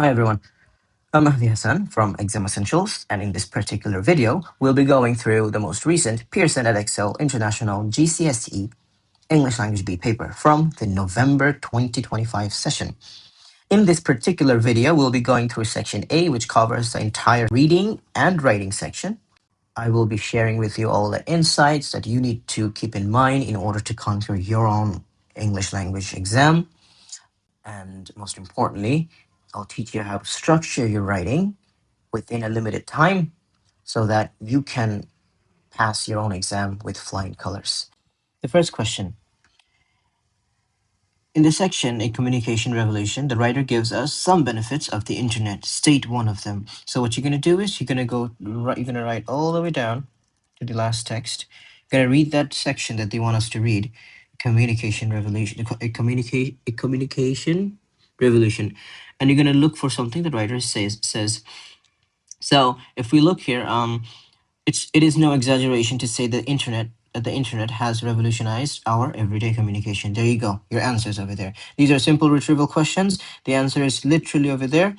Hi everyone, I'm Mahdi Hassan from Exam Essentials, and in this particular video, we'll be going through the most recent Pearson Edexcel International GCSE English Language B paper from the November 2025 session. In this particular video, we'll be going through section A, which covers the entire reading and writing section. I will be sharing with you all the insights that you need to keep in mind in order to conquer your own English language exam. And most importantly, I'll teach you how to structure your writing within a limited time so that you can pass your own exam with flying colors. The first question. In the section, A Communication Revolution, the writer gives us some benefits of the internet. State one of them. So what you're going to do is you're going to write all the way down to the last text. You're going to read that section that they want us to read. Communication revolution, a communication revolution. And you're going to look for something the writer says. So if we look here, it is no exaggeration to say that the internet has revolutionized our everyday communication. There you go. Your answers over there. These are simple retrieval questions. The answer is literally over there.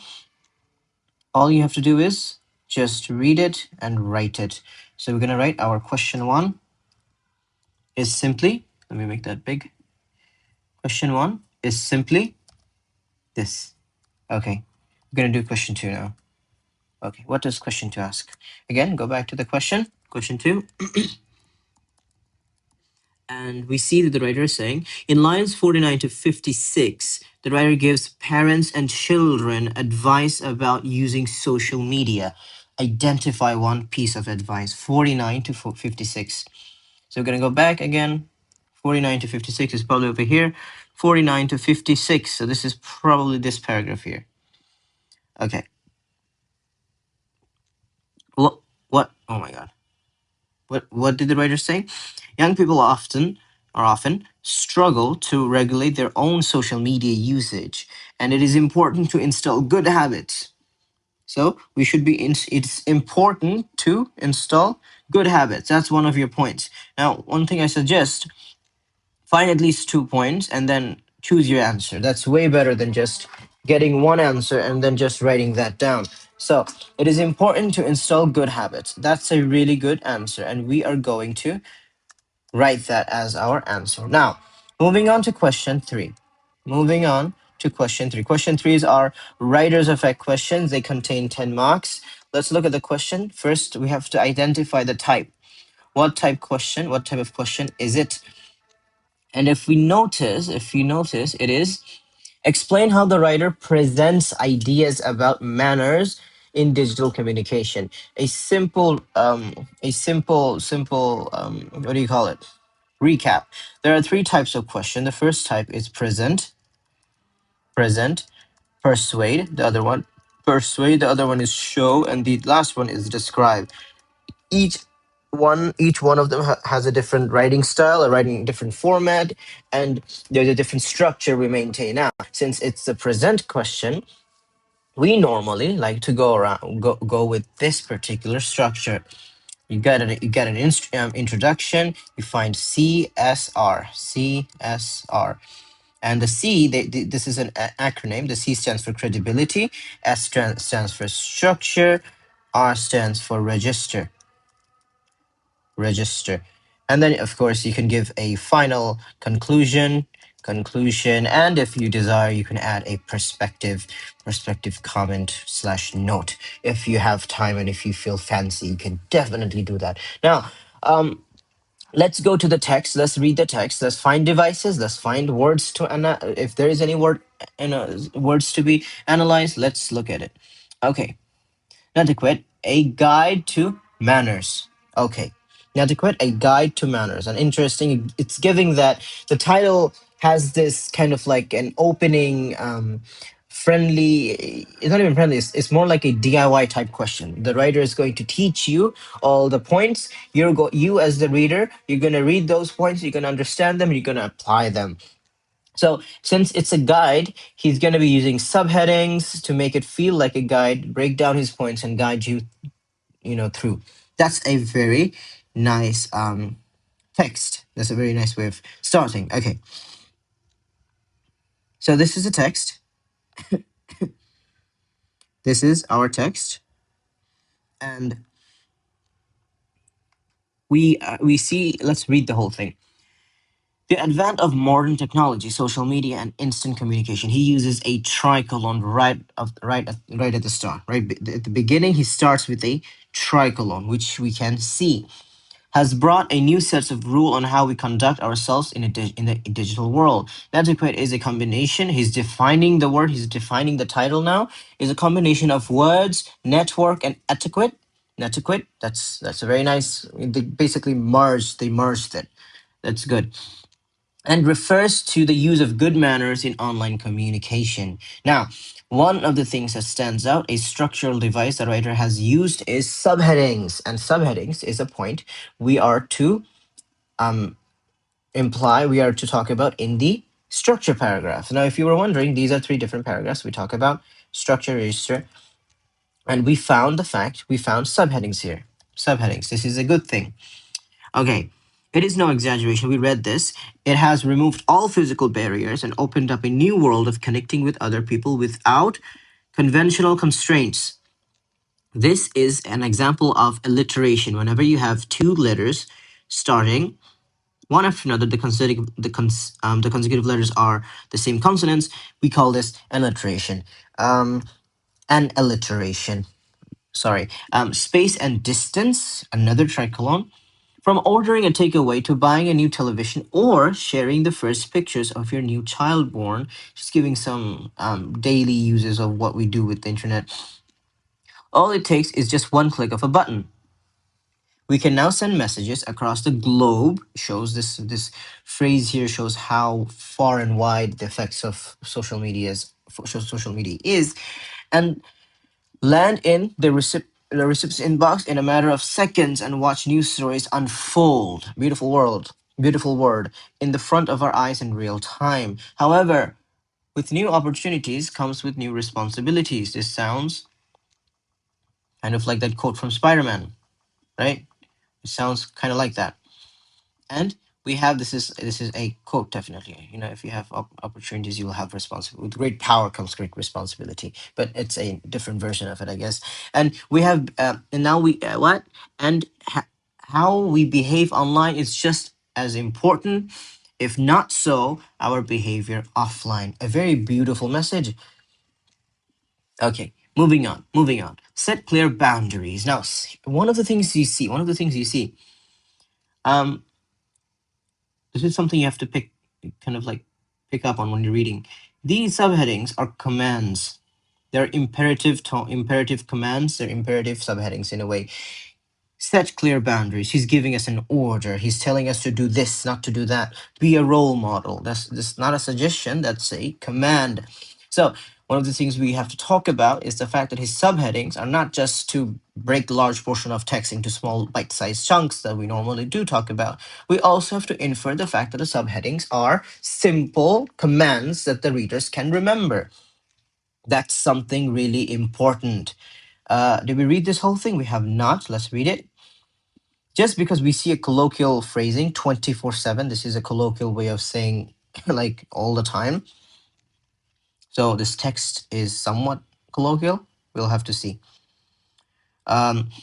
All you have to do is just read it and write it. So we're going to write our question one is simply, let me make that big. Question one is simply this. Okay. We're going to do question two now. Okay. What does question two ask? Again, go back to the question. Question two. And we see that the writer is saying, in lines 49 to 56, the writer gives parents and children advice about using social media. Identify one piece of advice, 49 to 56. So we're going to go back again. 49 to 56 is probably over here. 49 to 56. So this is probably this paragraph here. Okay. What? Oh my God. What did the writer say? Young people often struggle to regulate their own social media usage, and it is important to install good habits. So we should be it's important to install good habits. That's one of your points. Now, one thing I suggest, find at least 2 points and then choose your answer. That's way better than just getting one answer and then just writing that down. So it is important to install good habits. That's a really good answer, and we are going to write that as our answer. Now, moving on to question three. Moving on to question three. Question three is our writer's effect questions. They contain 10 marks. Let's look at the question. First, we have to identify the type. What type of question is it? And if you notice, it is explain how the writer presents ideas about manners in digital communication. A simple, what do you call it? Recap. There are three types of question. The first type is present, persuade, the other one, persuade, the other one is show, and the last one is describe. Each one of them has a different writing style, a writing different format, and there's a different structure we maintain. Now, since it's the present question, we normally like to go with this particular structure. You get an introduction. You find CSR, and the C. This is an acronym. The C stands for credibility. S stands for structure. R stands for register. And then of course you can give a final conclusion, and if you desire you can add a perspective comment / note. If you have time and if you feel fancy, you can definitely do that. Now, let's go to the text. Let's read the text. Let's find devices. Let's find words to if there is any words to be analyzed. Let's look at it. Okay. Inadequate, a guide to manners. Okay. Inadequate, a guide to manners. And interesting, it's giving that the title has this kind of like an opening, friendly, it's not even friendly, it's more like a DIY type question. The writer is going to teach you all the points. You as the reader, you're going to read those points, you're going to understand them, you're going to apply them. So since it's a guide, he's going to be using subheadings to make it feel like a guide, break down his points and guide you, through. That's a very nice text. That's a very nice way of starting. Okay. So this is a text. This is our text, and we see. Let's read the whole thing. The advent of modern technology, social media, and instant communication. He uses a tricolon right at the start. At the beginning, he starts with a tricolon, which we can see has brought a new set of rule on how we conduct ourselves in the digital world. Adequate is a combination. He's defining the word. He's defining the title now. Is a combination of words, network, and etiquette. Etiquette. That's a very nice. They basically merged. They merged it. That's good, and refers to the use of good manners in online communication. Now, one of the things that stands out, a structural device the writer has used is subheadings, and subheadings is a point we are to we are to talk about in the structure paragraph. Now, if you were wondering, these are three different paragraphs. We talk about structure, register, and we found subheadings here. Subheadings. This is a good thing. Okay. It is no exaggeration. We read this. It has removed all physical barriers and opened up a new world of connecting with other people without conventional constraints. This is an example of alliteration. Whenever you have two letters starting one after another, the consecutive letters are the same consonants. We call this alliteration. An alliteration. Sorry. Space and distance. Another tricolon. From ordering a takeaway to buying a new television or sharing the first pictures of your new child born, just giving some daily uses of what we do with the internet. All it takes is just one click of a button. We can now send messages across the globe. Shows this phrase here shows how far and wide the effects of social media is, and land in the recipient's inbox in a matter of seconds and watch news stories unfold. Beautiful word in the front of our eyes in real time. However, with new opportunities comes with new responsibilities. This sounds kind of like that quote from Spider-Man, right? It sounds kind of like that. And we have this is a quote, definitely. If you have opportunities, you will have responsibility. With great power comes great responsibility, but it's a different version of it, I guess. And we have and now we what and how we behave online is just as important, if not so, our behavior offline. A very beautiful message. Okay, moving on. Set clear boundaries. Now, one of the things you see um this is something you have to kind of like pick up on when you're reading. These subheadings are commands. They're imperative commands. They're imperative subheadings in a way. Set clear boundaries. He's giving us an order. He's telling us to do this, not to do that. Be a role model. That's not a suggestion. That's a command. So one of the things we have to talk about is the fact that his subheadings are not just to break large portion of text into small bite-sized chunks that we normally do talk about. We also have to infer the fact that the subheadings are simple commands that the readers can remember. That's something really important. Did we read this whole thing? We have not. Let's read it. Just because we see a colloquial phrasing 24/7, this is a colloquial way of saying like all the time. So this text is somewhat colloquial. We'll have to see.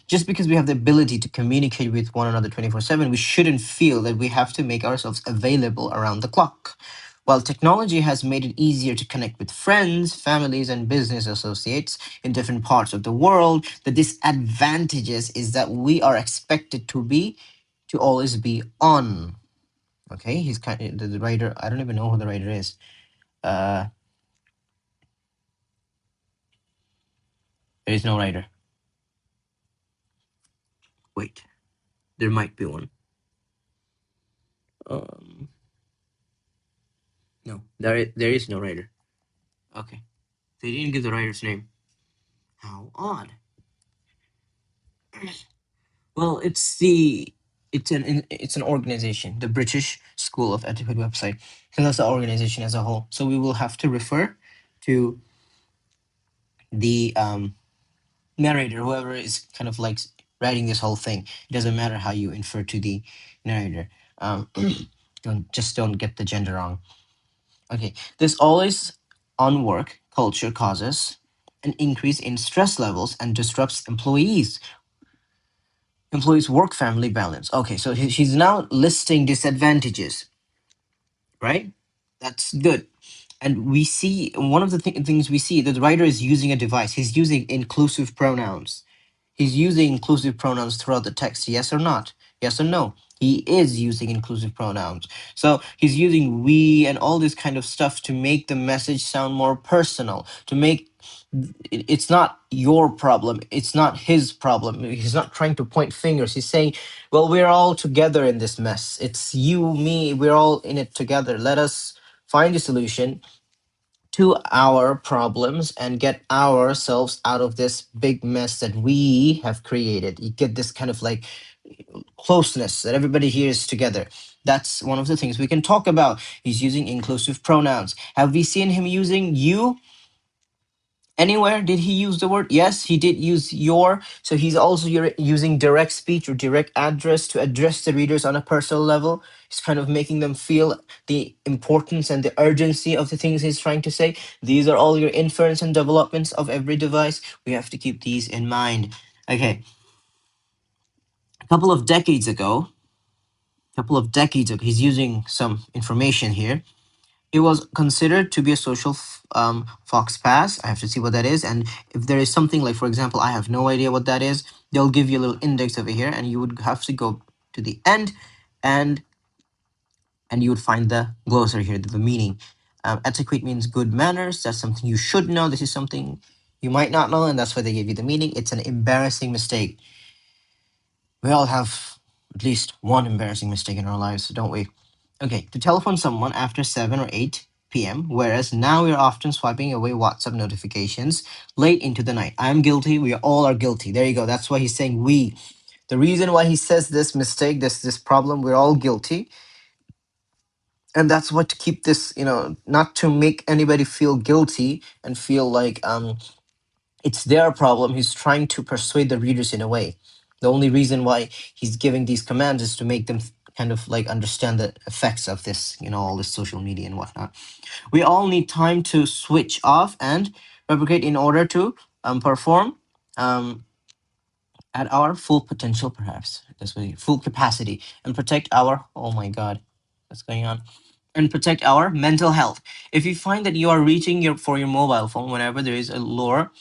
Just because we have the ability to communicate with one another 24/7, we shouldn't feel that we have to make ourselves available around the clock. While technology has made it easier to connect with friends, families, and business associates in different parts of the world, the disadvantages is that we are expected to always be on. Okay, he's kind of the writer. I don't even know who the writer is. Uh, there is no writer. Wait, there might be one. Um, no, there is no writer. Okay, they didn't give the writer's name. How odd. Well, it's an organization, the British School of Etiquette website. So that's the organization as a whole. So we will have to refer to the narrator, whoever is kind of like writing this whole thing. It doesn't matter how you infer to the narrator. Don't get the gender wrong. Okay, this always on work culture causes an increase in stress levels and disrupts employees work family balance. Okay, so she's now listing disadvantages, right? That's good. And we see one of the things we see that the writer is using a device. He's using inclusive pronouns. He's using inclusive pronouns throughout the text. Yes or not? Yes or no? He is using inclusive pronouns. So he's using we and all this kind of stuff to make the message sound more personal, to make it's not your problem, it's not his problem. He's not trying to point fingers. He's saying, well, we're all together in this mess. It's you, me, we're all in it together. Let us find a solution to our problems and get ourselves out of this big mess that we have created. You get this kind of like closeness that everybody here is together. That's one of the things we can talk about. He's using inclusive pronouns. Have we seen him using you anywhere? Did he use the word? Yes, he did use your. So he's also using direct speech or direct address to address the readers on a personal level. He's kind of making them feel the importance and the urgency of the things he's trying to say. These are all your inference and developments of every device. We have to keep these in mind. Okay. A couple of decades ago, he's using some information here. It was considered to be a social fox pass. I have to see what that is. And if there is something like, for example, I have no idea what that is, they'll give you a little index over here, and you would have to go to the end, and you would find the glossary here, the meaning. Etiquette means good manners. That's something you should know. This is something you might not know, and that's why they gave you the meaning. It's an embarrassing mistake. We all have at least one embarrassing mistake in our lives, don't we? Okay, to telephone someone after 7 or 8 p.m., whereas now we're often swiping away WhatsApp notifications late into the night. I'm guilty. We all are guilty. There you go. That's why he's saying we. The reason why he says this mistake, this problem, we're all guilty. And that's what to keep this, not to make anybody feel guilty and feel like it's their problem. He's trying to persuade the readers in a way. The only reason why he's giving these commands is to make them kind of like understand the effects of this, all this social media and whatnot. We all need time to switch off and replicate in order to perform at our full potential, perhaps. That's what full capacity and protect our, oh my God, what's going on? And protect our mental health. If you find that you are reaching for your mobile phone whenever there is a lure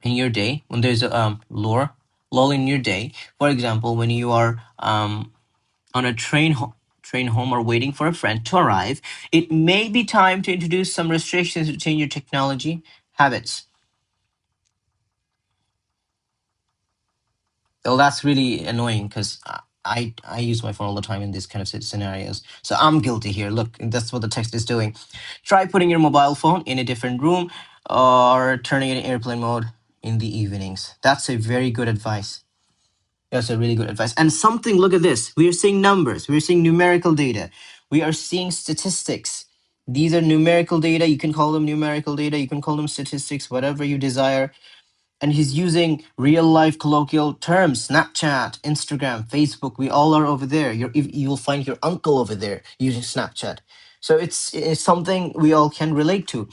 in your day, when there's a lull in your day, for example, when you are on a train home or waiting for a friend to arrive, it may be time to introduce some restrictions to change your technology habits. Well, that's really annoying because I use my phone all the time in these kind of scenarios. So I'm guilty here. Look, that's what the text is doing. Try putting your mobile phone in a different room or turning it in airplane mode in the evenings. That's a very good advice. That's a really good advice. And something, look at this. We are seeing numbers. We are seeing numerical data. We are seeing statistics. These are numerical data. You can call them numerical data. You can call them statistics, whatever you desire. And he's using real life colloquial terms: Snapchat, Instagram, Facebook. We all are over there. You'll find your uncle over there using Snapchat. So it's something we all can relate to.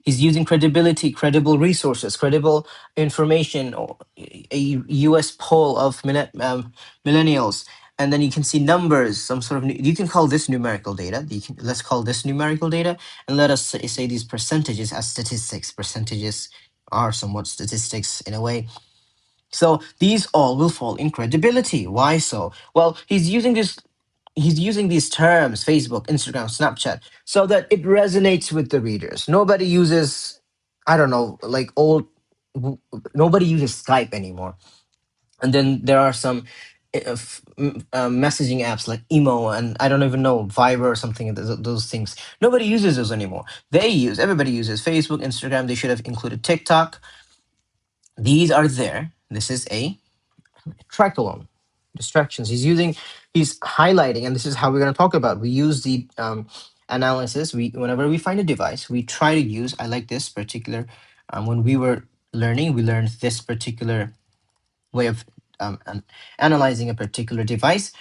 He's using credibility, credible resources, credible information, or a US poll of millennials. And then you can see numbers, some sort of, you can call this numerical data. Let's call this numerical data. And let us say these percentages as statistics. Percentages are somewhat statistics in a way. So these all will fall in credibility. Why so? Well, he's using these terms: Facebook, Instagram, Snapchat, so that it resonates with the readers. Nobody uses, I don't know, like nobody uses Skype anymore. And then there are some messaging apps like Emo, and I don't even know, Viber or something, those things. Nobody uses those anymore. Everybody uses Facebook, Instagram. They should have included TikTok. These are there. This is a track alone. Distractions. He's highlighting, and this is how we're going to talk about. We use the analysis. Whenever we find a device, we try to use. I like this particular. When we were learning, we learned this particular way of analyzing a particular device,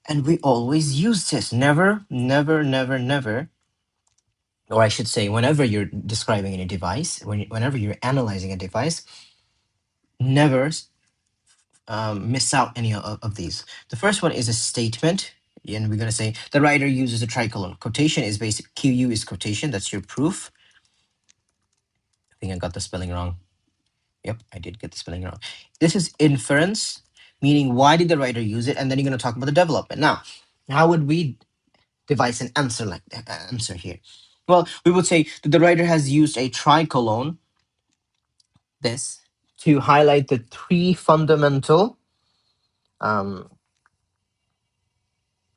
and we always use this. Never, never, never, never or I should say, whenever you're describing a device, whenever you're analyzing a device, never miss out any of these. The first one is a statement, and we're going to say the writer uses a tricolon. Quotation is basic. QU is quotation. That's your proof. I think I got the spelling wrong. Yep, I did get the spelling wrong. This is inference, meaning why did the writer use it, and then you're going to talk about the development. Now, how would we devise an answer like answer here? Well, we would say that the writer has used a tricolon, this, to highlight the three fundamental um,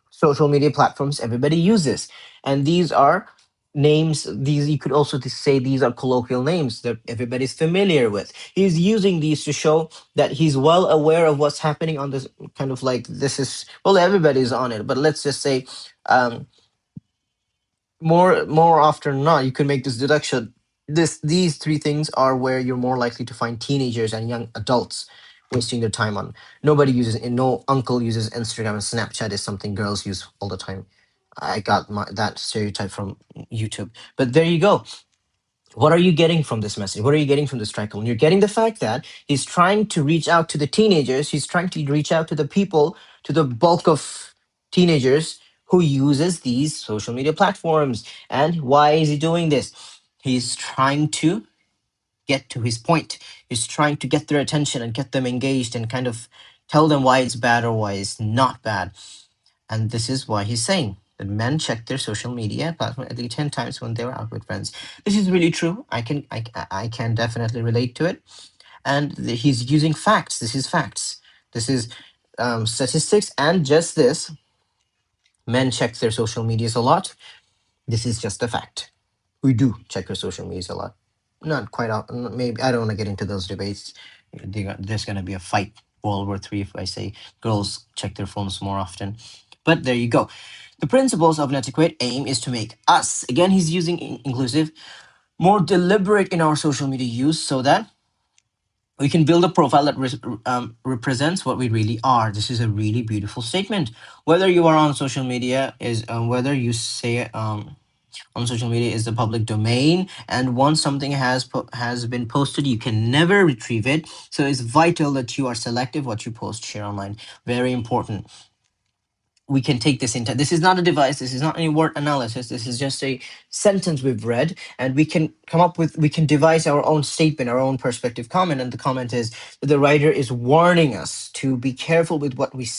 social media platforms everybody uses, and these are names. These, you could also say, these are colloquial names that everybody's familiar with. He's using these to show that he's well aware of what's happening on this, kind of like, this is, well, everybody's on it, but let's just say more often than not, you can make this deduction. These three things are where you're more likely to find teenagers and young adults wasting their time on. Nobody uses, no uncle uses Instagram, and Snapchat is something girls use all the time. I got that stereotype from YouTube. But there you go. What are you getting from this message? What are you getting from this tricolon? You're getting the fact that he's trying to reach out to the teenagers. He's trying to reach out to the people, to the bulk of teenagers who uses these social media platforms. And why is he doing this? He's trying to get to his point. He's trying to get their attention and get them engaged and kind of tell them why it's bad or why it's not bad. And this is why he's saying that men check their social media platform at least 10 times when they were out with friends. This is really true. I can definitely relate to it. And he's using facts. This is facts. This is statistics. And just this, men check their social medias a lot. This is just a fact. We do check our social medias a lot. Not quite. Maybe I don't want to get into those debates. There's going to be a fight, World War III, if I say girls check their phones more often. But there you go. The principles of an adequate aim is to make us, again, he's using inclusive, more deliberate in our social media use, so that we can build a profile that represents what we really are. This is a really beautiful statement. Whether you are on social media, is whether you say on social media is the public domain, and once something has been posted, you can never retrieve it. So it's vital that you are selective what you post, share online. Very important. We can take this into, this is not a device, this is not any word analysis, this is just a sentence we've read, and we can come up with, we can devise our own statement, our own perspective comment. And the comment is that the writer is warning us to be careful with what we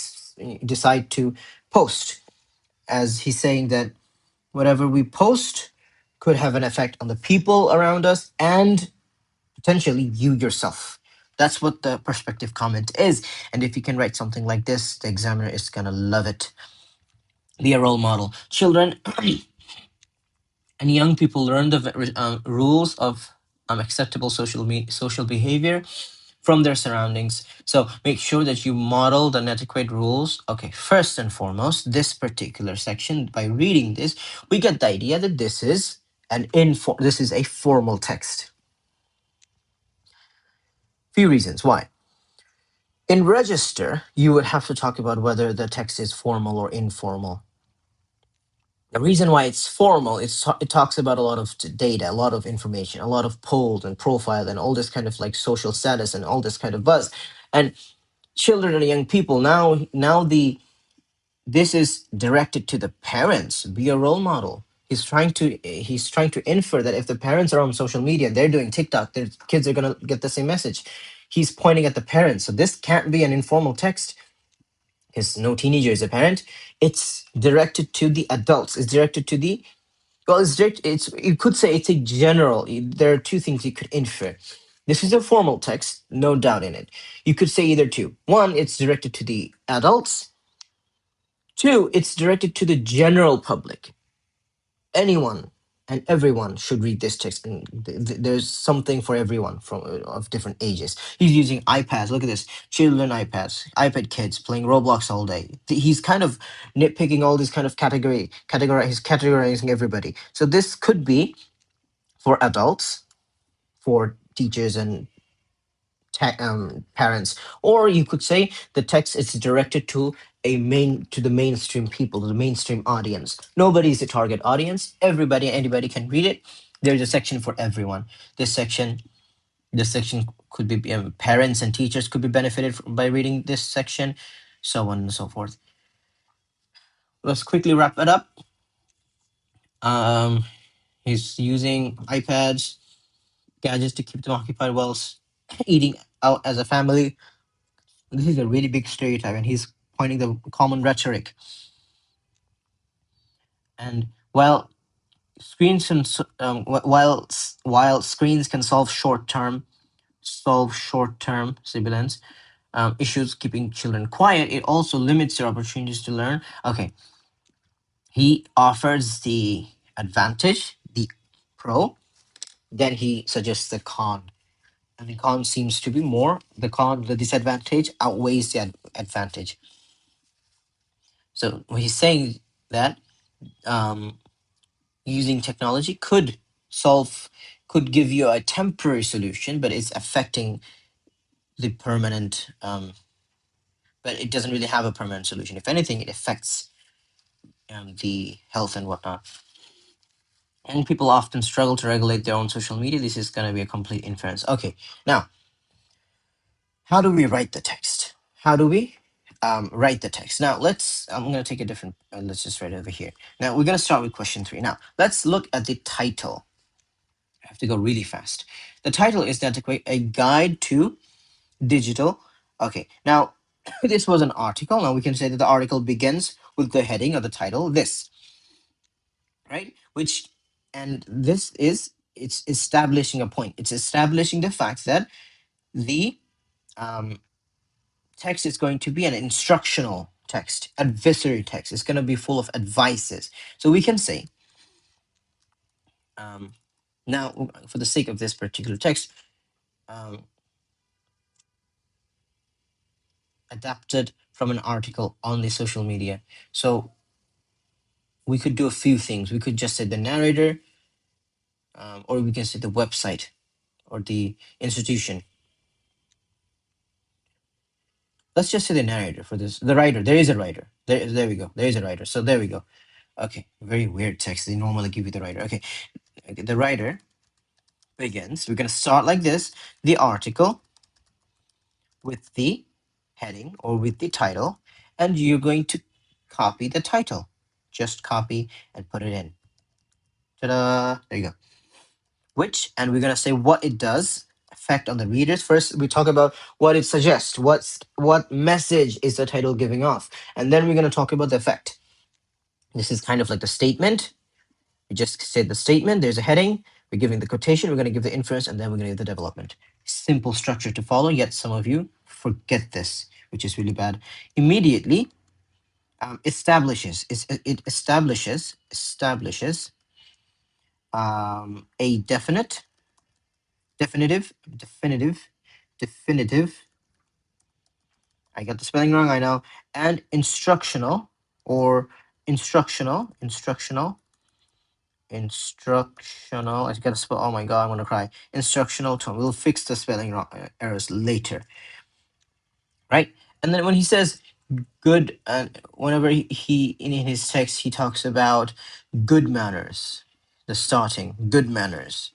decide to post, as he's saying that whatever we post could have an effect on the people around us and potentially you yourself. That's what the perspective comment is. And if you can write something like this, the examiner is going to love it. Be a role model. Children and young people learn the rules of acceptable social behavior from their surroundings. So make sure that you model the adequate rules. Okay, first and foremost, this particular section, by reading this, we get the idea that this is this is a formal text. Few reasons why. In register, you would have to talk about whether the text is formal or informal. The reason why it's formal, it talks about a lot of data, a lot of information, a lot of polls and profile and all this kind of like social status and all this kind of buzz. And children and young people now this is directed to the parents. Be a role model. He's trying to infer that if the parents are on social media, they're doing TikTok, their kids are gonna get the same message. He's pointing at the parents. So this can't be an informal text, because no teenager is a parent. It's directed to the adults. It's directed to the, well, it's you could say it's a general. There are two things you could infer. This is a formal text, no doubt in it. You could say either two. One, it's directed to the adults. Two, it's directed to the general public. Anyone and everyone should read this text, and there's something for everyone from of different ages. He's using iPads. Look at this, children iPads, iPad kids playing Roblox all day. He's kind of nitpicking all these kind of he's categorizing everybody. So this could be for adults, for teachers and parents, or you could say the text is directed to the mainstream people, the mainstream audience. Nobody is the target audience. Everybody, anybody can read it. There's a section for everyone. This section could be parents and teachers could be benefited by reading this section, so on and so forth. Let's quickly wrap it up. He's using iPads, gadgets to keep them occupied whilst eating out as a family. This is a really big stereotype, and he's pointing the common rhetoric. And while screens can, while screens can solve short-term sibilance issues, keeping children quiet, it also limits their opportunities to learn. Okay, he offers the advantage, the pro, then he suggests the con. And the con seems to be more, the disadvantage outweighs the advantage. So he's saying that using technology could give you a temporary solution, but it's affecting the permanent, but it doesn't really have a permanent solution. If anything, it affects the health and whatnot. And people often struggle to regulate their own social media. This is going to be a complete inference. Okay, now, how do we write the text? How do we write the text? Now, I'm going to take a different, let's just write it over here. Now, we're going to start with question 3. Now, let's look at the title. I have to go really fast. The title is a guide to digital. Okay, now, this was an article. Now, we can say that the article begins with the heading or the title, this, right? It's establishing a point. It's establishing the fact that the text is going to be an instructional text, advisory text. It's going to be full of advices. So we can say, now, for the sake of this particular text, adapted from an article on the social media. So we could do a few things. We could just say the narrator, or we can say the website or the institution. Let's just say the narrator for this. The writer. There is a writer. There we go. There is a writer. So there we go. Okay, very weird text. They normally give you the writer. Okay, the writer begins. We're going to start like this. The article with the heading or with the title, and you're going to copy the title. Just copy and put it in. Ta-da! There you go. And we're going to say what it does, effect on the readers. First, we talk about what it suggests. What message is the title giving off? And then we're going to talk about the effect. This is kind of like the statement. We just said the statement, there's a heading, we're giving the quotation, we're going to give the inference, and then we're going to give the development. Simple structure to follow, yet some of you forget this, which is really bad. Immediately it establishes a definitive, I got the spelling wrong, I know, and instructional, I gotta spell, oh my god, I'm gonna cry. Instructional tone. We'll fix the spelling errors later, right? And then when he says good, whenever he in his text he talks about good manners, the starting good manners,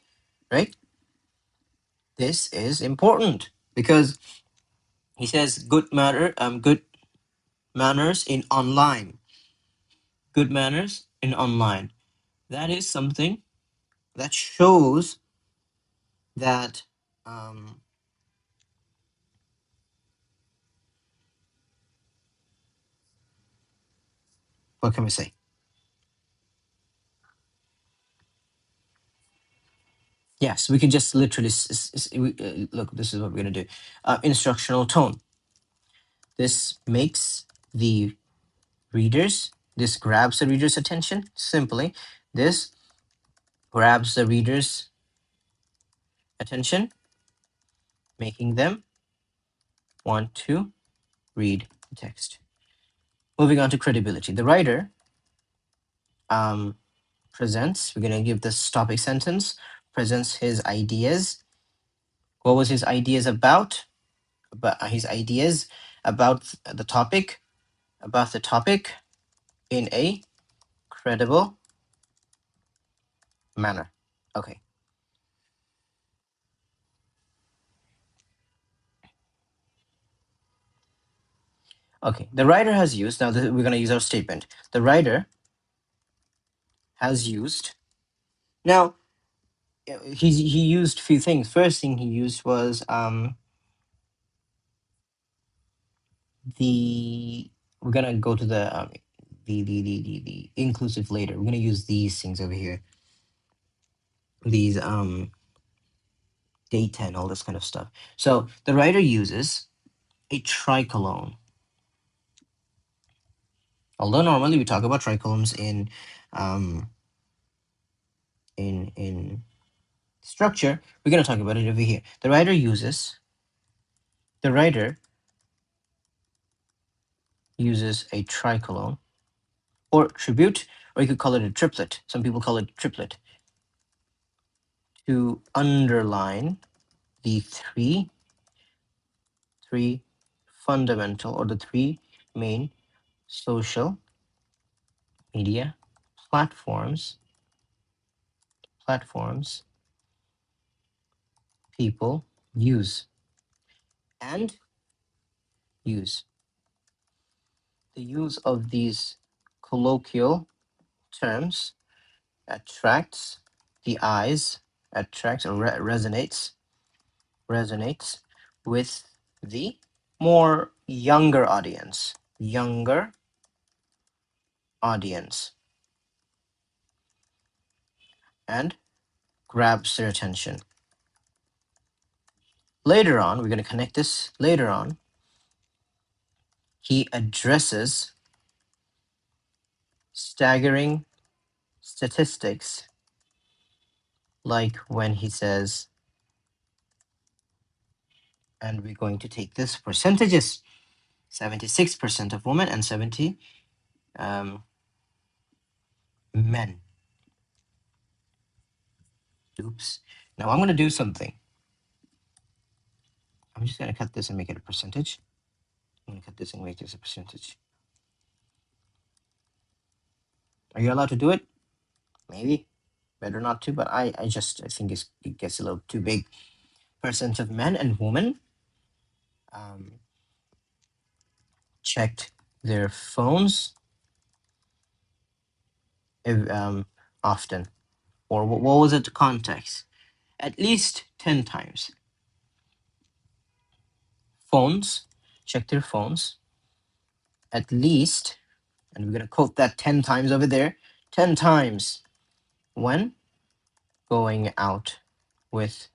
right? This is important because he says good manners in online. Good manners in online. That is something that shows that what can we say? Yes, we can just literally look. This is what we're gonna do. Instructional tone. This makes the readers. This grabs the reader's attention. Simply, this grabs the reader's attention, making them want to read the text. Moving on to credibility. The writer presents. We're gonna give this topic sentence. Presents his ideas What was his ideas about? His ideas about the topic, in a credible manner. Okay. Okay. The writer has used, now we're going to use our statement. The writer has used. Now, he used a few things. First thing he used was the we're gonna go to the inclusive later. We're gonna use these things over here. These data and all this kind of stuff. So the writer uses a tricolon. Although normally we talk about tricolons in structure, we're gonna talk about it over here. The writer uses a tricolon or tribute, or you could call it a triplet. Some people call it triplet, to underline the three fundamental, or the three main social media platforms people use and use. The use of these colloquial terms attracts the eyes, attracts or resonates with the more younger audience, and grabs their attention. Later on, we're going to connect this. Later on, he addresses staggering statistics, like when he says, and we're going to take this percentages, 76% of women and 70 men. Oops. Now I'm going to do something. I'm just going to cut this and make it a percentage. I'm going to cut this and make this a percentage. Are you allowed to do it? Maybe. Better not to, but I think it gets a little too big. Percent of men and women checked their phones often. Or what was it, context? At least 10 times. Phones, check their phones. At least, and we're going to quote that 10 times over there, 10 times when going out with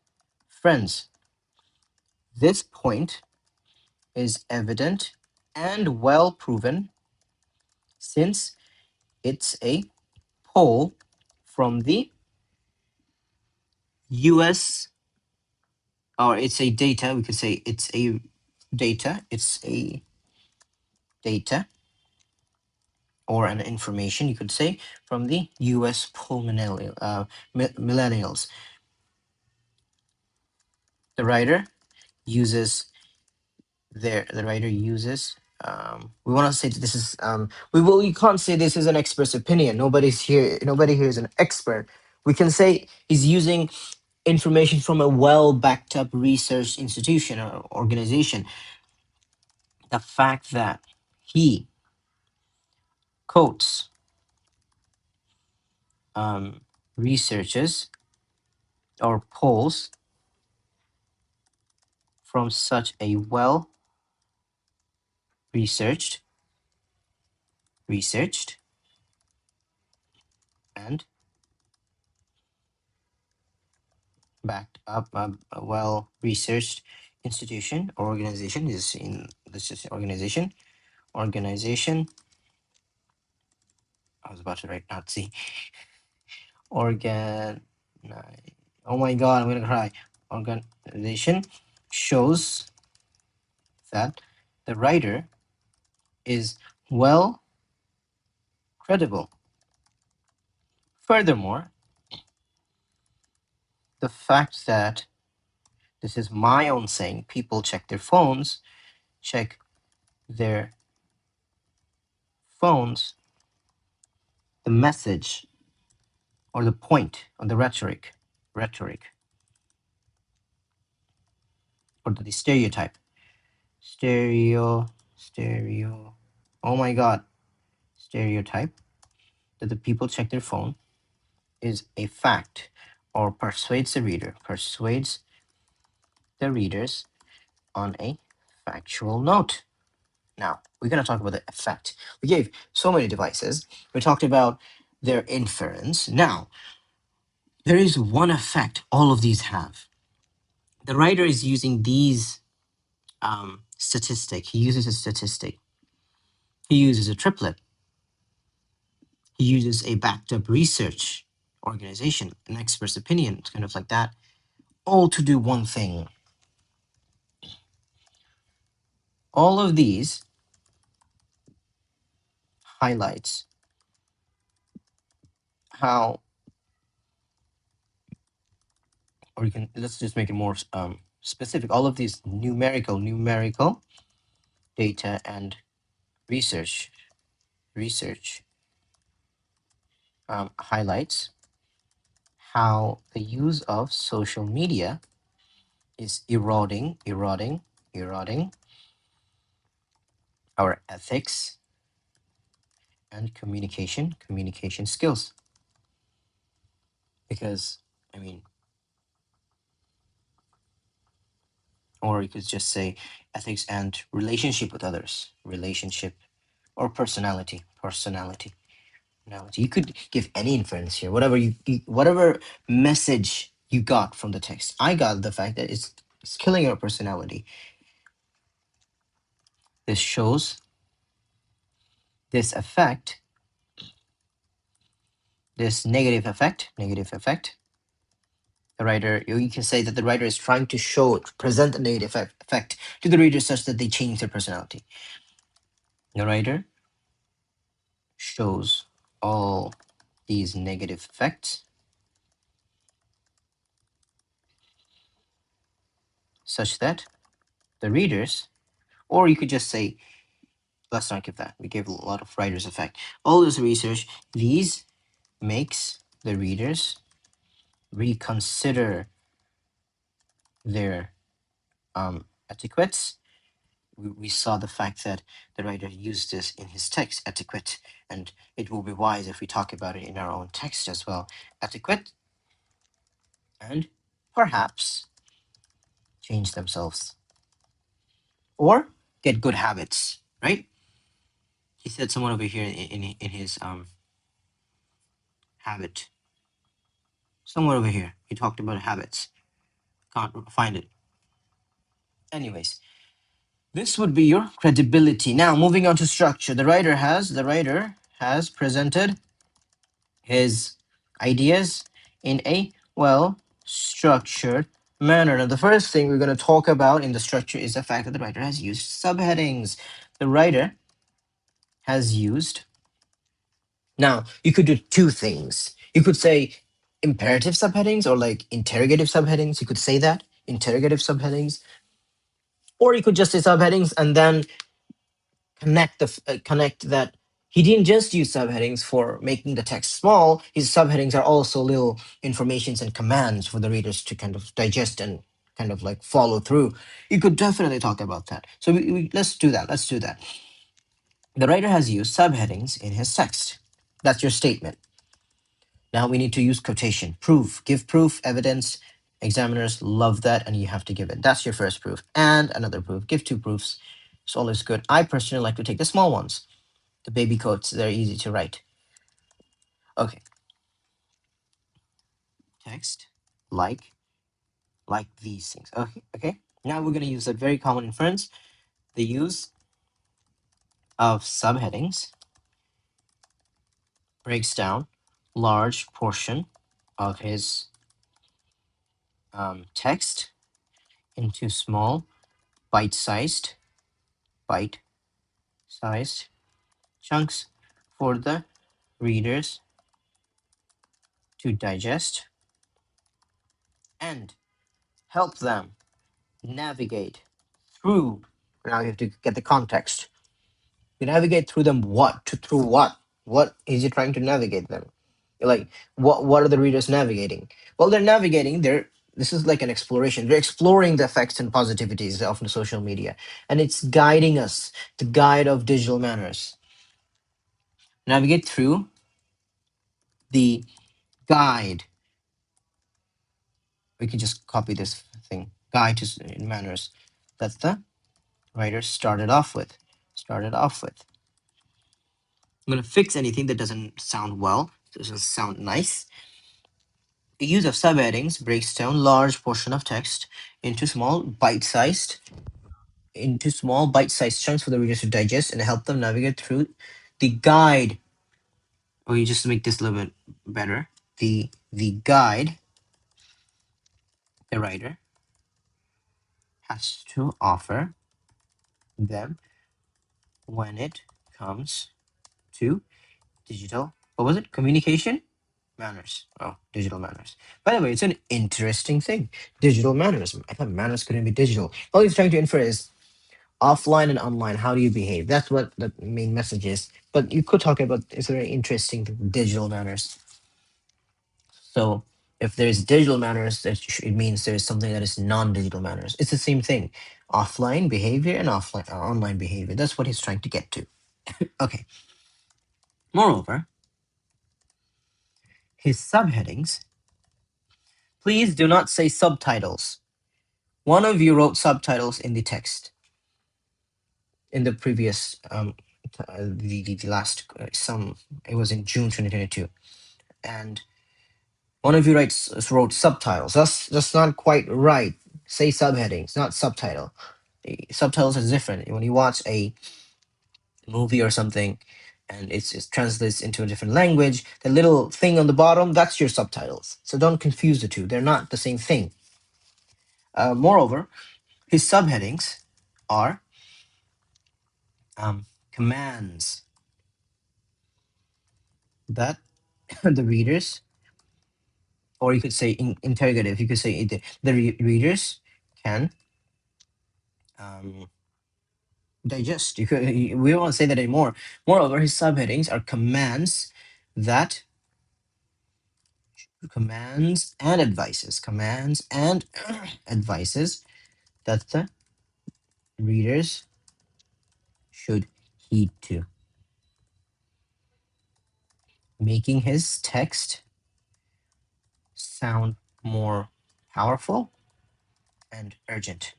friends. This point is evident and well proven, since it's a poll from the US, or it's a data, we could say it's a data, or an information, you could say, from the US poll millennials. The writer uses we want to say that this is we can't say this is an expert's opinion. Nobody here is an expert. We can say he's using information from a well backed up research institution or organization. The fact that he quotes researches or polls from such a well researched and backed up, a well researched institution or organization is in this is organization. I was about to write Nazi. Oh my god, I'm gonna cry. Organization shows that the writer is well credible. Furthermore, the fact that This is my own saying. People check their phones, check their phones, the message or the point or the rhetoric or the stereotype. Stereo. Oh my God. Stereotype that the people check their phone is a fact or persuades the readers on a factual note. Now, we're going to talk about the effect. We gave so many devices. We talked about their inference. Now, there is one effect all of these have. The writer is using these statistic. He uses a statistic. He uses a triplet. He uses a backed up research organization, an expert's opinion, it's kind of like that, all to do one thing. All of these highlights how, or you can, let's just make it more specific. All of these numerical data and research highlights how the use of social media is eroding our ethics and communication skills. Because, I mean, or you could just say ethics and relationship with others, relationship or personality. You could give any inference here, whatever message you got from the text. I got the fact that it's killing your personality. This shows this effect, this negative effect. The writer, you can say that the writer is trying to present a negative effect to the reader such that they change their personality. The writer shows all these negative effects such that the readers, or you could just say, let's not give that. We gave a lot of writer's effect. All this research, these makes the readers reconsider their etiquettes. We saw the fact that the writer used this in his text, etiquette, and it will be wise if we talk about it in our own text as well. Etiquette, and perhaps change themselves or get good habits, right? He said someone over here in his habit. Somewhere over here, he talked about habits. Can't find it. Anyways, this would be your credibility. Now, moving on to structure. The writer has presented his ideas in a well-structured manner. Now, the first thing we're going to talk about in the structure is the fact that the writer has used subheadings. The writer has used. Now, you could do two things. You could say imperative subheadings or like interrogative subheadings. You could say that, interrogative subheadings. Or you could just say subheadings and then connect that he didn't just use subheadings for making the text small. His subheadings are also little informations and commands for the readers to kind of digest and kind of like follow through. You could definitely talk about that. So let's do that. The writer has used subheadings in his text. That's your statement. Now we need to use quotation. Proof. Give proof, evidence. Examiners love that, and you have to give it. That's your first proof. And another proof. Give two proofs. It's always good. I personally like to take the small ones. The baby quotes, they're easy to write. Okay. Text, like these things. Okay. Now we're going to use a very common inference. The use of subheadings breaks down large portion of his text into small bite-sized chunks for the readers to digest and help them navigate through. Now you have to get the context. You navigate through them what? Through what? What is he trying to navigate them? Like what are the readers navigating? Well, they're navigating, this is like an exploration. They're exploring the effects and positivities of the social media. And it's guiding us, the guide of digital manners. Navigate through the guide. We can just copy this thing. Guide to manners. That's the writer started off with. Started off with. I'm gonna fix anything that doesn't sound well, doesn't sound nice. The use of subheadings breaks down large portion of text into small bite-sized chunks for the readers to digest and help them navigate through the guide. Or you just make this a little bit better. The guide the writer has to offer them when it comes to digital. What was it? Communication? Manners. Oh, digital manners. By the way, it's an interesting thing. Digital manners. I thought manners couldn't be digital. All he's trying to infer is offline and online. How do you behave? That's what the main message is. But you could talk about it's very interesting digital manners. So if there's digital manners, it means there's something that is non-digital manners. It's the same thing. Offline behavior and offline online behavior. That's what he's trying to get to. Okay. Moreover, his subheadings. Please do not say subtitles. One of you wrote subtitles in the text in the previous the last some it was in June 2022, and one of you wrote subtitles. That's not quite right. Say subheadings, not subtitle. Subtitles is different. When you watch a movie or something and it translates into a different language, the little thing on the bottom, that's your subtitles. So don't confuse the two. They're not the same thing. Moreover, his subheadings are commands that the readers, or you could say interrogative, you could say the readers can digest. We don't want to say that anymore. Moreover, his subheadings are commands and advices that the readers should heed to, making his text sound more powerful and urgent.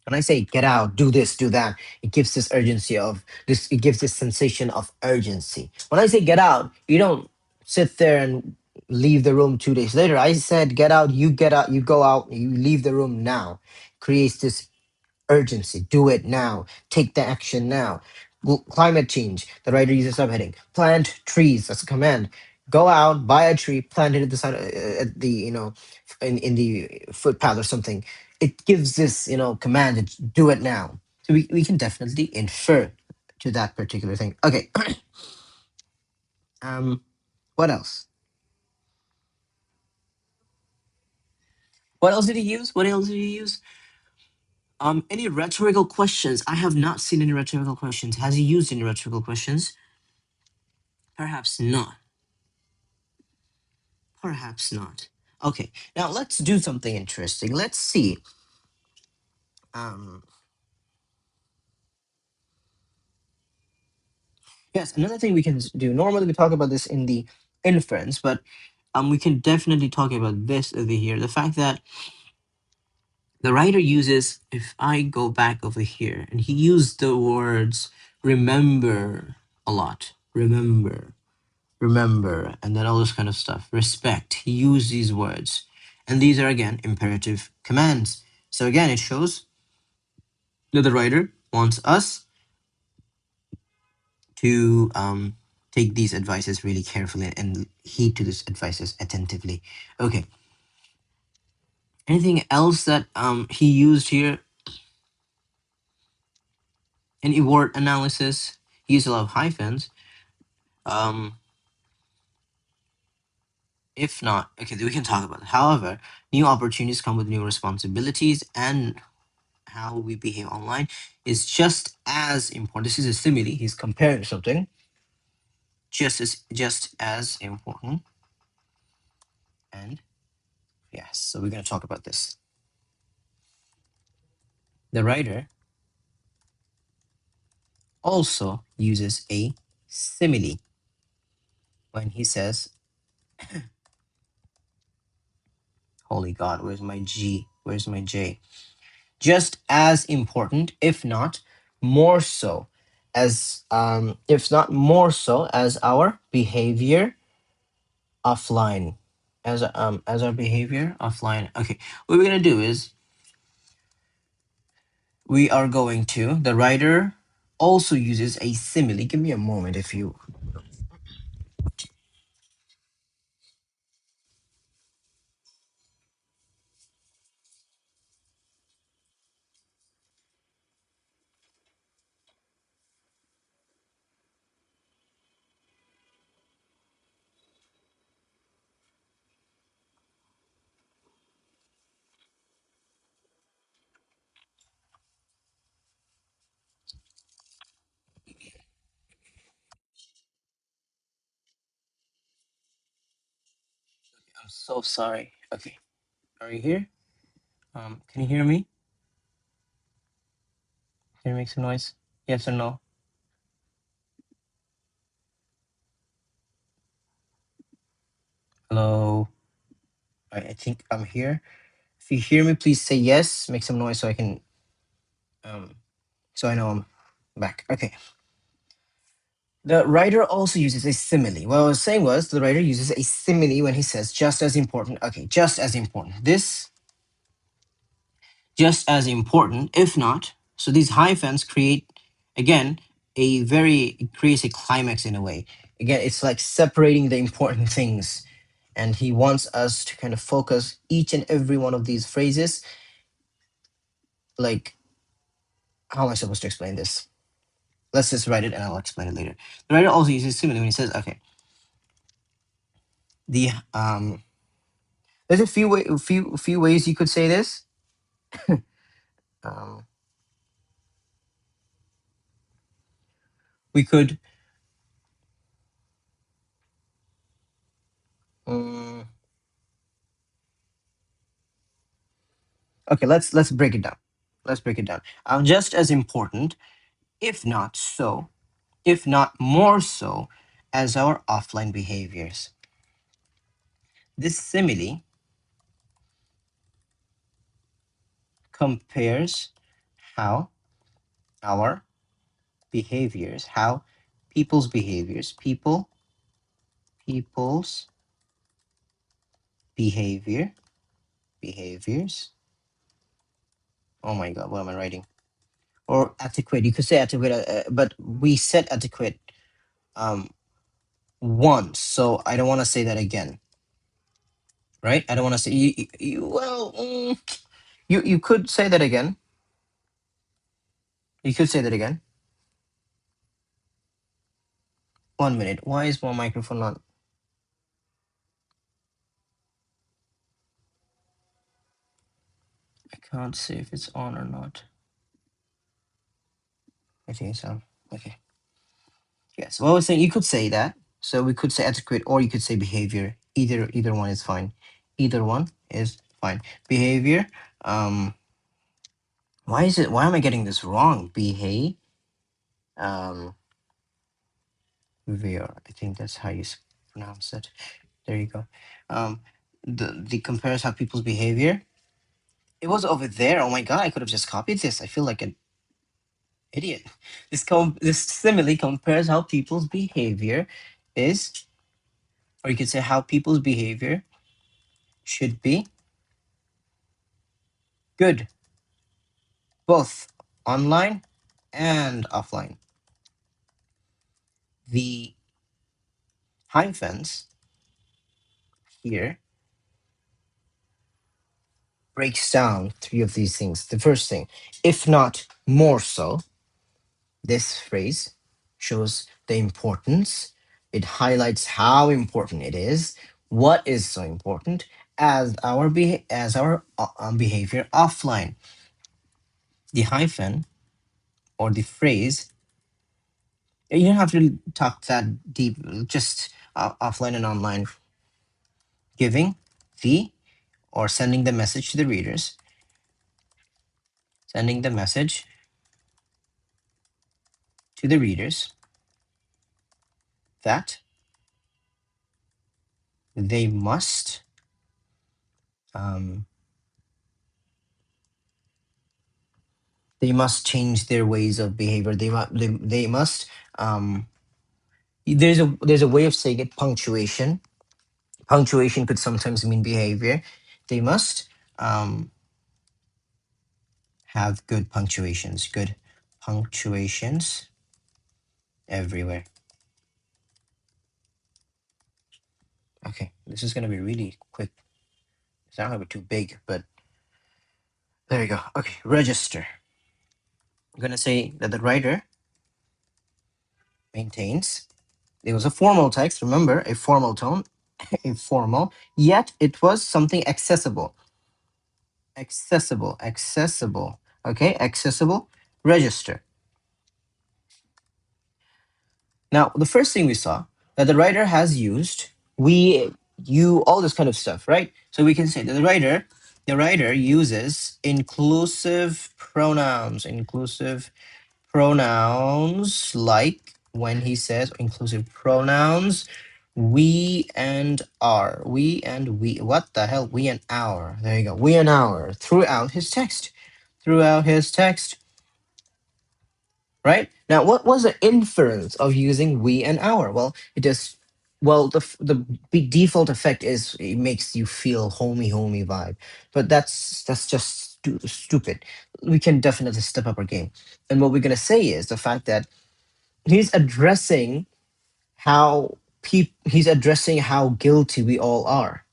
When I say get out, do this, do that, it gives this urgency of this, it gives this sensation of urgency. When I say get out, you don't sit there and leave the room 2 days later. I said get out, you go out, you leave the room now. Creates this urgency. Do it now. Take the action now. Climate change. The writer uses subheading. Plant trees. That's a command. Go out, buy a tree, plant it at the side, at the in the footpath or something. It gives this command. Do it now. So we can definitely infer to that particular thing. Okay. What else? What else did he use? What else did he use? Any rhetorical questions? I have not seen any rhetorical questions. Has he used any rhetorical questions? Perhaps not. Perhaps not. Okay, now let's do something interesting. Let's see. Yes, another thing we can do. Normally we talk about this in the inference, but we can definitely talk about this over here. The fact that the writer uses, if I go back over here, and he used the words remember a lot. Remember, and then all this kind of stuff. Respect. He used these words. And these are, again, imperative commands. So again, it shows that the writer wants us to take these advices really carefully and heed to these advices attentively. Okay. Anything else that he used here? Any word analysis? He used a lot of hyphens. If not, okay, we can talk about it. However, New opportunities come with new responsibilities, and how we behave online is just as important. This is a simile. He's comparing something. Just as important. And yes, so we're going to talk about this. The writer also uses a simile when he says, holy God, where's my G? Where's my J? Just as important, if not more so, if not more so, as our behavior offline. As our behavior offline. Okay, what we're gonna do is we are going to, the writer also uses a simile. Give me a moment if you. I'm so sorry. Okay, are you here? Can you hear me? Can you make some noise? Yes or no? Hello. I think I'm here. If you hear me, please say yes. Make some noise so I can, um, so I know I'm back. Okay. The writer also uses a simile. What I was saying was the writer uses a simile when he says just as important. Okay, just as important. This just as important, if not. So these hyphens create, again, it creates a climax in a way. Again, it's like separating the important things. And he wants us to kind of focus each and every one of these phrases. Like, how am I supposed to explain this? Let's just write it and I'll explain it later. The writer also uses simile when he says, okay, the there's a few ways you could say this. Um, we could um, okay, let's break it down. Let's break it down. Just as important, if not so, if not more so, as our offline behaviors. This simile compares how our behaviors, how people's behaviors. Oh my God, what am I writing? Or adequate. You could say adequate, but we said adequate um, once, so I don't want to say that again, right? I don't want to say you could say that again. You could say that again. 1 minute. Why is my microphone not? I can't say if it's on or not. I think so. Okay. Yes. Well, I was saying you could say that. So we could say adequate, or you could say behavior. Either one is fine. Either one is fine. Behavior. Why is it? Why am I getting this wrong? Behave. Veer. I think that's how you pronounce it. There you go. Um, the compares how people's behavior. It was over there. Oh my God! I could have just copied this. I feel like an idiot. This simile compares how people's behavior is, or you could say how people's behavior should be good, both online and offline. The hyphens here breaks down three of these things. The first thing, if not more so, this phrase shows the importance. It highlights how important it is, what is so important, as our behavior offline. The hyphen or the phrase, you don't have to talk that deep, just offline and online. Giving the or sending the message to the readers, sending the message to the readers that they must um, change their ways of behavior. They must there's a way of saying it, punctuation. Punctuation could sometimes mean behavior. They must have good punctuations everywhere. Okay, this is gonna be really quick. It's not gonna be too big, but there you go. Okay, register. I'm gonna say that the writer maintains. It was a formal text, remember, a formal tone, a formal, yet it was something accessible. Accessible. Okay, accessible. Register. Now, the first thing we saw that the writer has used we, you, all this kind of stuff, right? So we can say that the writer uses inclusive pronouns, like when he says inclusive pronouns, we and our, we. What the hell? We and our. There you go. We and our throughout his text. Throughout his text. Right? Now, what was the inference of using we and our? Well, it just, well, default effect is it makes you feel homey vibe, but that's just stupid. We can definitely step up our game, and what we're gonna say is the fact that he's addressing he's addressing how guilty we all are,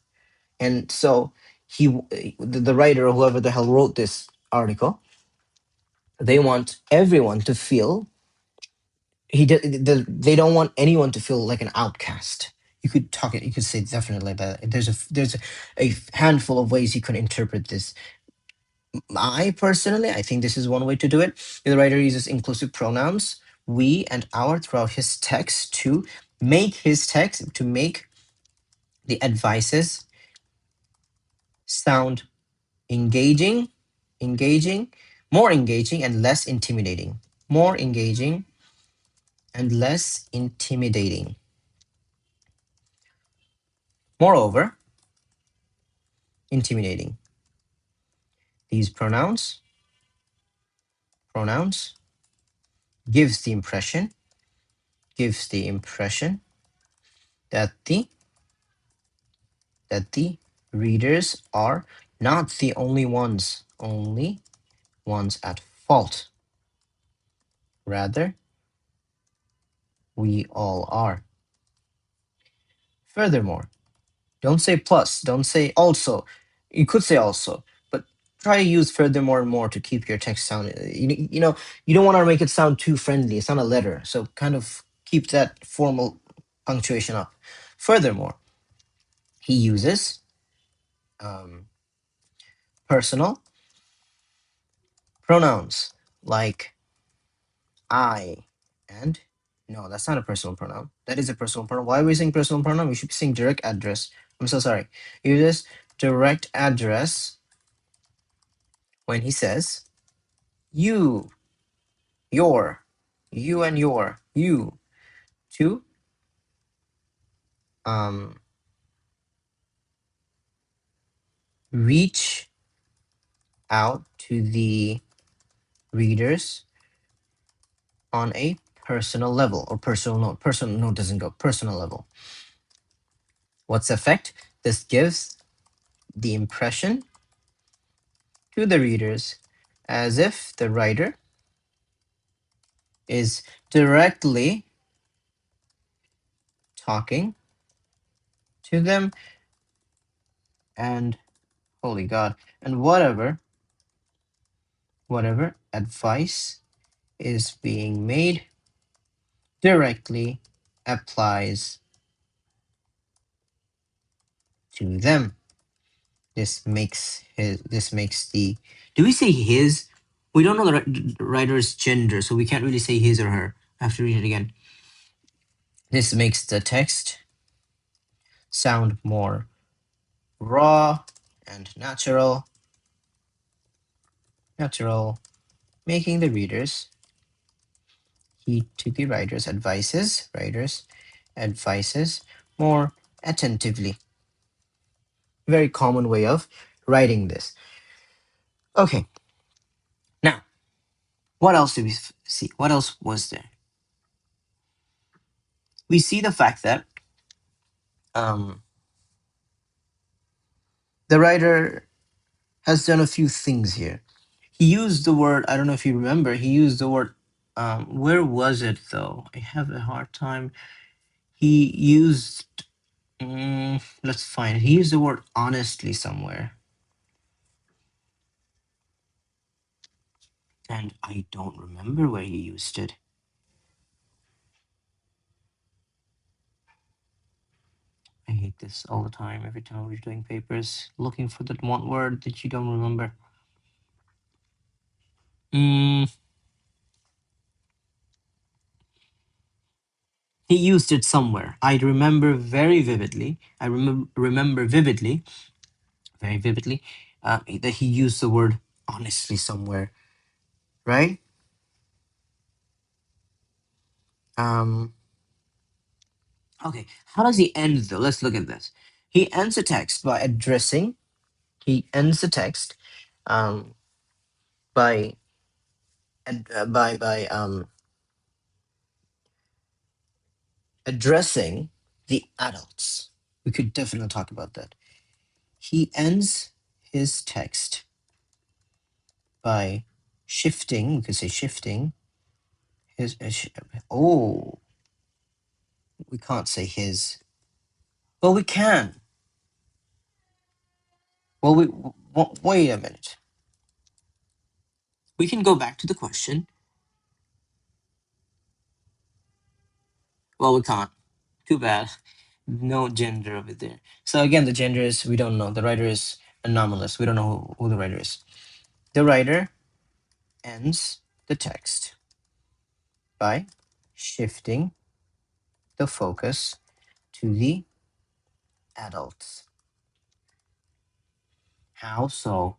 and so the writer or whoever the hell wrote this article, they want everyone to feel they don't want anyone to feel like an outcast. You could talk it. You could say definitely that. There's a handful of ways you can interpret this. I personally, I think this is one way to do it. The writer uses inclusive pronouns, we and our, throughout his text to make the advices sound engaging, engaging, more engaging and less intimidating. More engaging and less intimidating. Moreover, intimidating. These pronouns gives the impression that the readers are not the only ones at fault. Rather, we all are. Furthermore, don't say plus, don't say also. You could say also, but try to use furthermore and more to keep your text sound. You know, you don't want to make it sound too friendly. It's not a letter, so kind of keep that formal punctuation up. Furthermore, he uses personal pronouns like I and no, that's not a personal pronoun. That is a personal pronoun. Why are we saying personal pronoun? We should be saying direct address. I'm so sorry. He uses direct address when he says you, your, you and your, you to reach out to the readers on a personal level or personal note. Personal note doesn't go personal level. What's the effect? This gives the impression to the readers as if the writer is directly talking to them, and holy god, and whatever advice is being made directly applies to them. This makes the, do we say his? We don't know the writer's gender, so we can't really say his or her. I have to read it again. This makes the text sound more raw and natural, making the readers heed to the writer's advices more attentively. Very common way of writing this. Okay, now, what else do we see? What else was there? We see the fact that the writer has done a few things here. He used the word, I don't know if you remember, he used the word, where was it though? I have a hard time. He used, let's find it. He used the word honestly somewhere. And I don't remember where he used it. I hate this all the time, every time we're doing papers, looking for that one word that you don't remember. He used it somewhere. I remember very vividly. I remember vividly, very vividly, that he used the word honestly somewhere, right? Okay, how does he end though? Let's look at this. He ends the text by addressing. He ends the text um, by addressing the adults. We could definitely talk about that. He ends his text by shifting. We could say shifting his. Oh, we can't say his. Well, we can. Well, wait a minute. We can go back to the question. Well, we can't. Too bad. No gender over there. So again, the gender is, we don't know. The writer is anomalous. We don't know who the writer is. The writer ends the text by shifting the focus to the adults. How so?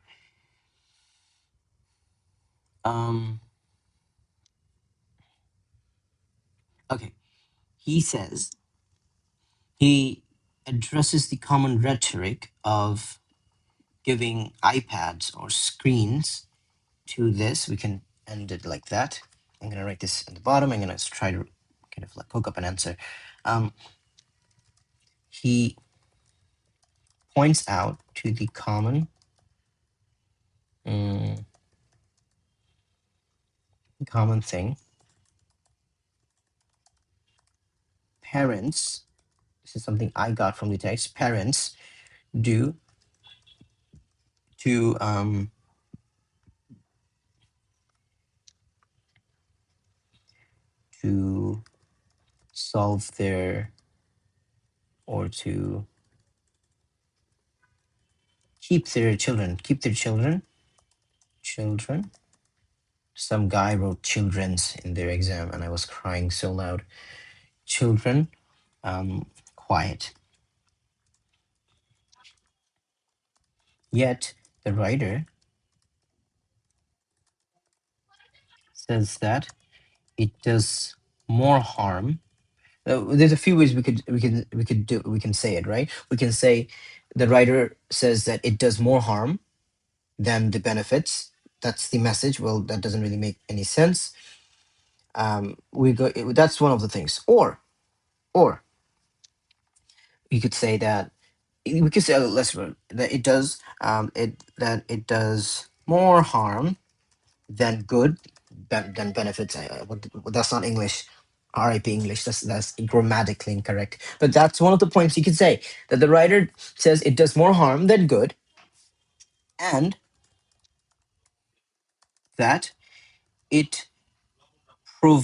Okay. He says he addresses the common rhetoric of giving iPads or screens to this. We can end it like that. I'm going to write this at the bottom. I'm going to try to kind of like hook up an answer. He points out to the common thing. Parents, this is something I got from the text, parents do to solve their, or to keep their children. Some guy wrote children's in their exam and I was crying so loud. Children quiet. Yet the writer says that it does more harm. There's a few ways we can say it, right? We can say the writer says that it does more harm than the benefits. That's the message. Well, that doesn't really make any sense. That's one of the things. Or you could say that we could say that it does more harm than good, than benefits. That's not English. RIP English. That's grammatically incorrect. But that's one of the points you could say, that the writer says it does more harm than good, and that it it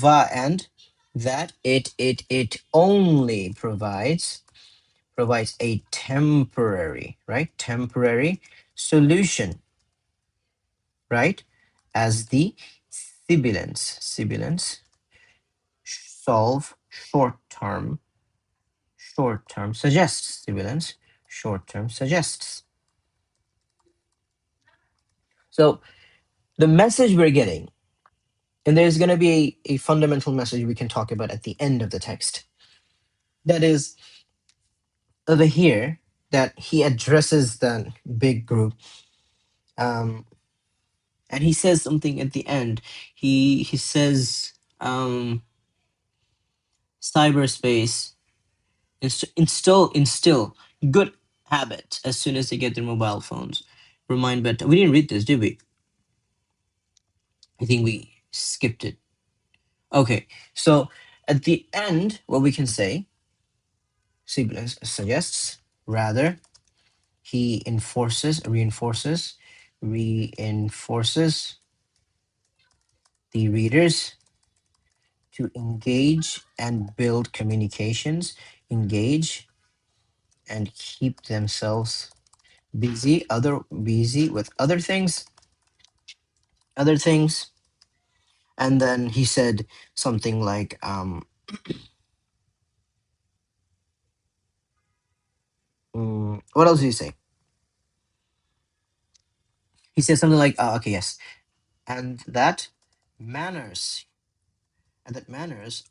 only provides provides a temporary, right? Temporary solution, right? As the sibilants solve short term suggests. Sibilants short-term suggests. So the message we're getting, and there's going to be a fundamental message we can talk about at the end of the text. That is over here that he addresses the big group. And he says something at the end. He says cyberspace instill good habits as soon as they get their mobile phones. Remind better. We didn't read this, did we? I think we skipped it. Okay, so at the end, what we can say, Siblings suggests, rather, he reinforces the readers to engage and build communications, engage and keep themselves busy with other things. And then he said something like, what else did he say? He said something like, okay, yes, and that manners,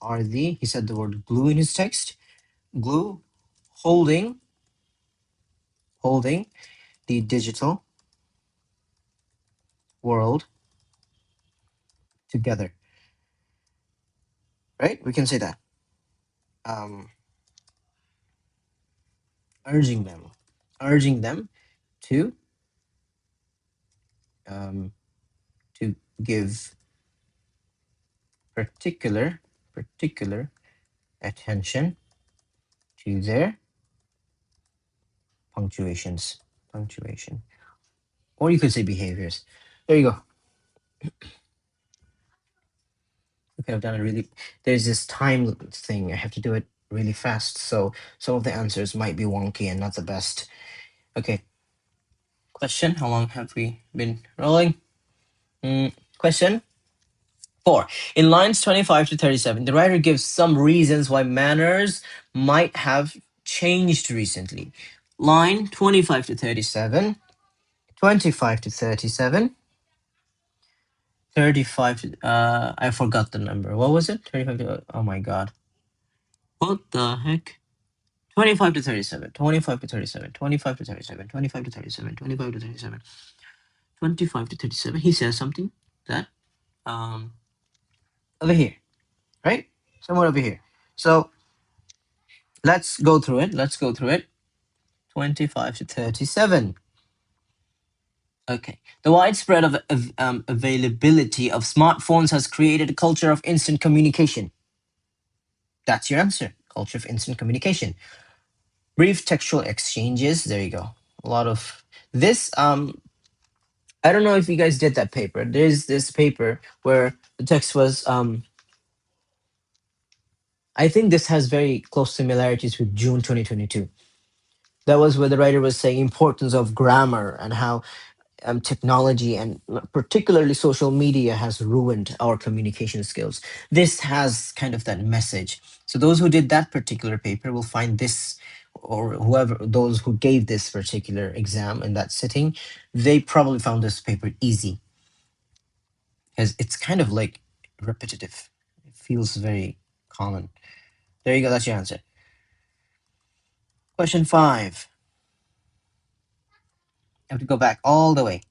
are the, he said the word glue in his text, glue holding the digital world together, right? We can say that. Um, urging them to um, to give particular attention to their punctuation, or you could say behaviors. There you go. Okay, I've done it really. There's this time thing. I have to do it really fast, so some of the answers might be wonky and not the best. Okay. Question: how long have we been rolling? Question 4. In lines 25 to 37, the writer gives some reasons why manners might have changed recently. Line 25 to 37, 25 to 37, 35 to, I forgot the number. What was it? 35 to, oh my god. What the heck? 25 to 37, 25 to 37, 25 to 37, 25 to 37, 25 to 37, 25 to 37. He says something that, over here, right? Somewhere over here. So let's go through it. 25 to 37. Okay. The widespread availability of smartphones has created a culture of instant communication. That's your answer. Culture of instant communication. Brief textual exchanges. There you go. A lot of this. I don't know if you guys did that paper. There's this paper where the text was. I think this has very close similarities with June 2022. That was where the writer was saying importance of grammar and how technology and particularly social media has ruined our communication skills. This has kind of that message. So those who did that particular paper will find this, or whoever, those who gave this particular exam in that sitting, they probably found this paper easy because it's kind of like repetitive. It feels very common. There you go. That's your answer. Question 5. You have to go back all the way.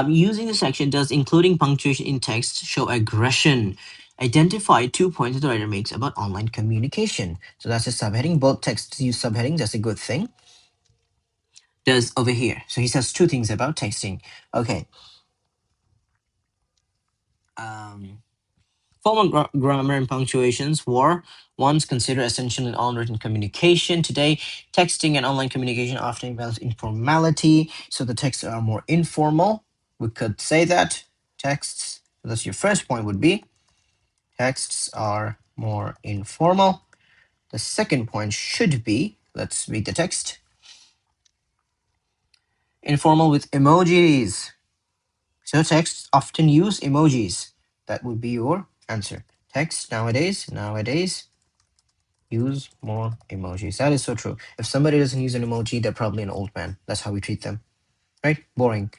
Using the section does including punctuation in text show aggression. Identify 2 points the writer makes about online communication. So that's a subheading. Both texts use subheadings. That's a good thing. Does over here. So he says 2 things about texting. Okay. Formal grammar and punctuations were once considered essential in all written communication. Today, texting and online communication often involves informality, so the texts are more informal. We could say that texts, that's your first point would be, texts are more informal. The second point should be, let's read the text. Informal with emojis. So texts often use emojis. That would be your answer. Text nowadays use more emojis. That is so true. If somebody doesn't use an emoji, they're probably an old man. That's how we treat them, right? Boring.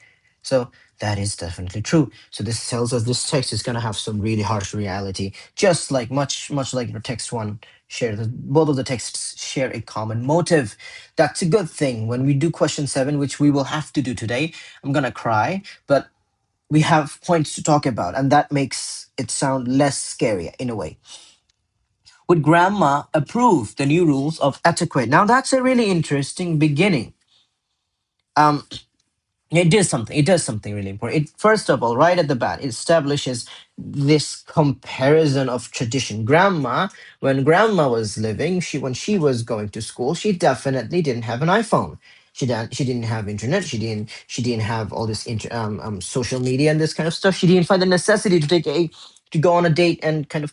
So that is definitely true. So this tells us this text is gonna have some really harsh reality, just like much like the text one both of the texts share a common motive. That's a good thing. When we do question 7, which we will have to do today, I'm gonna cry, but we have points to talk about, and that makes it sound less scary in a way. Would grandma approve the new rules of etiquette? Now that's a really interesting beginning. Um, it does something. It does something really important. It first of all, right at the bat, it establishes this comparison of tradition. When grandma was living, when she was going to school, she definitely didn't have an iPhone. She didn't have internet. She didn't have all this social media and this kind of stuff. She didn't find the necessity to go on a date and kind of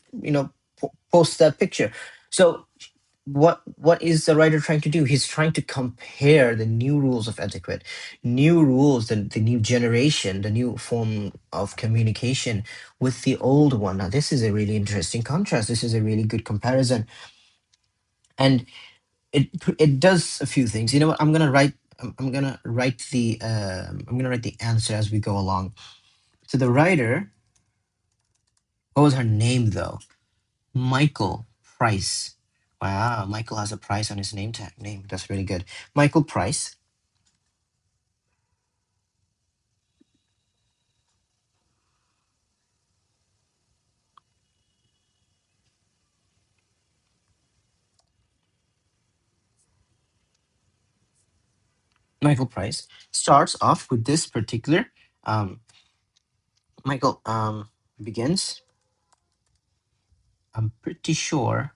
post that picture. So what is the writer trying to do? He's trying to compare the new rules of etiquette, new rules, the new generation, the new form of communication with the old one. Now this is a really interesting contrast. This is a really good comparison, and it does a few things. You know what? I'm gonna write the answer as we go along. So the writer, what was her name though? Michael Price. Wow, Michael has a price on his name tag. That's really good. Michael Price. Michael Price starts off with this particular. Um, Michael begins. I'm pretty sure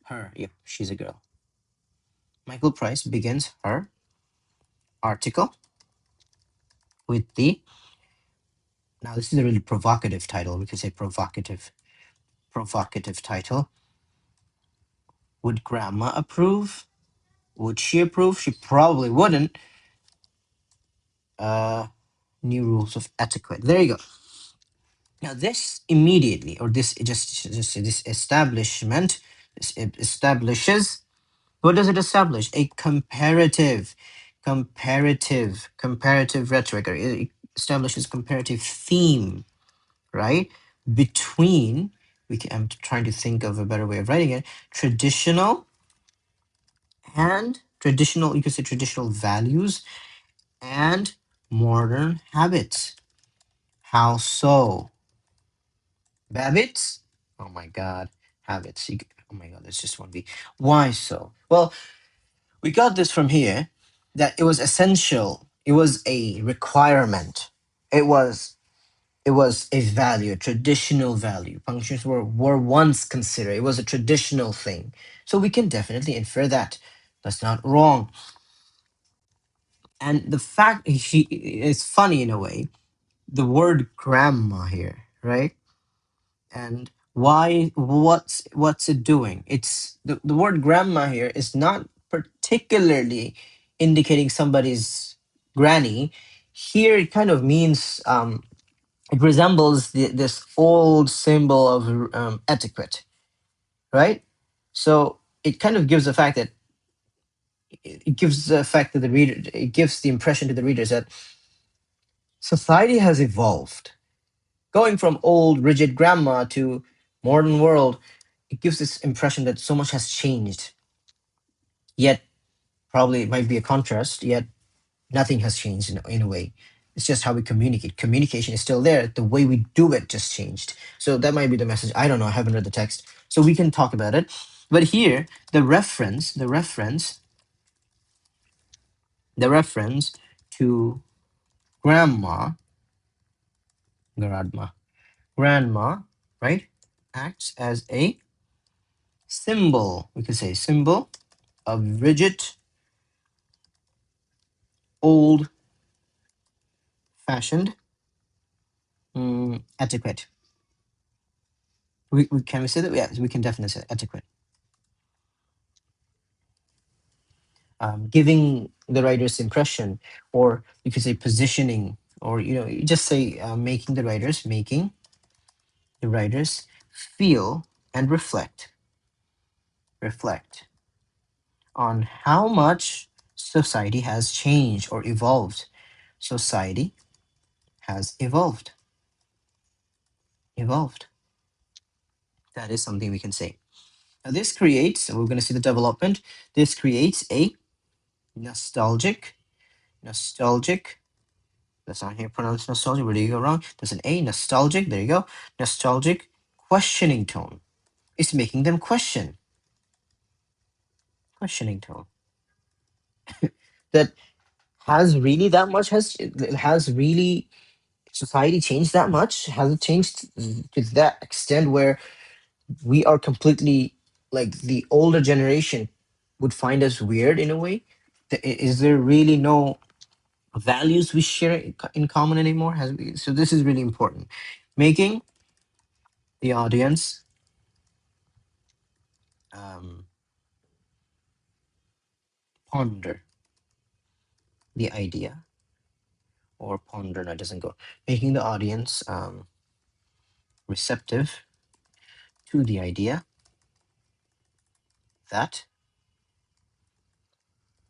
her. Yep, she's a girl. Michael Price begins her article with the. Now this is a really provocative title. We could say provocative title. Would grandma approve? Would she approve? She probably wouldn't. New rules of etiquette. There you go. Now this immediately, or just this establishment, establishes. What does it establish? A comparative rhetoric. Or it establishes comparative theme, right? Between I'm trying to think of a better way of writing it. Traditional. You could say traditional values and modern habits. How so? Babbits? Oh my god. Habits. Oh my god, that's just one V. Why so? Well, we got this from here that it was essential. It was a requirement. It was a value, a traditional value. Punctuations were once considered. It was a traditional thing. So we can definitely infer that. That's not wrong. And the fact she is funny in a way. The word grandma here, right? And what's it doing? It's the word grandma here is not particularly indicating somebody's granny. Here it kind of means it resembles this old symbol of etiquette, right? So it kind of gives the fact that it gives the fact that the reader it gives the impression to the readers that society has evolved, going from old rigid grandma to modern world. It gives this impression that so much has changed. Yet, probably it might be a contrast, yet nothing has changed in a way. It's just how we communicate. Communication is still there. The way we do it just changed. So that might be the message. I don't know. I haven't read the text. So we can talk about it. But here, the reference to grandma, grandma, grandma, right, acts as a symbol. We could say symbol of rigid, old fashioned etiquette. We can we say that? Yeah, we can definitely say etiquette. giving the writer's impression, or you could say positioning, or you just say making the writers feel and reflect on how much society has changed or evolved. Society has evolved. That is something we can say. Now this creates, and we're going to see the development, this creates a nostalgic, that's not here pronounced nostalgic, where do you go wrong? There's an A, nostalgic, there you go. Nostalgic questioning tone. It's making them questioning tone. That has really society changed that much? Has it changed to that extent where we are completely, like, the older generation would find us weird in a way? Is there really no values we share in common anymore? So this is really important. Making the audience um, ponder the idea, or ponder, no, it doesn't go. Making the audience receptive to the idea that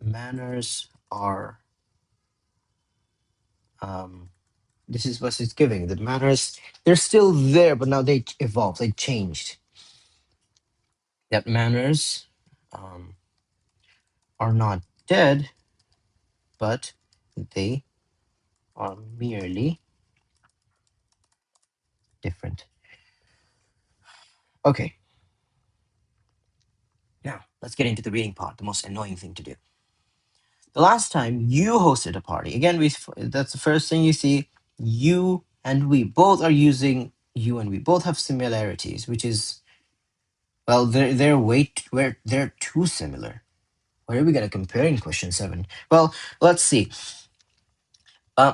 manners are, um, this is what it's giving. The manners, they're still there, but now they evolved, they changed. That manners um, are not dead, but they are merely different. Okay, now let's get into the reading part, the most annoying thing to do. The last time you hosted a party, again, that's the first thing you see. You and we both are using you and we both have similarities, which is, well, they're too similar. What are we gonna compare in question 7? Well, let's see.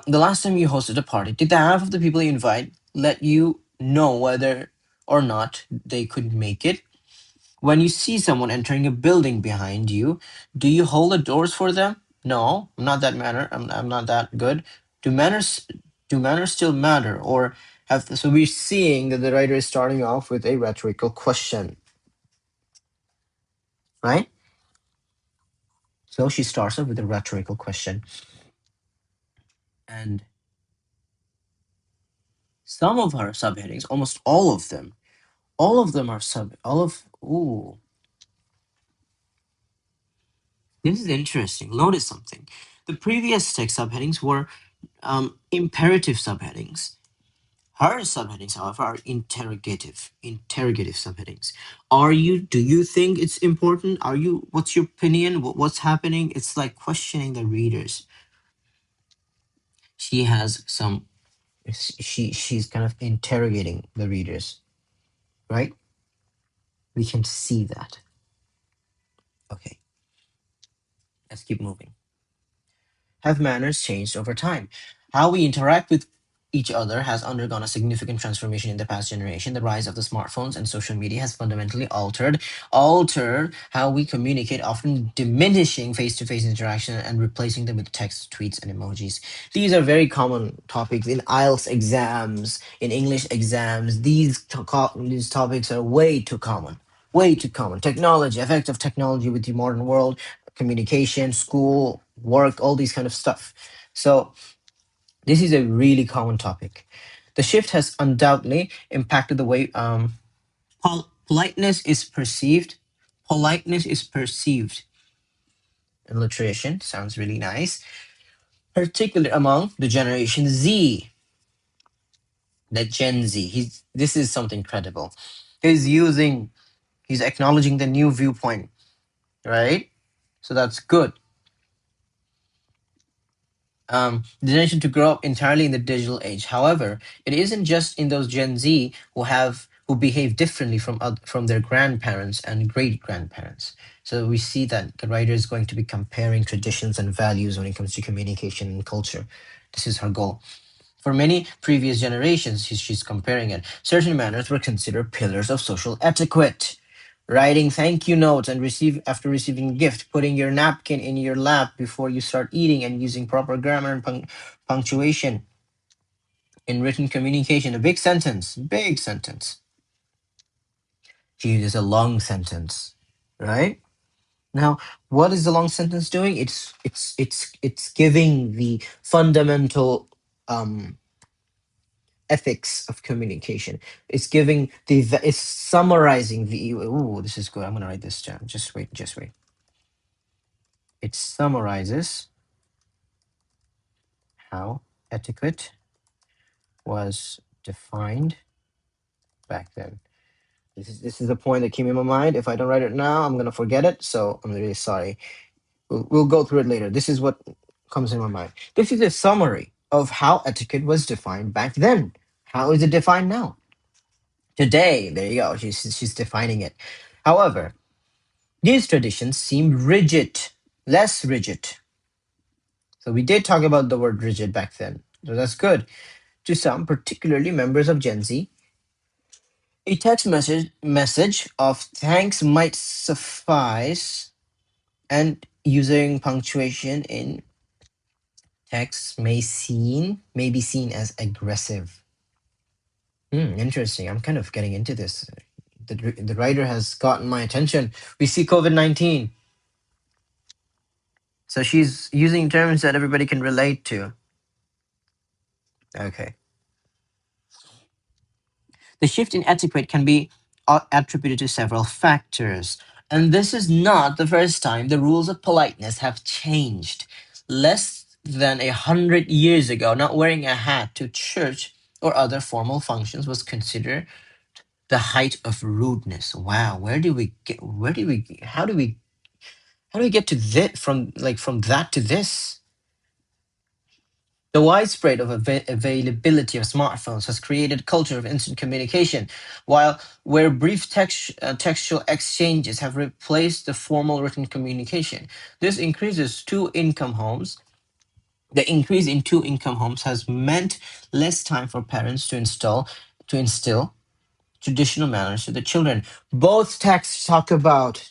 The last time you hosted a party, did the half of the people you invite let you know whether or not they could make it? When you see someone entering a building behind you, do you hold the doors for them? No, I'm not that manner. I'm not that good. Do manners do manners still matter, or have, so we're seeing that the writer is starting off with a rhetorical question, right? So she starts off with a rhetorical question, and some of her subheadings, almost all of them are ooh, this is interesting. Notice something. The previous text subheadings were imperative subheadings. Her subheadings, however, are interrogative subheadings. Do you think it's important? What's your opinion? What's happening? It's like questioning the readers. She has some, she's kind of interrogating the readers, right? We can see that. Okay, let's keep moving. Have manners changed over time? How we interact with each other has undergone a significant transformation in the past generation. The rise of the smartphones and social media has fundamentally altered how we communicate, often diminishing face-to-face interaction and replacing them with text, tweets, and emojis. These are very common topics in IELTS exams, in English exams. These topics are way too common. Way too common. Technology, effect of technology with the modern world, communication, school, work, all these kind of stuff. So this is a really common topic. The shift has undoubtedly impacted the way politeness is perceived. Politeness is perceived in literature. Sounds really nice, particularly among the Generation Z, the Gen Z. This is something credible. He's acknowledging the new viewpoint, right? So that's good. The generation to grow up entirely in the digital age. However, it isn't just in those Gen Z who behave differently from their grandparents and great grandparents. So we see that the writer is going to be comparing traditions and values when it comes to communication and culture. This is her goal. For many previous generations, she's comparing it. Certain manners were considered pillars of social etiquette, writing thank you notes and after receiving a gift, putting your napkin in your lap before you start eating, and using proper grammar and punctuation in written communication. A big sentence, big sentence. Gee, there's a long sentence, right? Now, what is the long sentence doing? It's giving the fundamental um ethics of communication. It's giving it's summarizing the. Ooh, this is good. I'm gonna write this down. Just wait, just wait. It summarizes how etiquette was defined back then. This is a point that came in my mind. If I don't write it now, I'm gonna forget it. So I'm really sorry. We'll go through it later. This is what comes in my mind. This is a summary of how etiquette was defined back then. How is it defined now? Today, there you go. She's defining it. However, these traditions seem rigid, less rigid. So we did talk about the word rigid back then. So that's good. To some, particularly members of Gen Z, a text message of thanks might suffice, and using punctuation in text may be seen as aggressive. Interesting. I'm kind of getting into this. The writer has gotten my attention. We see COVID-19. So she's using terms that everybody can relate to. Okay. The shift in etiquette can be attributed to several factors. And this is not the first time the rules of politeness have changed. Less than 100 years ago, not wearing a hat to church or other formal functions was considered the height of rudeness. Wow, how do we get to this from that to this? The widespread of availability of smartphones has created a culture of instant communication, while where brief textual exchanges have replaced the formal written communication. This increases two-income homes. The increase in two-income homes has meant less time for parents to instill traditional manners to the children. Both texts talk about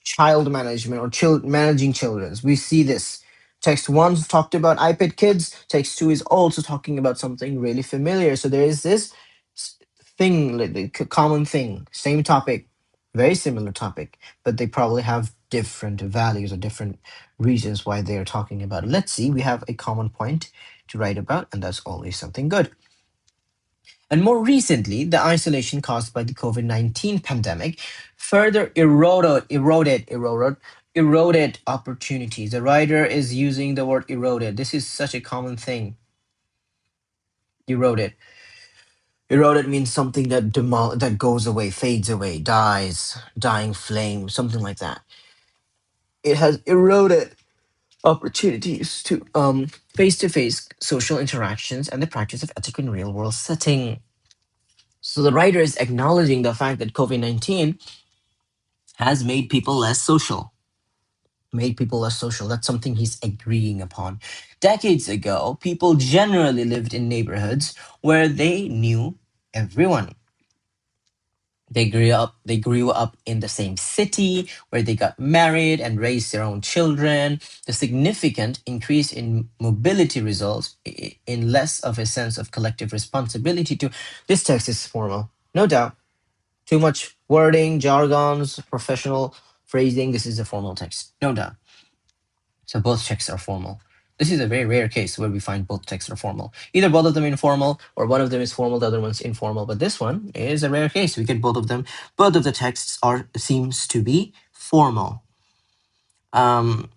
child management or managing children. We see this. Text one talked about iPad kids. Text two is also talking about something really familiar. So there is this thing, like the common thing, same topic, very similar topic, but they probably have different values or different reasons why they are talking about it. Let's see. We have a common point to write about, and that's always something good. And more recently, the isolation caused by the COVID-19 pandemic further eroded opportunities. The writer is using the word eroded. This is such a common thing. Eroded. Eroded means something that goes away, fades away, dies, dying flame, something like that. It has eroded opportunities to face-to-face social interactions and the practice of etiquette in real-world setting. So the writer is acknowledging the fact that COVID-19 has made people less social. Made people less social. That's something he's agreeing upon. Decades ago, people generally lived in neighborhoods where they knew everyone. They grew up in the same city where they got married and raised their own children. The significant increase in mobility results in less of a sense of collective responsibility to this text is formal, no doubt. Too much wording, jargons, professional phrasing. This is a formal text, no doubt. So both texts are formal. This is a very rare case where we find both texts are formal. Either both of them informal or one of them is formal, the other one's informal. But this one is a rare case. We get both of them. Both of the texts seems to be formal. Um,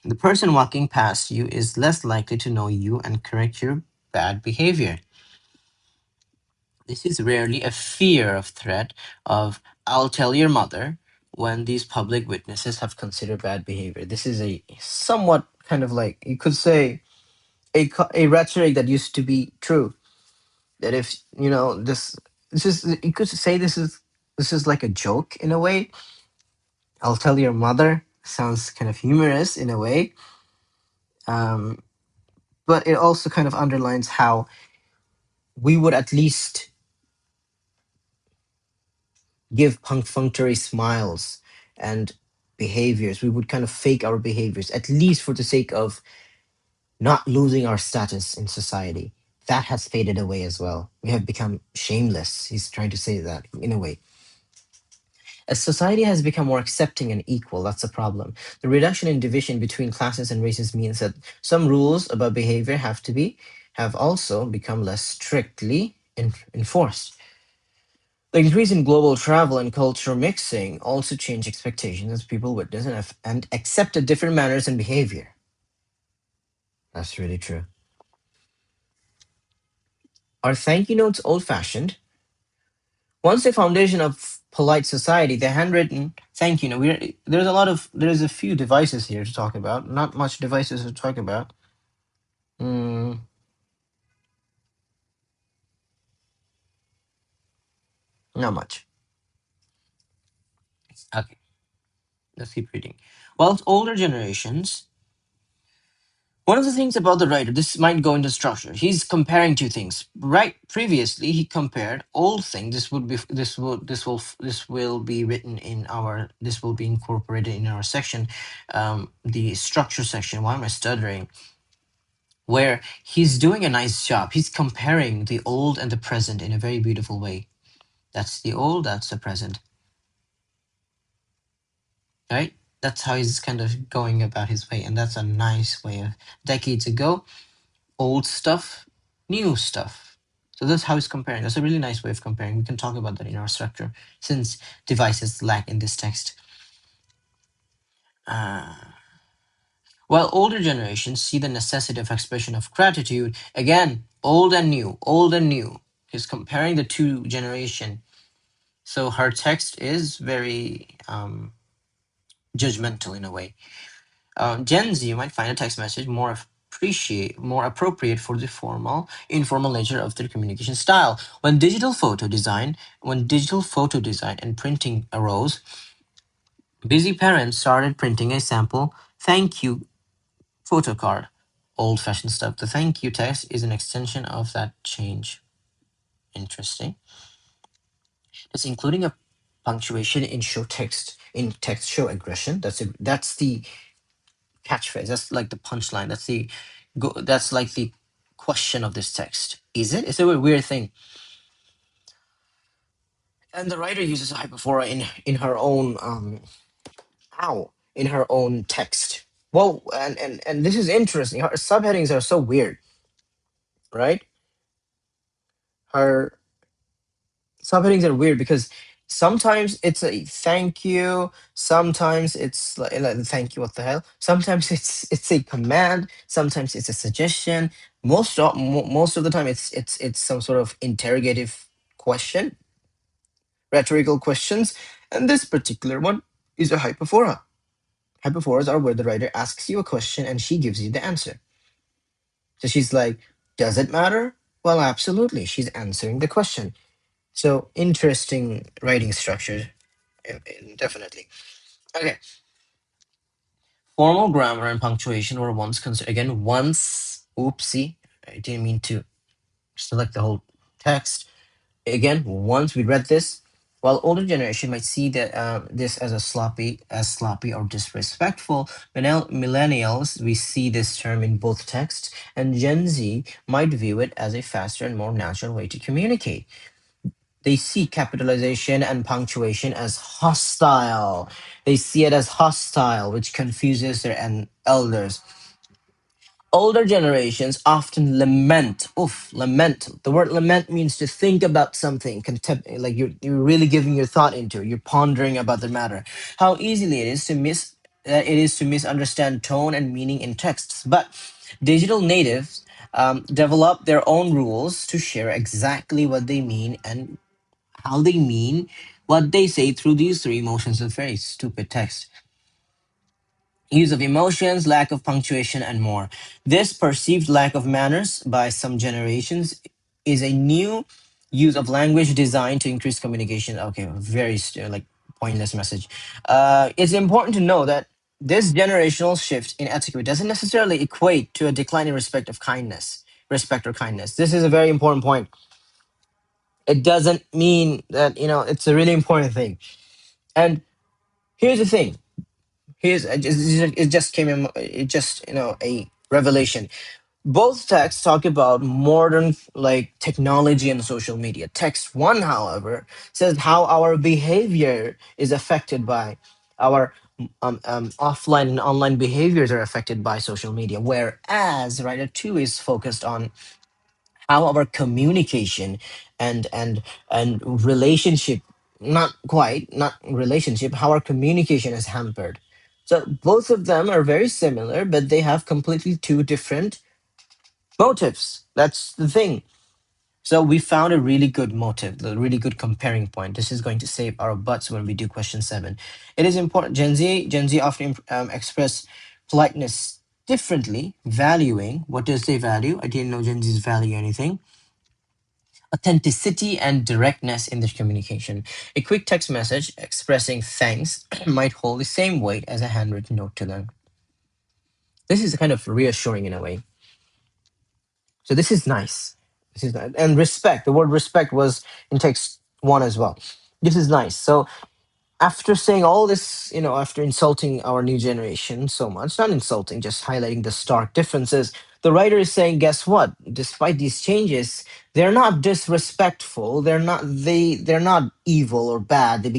the person walking past you is less likely to know you and correct your bad behavior. This is rarely a fear of threat of "I'll tell your mother" when these public witnesses have considered bad behavior. This is a somewhat kind of like you could say a rhetoric that used to be true. That if this is you could say this is like a joke in a way. "I'll tell your mother" sounds kind of humorous in a way, um, but it also kind of underlines how we would at least give perfunctory smiles and behaviors. We would kind of fake our behaviors, at least for the sake of not losing our status in society. That has faded away as well. We have become shameless. He's trying to say that in a way. As society has become more accepting and equal, that's a problem. The reduction in division between classes and races means that some rules about behavior have also become less strictly enforced. The increase in global travel and cultural mixing also changed expectations as people witness and accepted different manners and behavior. That's really true. Are thank you notes old fashioned? Once the foundation of polite society, the handwritten thank you note. There's a few devices here to talk about. Not much devices to talk about. Mm, not much. Okay, let's keep reading. Well, older generations, one of the things about the writer, this might go into structure. He's comparing two things. Right, previously he compared old thing. This will be written in our. This will be incorporated in our section, the structure section. Why am I stuttering? Where he's doing a nice job. He's comparing the old and the present in a very beautiful way. That's the old. That's the present. Right. That's how he's kind of going about his way, and that's a nice way of decades ago. Old stuff, new stuff. So that's how he's comparing. That's a really nice way of comparing. We can talk about that in our structure since devices lack in this text. Uh, while older generations see the necessity of expression of gratitude, again, old and new, old and new. He's comparing the two generation. So her text is very judgmental in a way. Gen Z, you might find a text message more appropriate for the informal nature of their communication style. When digital photo design and printing arose, busy parents started printing a sample thank you photo card. Old-fashioned stuff. The thank you text is an extension of that change. Interesting. It's including a punctuation in text show aggression. That's the catchphrase. That's like the punchline. That's like the question of this text. Is it? It's a weird thing. And the writer uses hyperphora in her own in her own text. Well, and this is interesting. Her subheadings are so weird, right? Her subheadings are weird because sometimes it's a thank you, sometimes it's like thank you, what the hell, sometimes it's a command, sometimes it's a suggestion. Most of the time it's some sort of interrogative question, rhetorical questions, and this particular one is a hyperphora. Hyperphoras are where the writer asks you a question and she gives you the answer. So she's like, does it matter? Well, absolutely, she's answering the question. So interesting writing structure, definitely. Okay, formal grammar and punctuation were once considered. Again, once. Oopsie, I didn't mean to select the whole text. Again, once we read this, while older generation might see that this as sloppy or disrespectful, millennials we see this term in both texts, and Gen Z might view it as a faster and more natural way to communicate. They see capitalization and punctuation as hostile. They see it as hostile, which confuses their elders. Older generations often lament. Oof, lament. The word lament means to think about something, like you're really giving your thought into it. You're pondering about the matter. How easily it is to misunderstand tone and meaning in texts. But digital natives develop their own rules to share exactly what they mean and how they mean what they say through these three emotions of very stupid text. Use of emotions, lack of punctuation, and more. This perceived lack of manners by some generations is a new use of language designed to increase communication. Okay, like pointless message. It's important to know that this generational shift in etiquette doesn't necessarily equate to a decline in respect or kindness. This is a very important point. It doesn't mean that, it's a really important thing. And here's the thing. It just came in, it just, a revelation. Both texts talk about modern, like, technology and social media. Text one, however, says how our behavior is affected by our offline and online behaviors are affected by social media. Whereas writer two is focused on how our communication and relationship, not relationship, how our communication is hampered. So both of them are very similar, but they have completely two different motives. That's the thing. So we found a really good motive, a really good comparing point. This is going to save our butts when we do question 7. It is important. Gen Z often express politeness differently, valuing. What does they value? I didn't know Gen Z's value anything. Authenticity and directness in their communication. A quick text message expressing thanks might hold the same weight as a handwritten note to them. This is kind of reassuring in a way. So this is nice. This is nice. And respect. The word respect was in text one as well. This is nice. So after saying all this, after insulting our new generation so much, not insulting, just highlighting the stark differences, the writer is saying, guess what? Despite these changes, they're not disrespectful. They're not evil or bad. They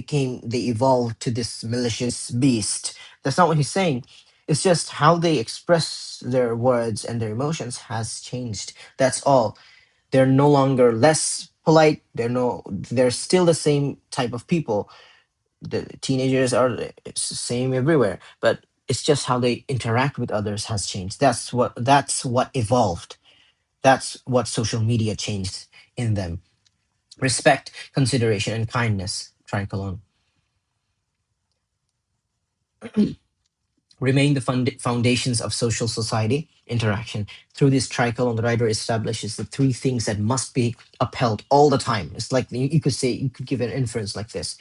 evolved to this malicious beast. That's not what he's saying. It's just how they express their words and their emotions has changed. That's all. They're no longer less polite. They're still the same type of people. The teenagers are it's the same everywhere, but it's just how they interact with others has changed. That's what evolved. That's what social media changed in them. Respect, consideration, and kindness, tricolon, remain the foundations of social society interaction. Through this tricolon, the writer establishes the three things that must be upheld all the time. It's like you could give an inference like this.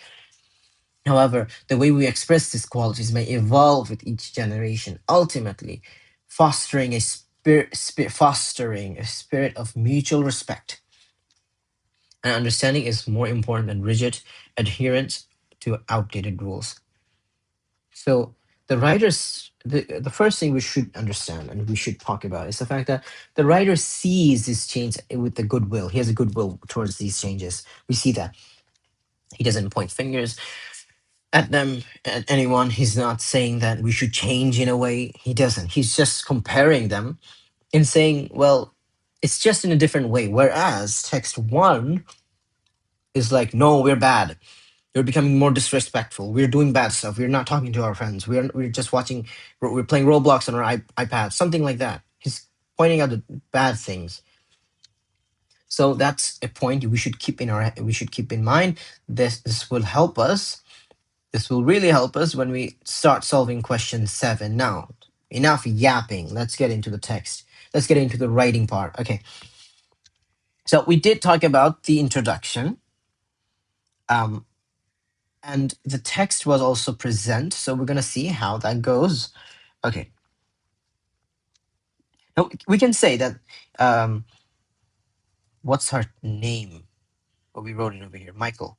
However, the way we express these qualities may evolve with each generation, ultimately fostering a spirit of mutual respect and understanding is more important than rigid adherence to outdated rules. So the first thing we should understand and we should talk about is the fact that the writer sees this change with the goodwill. He has a goodwill towards these changes. We see that. He doesn't point fingers at them, at anyone. He's not saying that we should change in a way. He doesn't. He's just comparing them and saying, well, it's just in a different way. Whereas text one is like, no, we're bad. You're becoming more disrespectful. We're doing bad stuff. We're not talking to our friends. We're just watching. We're playing Roblox on our iPad. Something like that. He's pointing out the bad things. So that's a point we should keep in mind. This will help us. This will really help us when we start solving question 7. Now, enough yapping. Let's get into the text. Let's get into the writing part. Okay. So we did talk about the introduction. Um, and the text was also present. So we're gonna see how that goes. Okay. Now we can say that what's her name? Oh, we wrote it over here. Michael.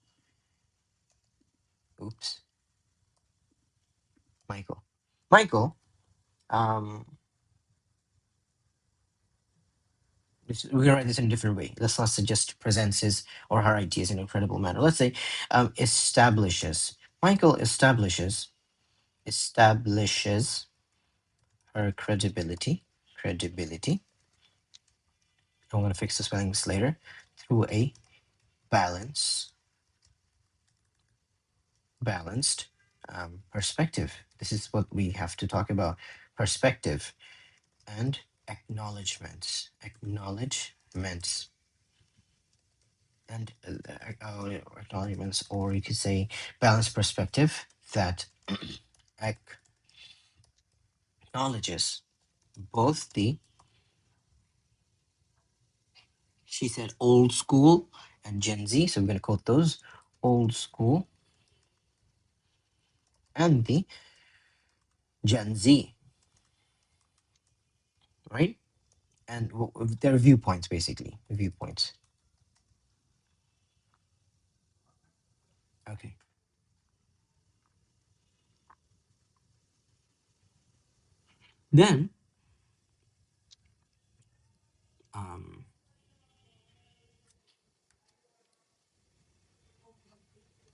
Oops. Michael. Michael. Um, we're gonna write this in a different way. Let's not suggest presents his or her ideas in a credible manner. Let's say establishes. Michael establishes her credibility. Credibility. I'm gonna fix the spellings later through a balance, balanced perspective. This is what we have to talk about: perspective and acknowledgments. Acknowledgments and acknowledgments, or you could say balanced perspective that acknowledges both the, she said, old school and Gen Z. So we're going to quote those: old school and the Gen Z, right? And their viewpoints, basically, viewpoints. Okay. Then um,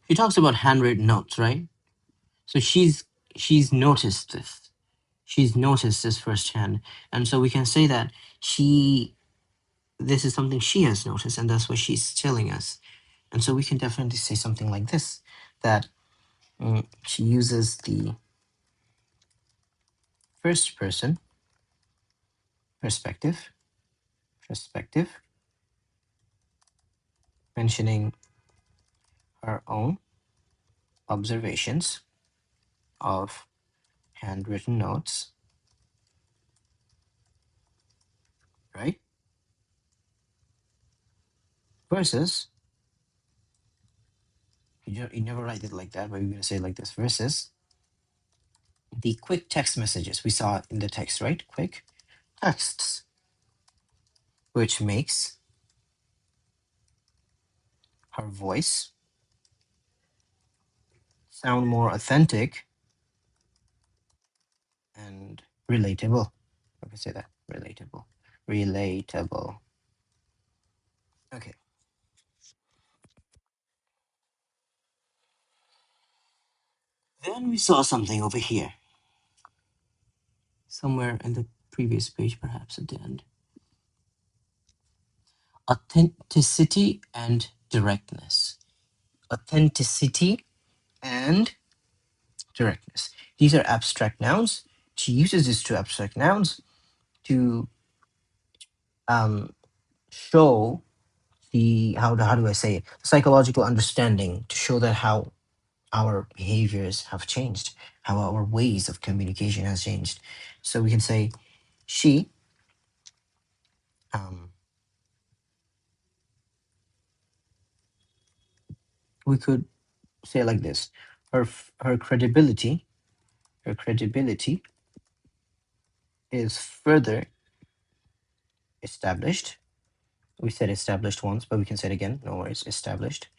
she talks about handwritten notes, right? So she's noticed this. She's noticed this firsthand, and so we can say that she this is something she has noticed, and that's what she's telling us. And so we can definitely say something like this, that she uses the first person perspective, mentioning her own observations of handwritten notes, right? Versus, you never write it like that, but you're going to say it like this, versus the quick text messages we saw in the text, right? Quick texts, which makes her voice sound more authentic and relatable. I can say that, relatable. Relatable. Okay. Then we saw something over here, somewhere in the previous page, perhaps at the end. Authenticity and directness. Authenticity and directness. These are abstract nouns. She uses these two abstract nouns to show the how do I say it? Psychological understanding, to show that how our behaviors have changed, how our ways of communication has changed. So we can say she um, we could say it like this: her credibility, her credibility is further established. We said established once, but we can say it again. No worries, established.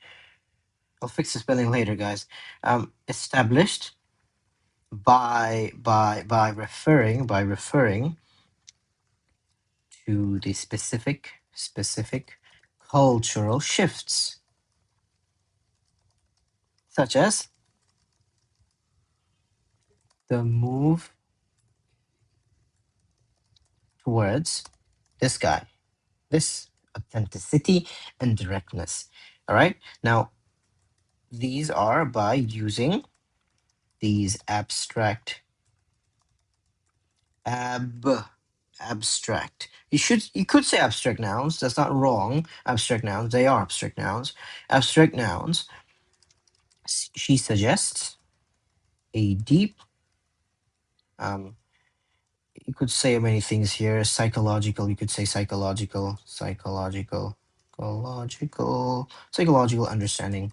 I'll fix the spelling later, guys. Established by referring to the specific cultural shifts, such as the move towards this guy, this authenticity and directness. All right. Now, these are by using these abstract abstract. You could say abstract nouns. That's not wrong. Abstract nouns. They are abstract nouns. Abstract nouns. She suggests a deep. You could say many things here. Psychological. You could say psychological understanding.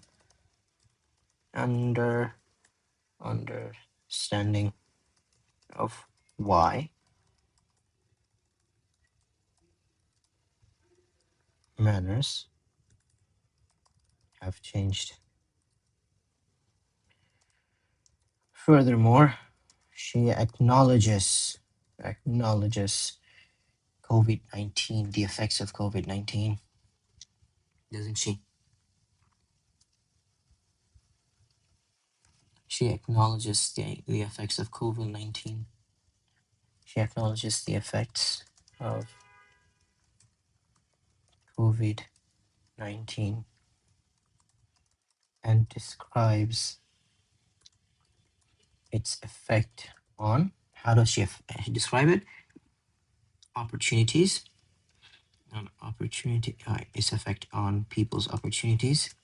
Understanding of why manners have changed. Furthermore, she acknowledges COVID-19, the effects of COVID-19, doesn't she? She acknowledges the effects of COVID-19. She acknowledges the effects of COVID-19 and describes its effect on, how does she describe it? Opportunities, its effect on people's opportunities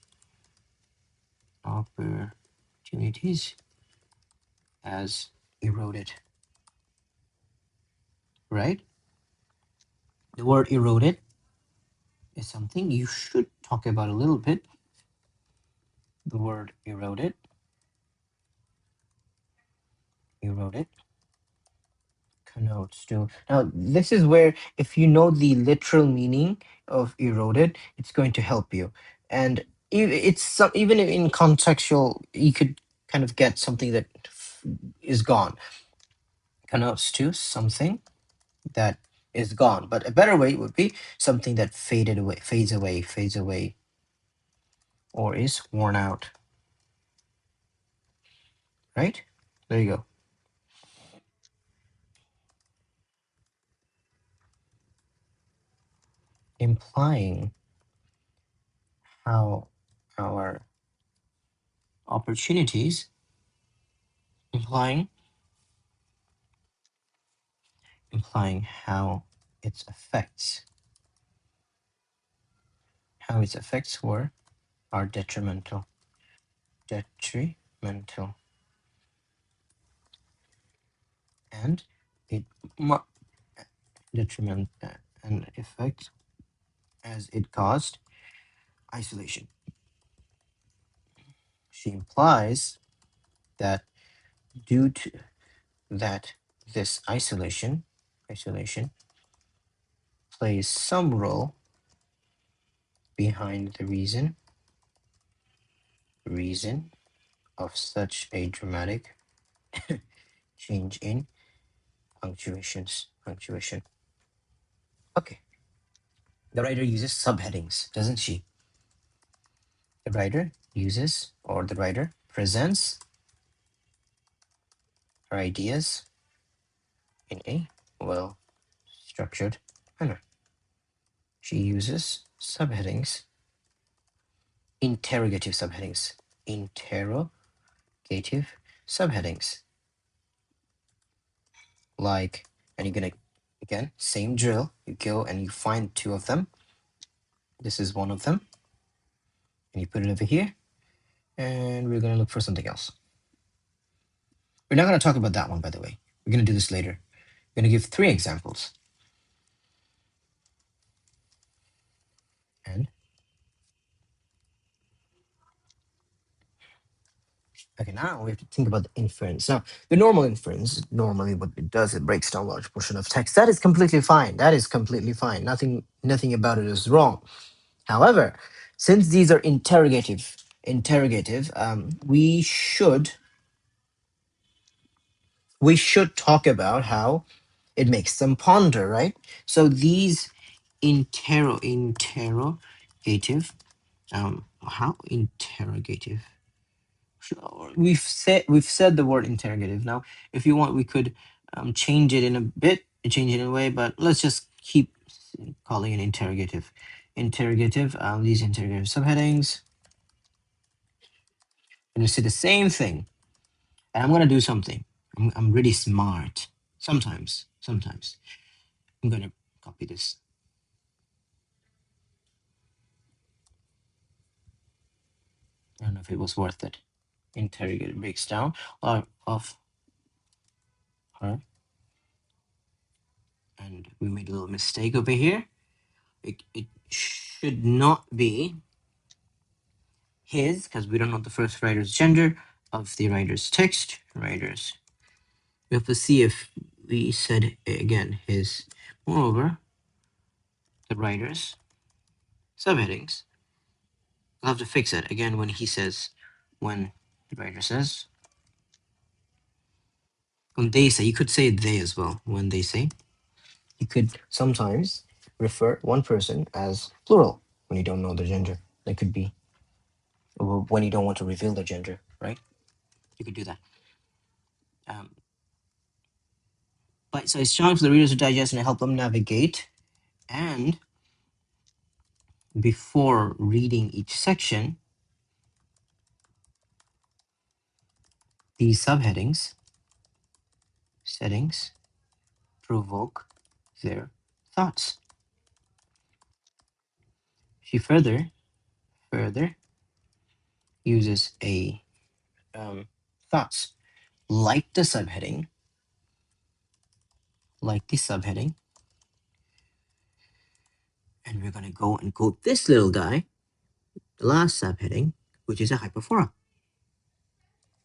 as eroded, right? The word eroded is something you should talk about a little bit. The word eroded connotes to. Now, this is where, if you know the literal meaning of eroded, it's going to help you. And it's some, even in contextual, you could kind of get something that is gone, connotes to something that is gone. But a better way would be something that fades away, or is worn out. Right? There you go. Implying how our opportunities, implying how its effects, were are detrimental. Detrimental. And it detriment and effect as it caused isolation. She implies that due to that this isolation plays some role behind the reason of such a dramatic change in punctuation. Okay. The writer uses subheadings, doesn't she? The writer uses, or the writer presents her ideas in a well structured manner. She uses subheadings, interrogative subheadings, like, and you're gonna, again, same drill, you go and you find two of them. This is one of them, and you put it over here, and we're gonna look for something else. We're not gonna talk about that one, by the way. We're gonna do this later. We're gonna give 3 examples. And okay, now we have to think about the inference. Now, the normal inference, normally what it does, it breaks down a large portion of text. That is completely fine. Nothing about it is wrong. However, since these are interrogative, we should talk about how it makes them ponder, right? So these interrogative, how interrogative? Sure, we've said the word interrogative. Now, if you want, we could change it in a bit, change it in a way, but let's just keep calling it interrogative. Interrogative. These interrogative subheadings, and you see the same thing. And I'm gonna do something. I'm really smart. Sometimes. I'm gonna copy this. I don't know if it was worth it. Interrogative breaks down of her, and we made a little mistake over here. It should not be his, because we don't know the first writer's gender of the writer's text. Writers. We have to see if we said again his. Moreover, the writer's subheadings. I'll have to fix it again when the writer says. When they say, you could say they as well. When they say, you could sometimes refer one person as plural when you don't know their gender. That could be when you don't want to reveal their gender, right? You could do that. Bite-sized chunks for the readers to digest and help them navigate. And before reading each section, these subheadings, settings, provoke their thoughts. She further uses a thoughts like the subheading, and we're gonna go and quote this little guy, the last subheading, which is a hyperfora.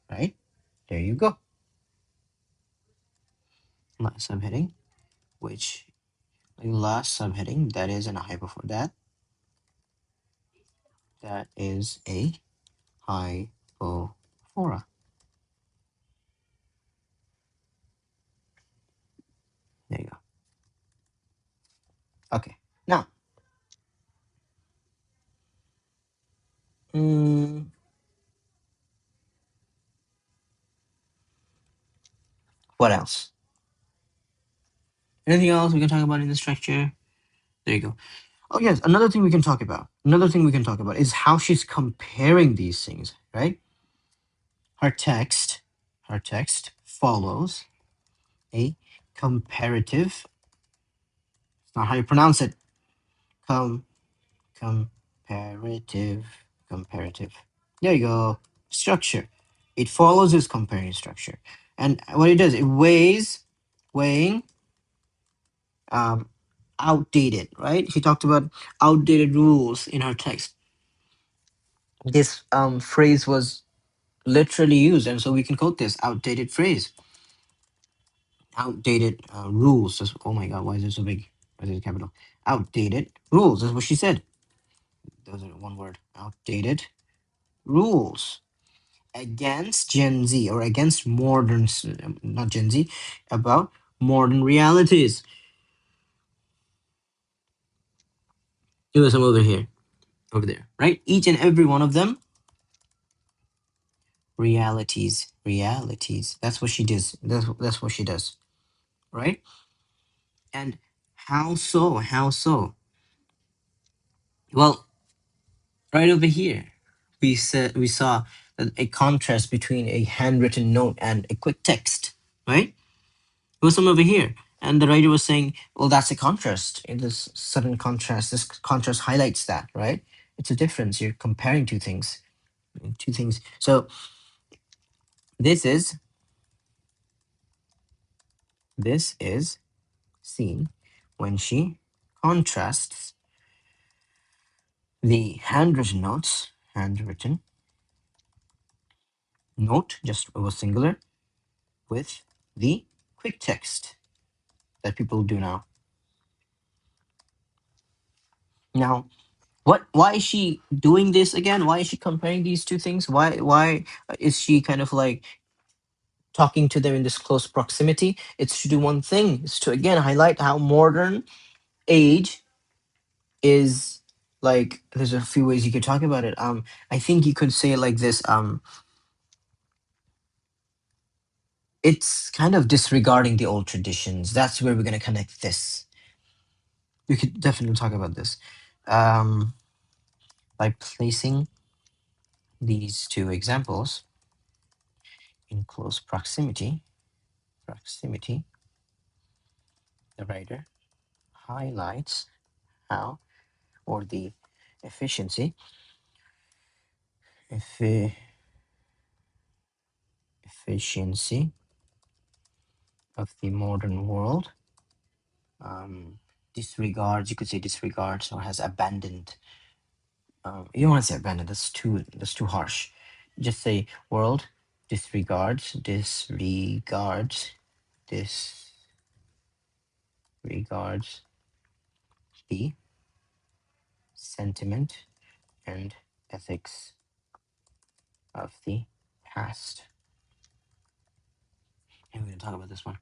Right? There you go. Last subheading, which the last subheading that is in a hyperfora, That is a hypophora. There you go. Okay. Now, what else? Anything else we can talk about in the structure? There you go. Oh yes, another thing we can talk about. Another thing we can talk about is how she's comparing these things, right? Her text follows a comparative. It's not how you pronounce it. Com comparative comparative. There you go. Structure. It follows this comparing structure, and what it does, it weighing um outdated. Right? She talked about outdated rules in her text. This phrase was literally used, and so we can quote this outdated phrase. Outdated rules. Oh my god, why is it so big? Why is it capital? Outdated rules. That's what she said. Those are one word. Outdated rules against Gen Z, or against modern, not Gen Z, about modern realities. There some over here, over there, right? Each and every one of them, realities. That's what she does. That's what she does, right? And how so? How so? Well, right over here, we saw a contrast between a handwritten note and a quick text, right? There was some over here, and the writer was saying, "Well, that's a contrast. In this sudden contrast, this contrast highlights that, right? It's a difference. You're comparing two things, two things. So this is seen when she contrasts the handwritten note, just it was singular, with the quick text that people do now. Now, why is she doing this again? Why is she comparing these two things? Why is she kind of like talking to them in this close proximity? It's to do one thing. It's to again highlight how modern age is. Like, there's a few ways you could talk about it. I think you could say it like this. It's kind of disregarding the old traditions. That's where we're gonna connect this. We could definitely talk about this. By placing these two examples in close proximity, the writer highlights how, or the efficiency, efficiency of the modern world disregards, you could say disregards, or has abandoned. You don't want to say abandoned. That's too harsh. Just say world disregards the sentiment and ethics of the past. And we're going to talk about this one.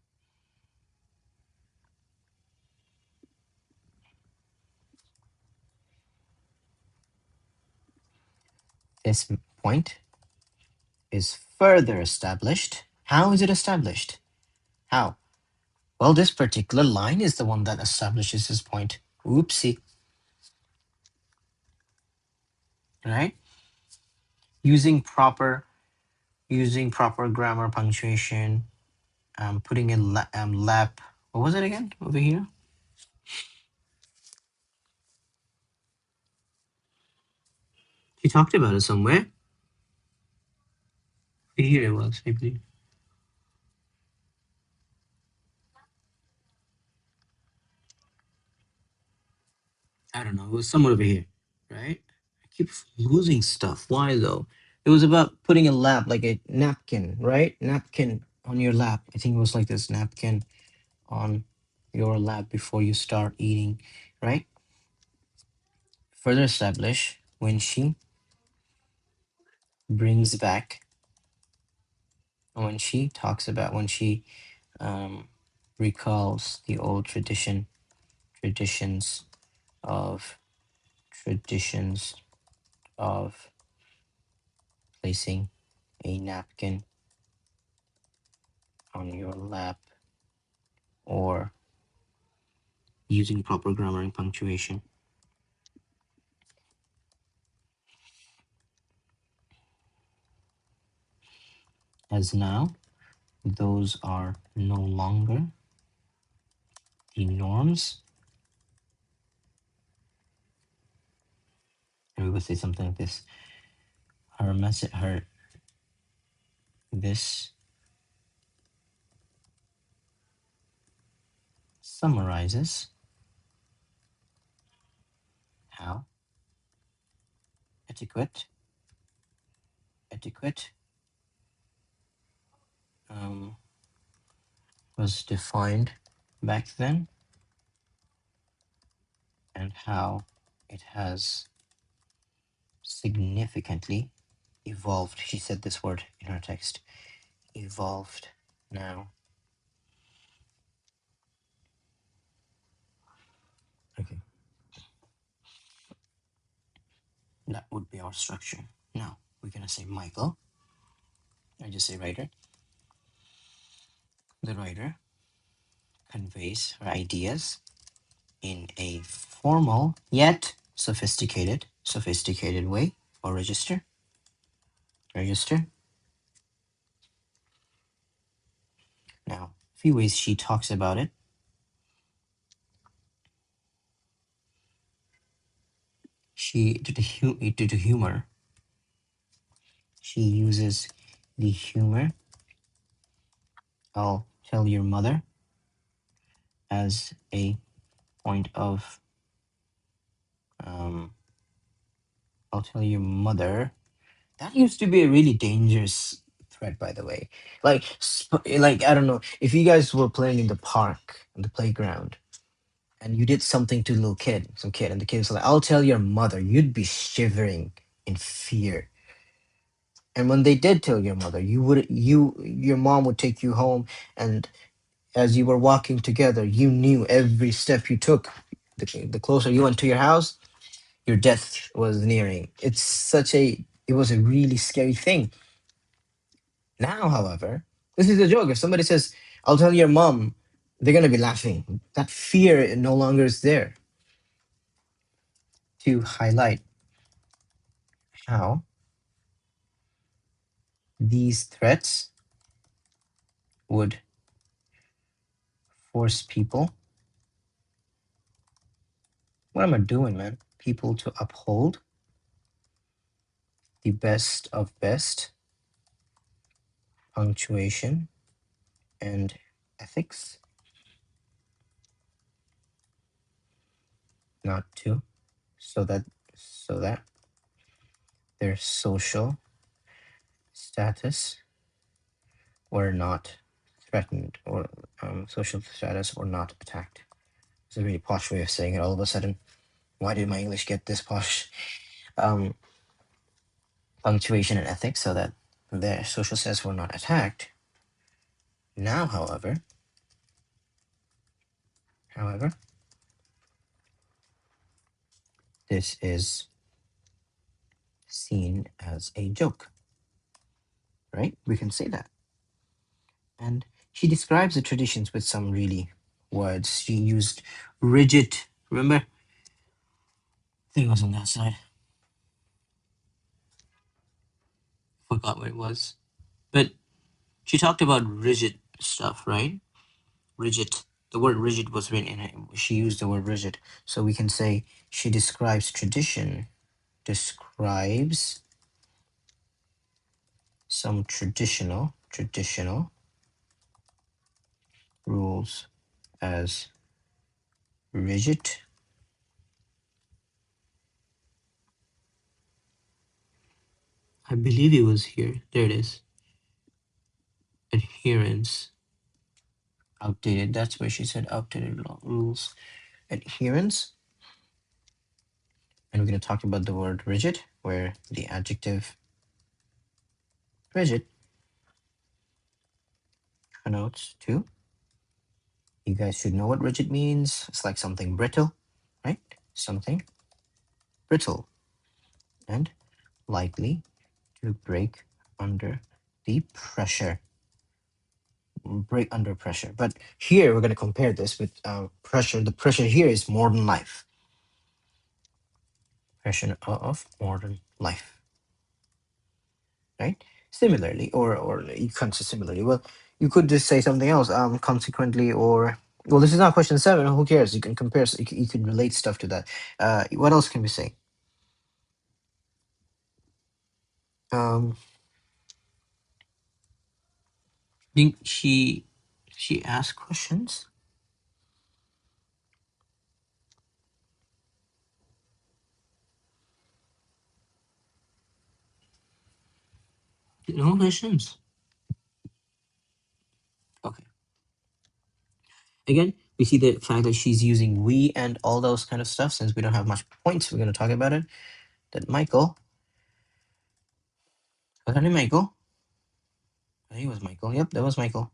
This point is further established. How is it established? How? Well, this particular line is the one that establishes this point. Oopsie. Right? Using proper grammar, punctuation, putting in lap. What was it again over here? She talked about it somewhere. Here it was, I believe. I don't know. It was somewhere over here, right? I keep losing stuff. Why though? It was about putting a lap, like a napkin, right? Napkin on your lap. I think it was like this napkin on your lap before you start eating, right? Further establish when she brings back, when she talks about, when she recalls the old traditions of traditions of placing a napkin on your lap, or using proper grammar and punctuation. As now, those are no longer the norms. And we would say something like this. This summarizes how etiquette was defined back then, and how it has significantly evolved. She said this word in her text, evolved now. Okay, that would be our structure. Now we're gonna say Michael. I just say writer. The writer conveys her ideas in a formal yet sophisticated way, or register. Now, a few ways she talks about it. She to the humor. She uses the humor. I'll tell your mother as a point of. I'll tell your mother. That used to be a really dangerous threat, by the way. Like I don't know if you guys were playing in the park, in the playground, and you did something to a little kid, some kid, and the kid was like, "I'll tell your mother." You'd be shivering in fear. And when they did tell your mother, your mom would take you home, and as you were walking together, you knew every step you took. The closer you went to your house, your death was nearing. It was a really scary thing. Now, however, this is a joke. If somebody says, "I'll tell your mom," they're gonna be laughing. That fear no longer is there. To highlight how these threats would force people. What am I doing, man? People to uphold the best of best punctuation and ethics, not to, so that their social status were not threatened, or social status were not attacked. It's a really posh way of saying it all of a sudden. Why did my English get this posh? Punctuation and ethics, so that their social status were not attacked. Now, however, this is seen as a joke, right? We can say that. And she describes the traditions with some really words. She used rigid, remember? I think it was on that side. Forgot what it was. But she talked about rigid stuff, right? Rigid. The word rigid was written in it. She used the word rigid. So we can say she describes describes some traditional rules as rigid. I believe it was here. There it is. Adherence. Outdated. That's where she said outdated rules. Adherence. And we're going to talk about the word rigid, where the adjective Rigid connotes to, you guys should know what rigid means. It's like something brittle, right? Something brittle and likely to break under the pressure. Break under pressure. But here we're going to compare this with pressure. The pressure here is modern life. Pressure of modern life, right? Similarly, or you can't say similarly. Well, you could just say something else. Consequently, or well, this is not question 7. Who cares? You can compare. You can relate stuff to that. What else can we say? Um, think she asked questions. No questions. Okay. Again, we see the fact that she's using we and all those kind of stuff. Since we don't have much points, we're going to talk about it. That Michael, was her name Michael? I think it was Michael. Yep, that was Michael.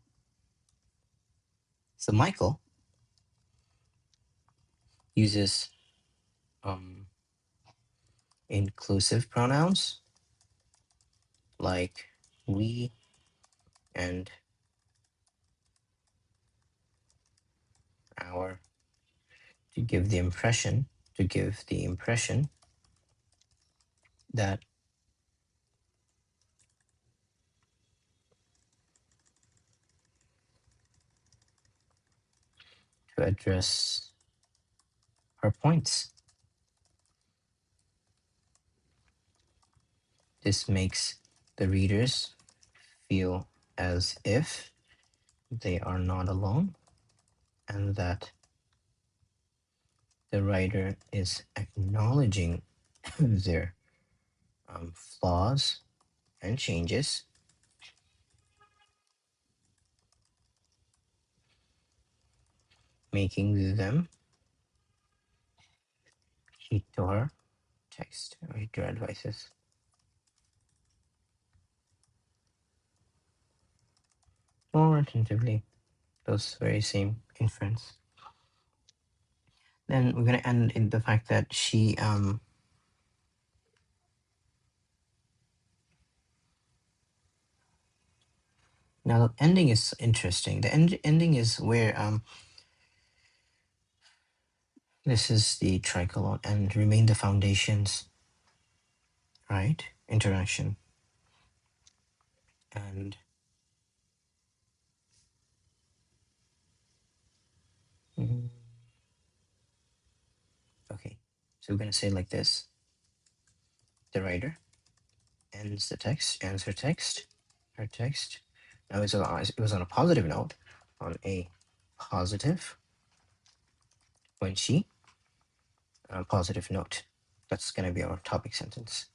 So Michael uses inclusive pronouns like we and our to give the impression that to address her points. This makes the readers feel as if they are not alone and that the writer is acknowledging their flaws and changes, making them heed to her text or heed to her advices. More attentively, those very same inference. Then we're gonna end in the fact that she now the ending is interesting. The ending is where this is the tricolon and remain the foundations, right? Interaction and okay. So we're gonna say like this: the writer ends the text, ends her text, her text. Now it was on a positive note, on a positive when she positive note. That's gonna be our topic sentence.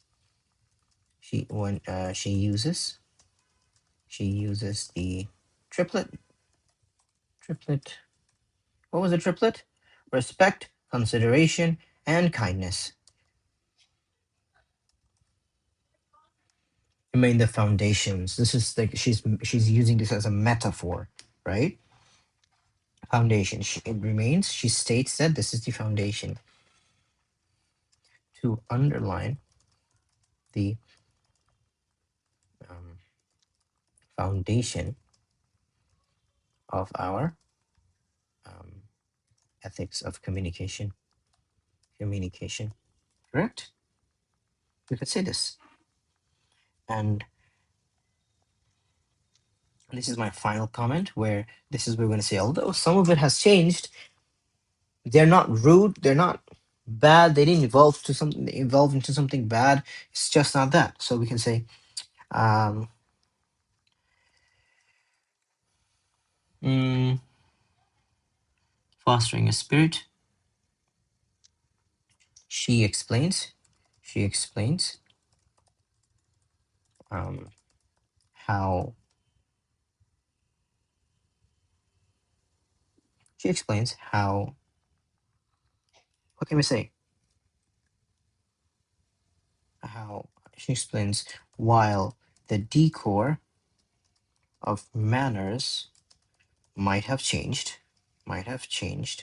She when she uses the triplet. What was the triplet? Respect, consideration, and kindness remain the foundations. This is like she's using this as a metaphor, right? Foundation. It remains. She states that this is the foundation to underline the um, foundation of our um, ethics of communication. Communication, correct? We could say this, and this is my final comment. Where this is where we're going to say, although some of it has changed, they're not rude, they're not bad, they didn't evolve into something bad. It's just not that. So we can say um mm, fostering a spirit. She explains um how she explains how what can we say how she explains while the decor of manners might have changed,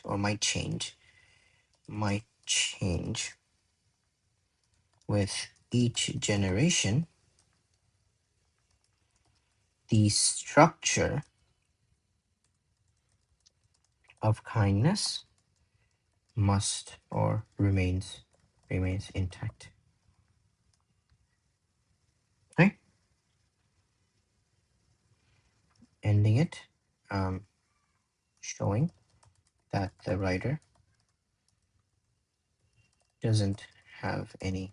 or might change with each generation. The structure of kindness must or remains intact. Okay, ending it, showing that the writer doesn't have anything,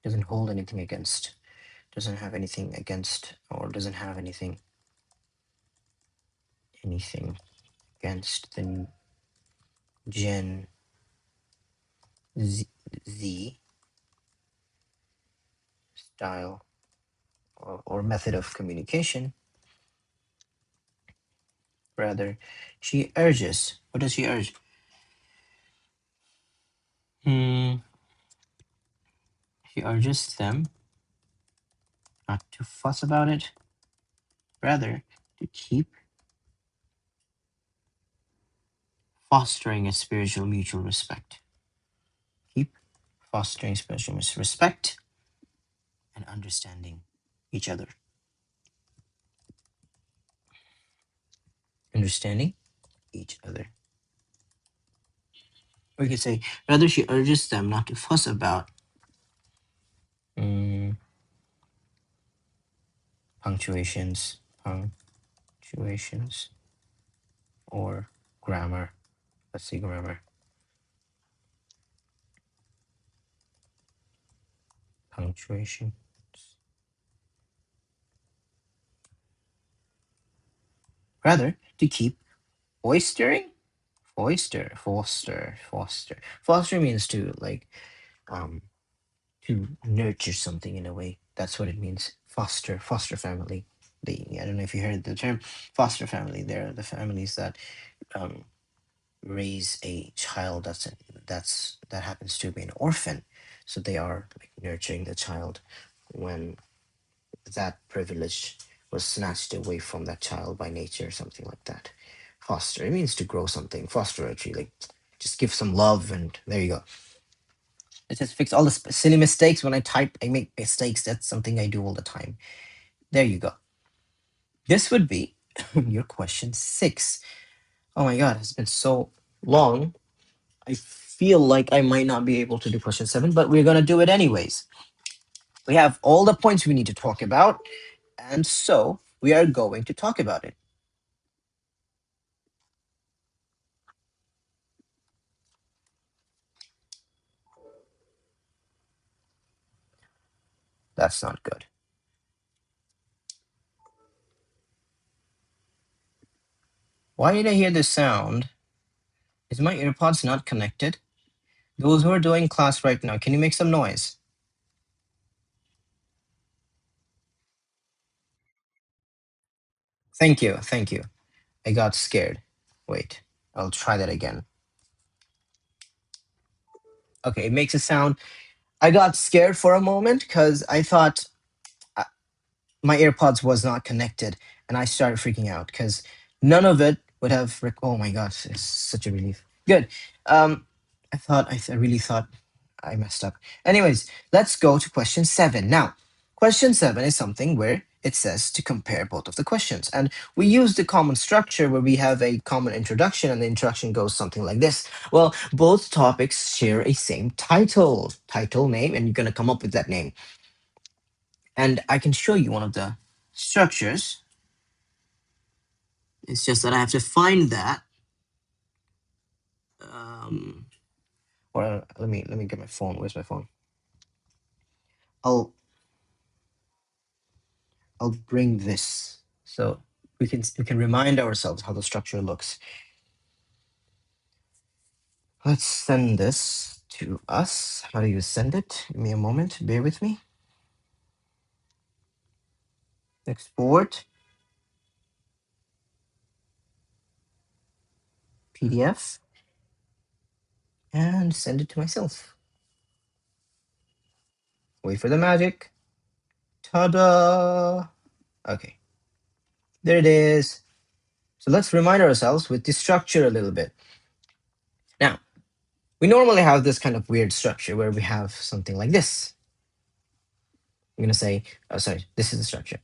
doesn't hold anything against, doesn't have anything against, or doesn't have anything against the Gen Z style or method of communication. Rather, she urges. What does she urge? She urges them not to fuss about it, rather to keep fostering a spiritual mutual respect. Keep fostering spiritual respect and understanding each other. Understanding each other. We could say, rather she urges them not to fuss about punctuations, or grammar. Let's say grammar. Punctuation. Rather, to keep fostering. Foster means to like to nurture something in a way. That's what it means. Foster family. I don't know if you heard the term foster family. They're the families that raise a child that happens to be an orphan. So they are like nurturing the child when that privilege was snatched away from that child by nature, something like that. Foster, it means to grow something. Foster a tree, like just give some love, and there you go. It just fix all the silly mistakes. When I type, I make mistakes. That's something I do all the time. There you go. This would be your question 6. Oh my god, it's been so long. I feel like I might not be able to do question 7, but we're gonna do it anyways. We have all the points we need to talk about, and so we are going to talk about it. That's not good. Why did I hear this sound? Is my earpods not connected? Those who are doing class right now, can you make some noise? Thank you. I got scared. Wait, I'll try that again. Okay, it makes a sound. I got scared for a moment because I thought my AirPods was not connected, and I started freaking out because none of it would have. Oh my god, it's such a relief. Good. I really thought I messed up. Anyways, let's go to question 7 now. Question 7 is something where it says to compare both of the questions, and we use the common structure where we have a common introduction, and the introduction goes something like this. Well, both topics share a same title name, and you're gonna come up with that name. And I can show you one of the structures. It's just that I have to find that. Or let me get my phone. Where's my phone? I'll bring this so we can remind ourselves how the structure looks. Let's send this to us. How do you send it? Give me a moment. Bear with me. Export PDF and send it to myself. Wait for the magic. Ta-da! Okay, there it is. So let's remind ourselves with the structure a little bit. Now, we normally have this kind of weird structure where we have something like this. I'm going to say, oh, sorry, this is the structure.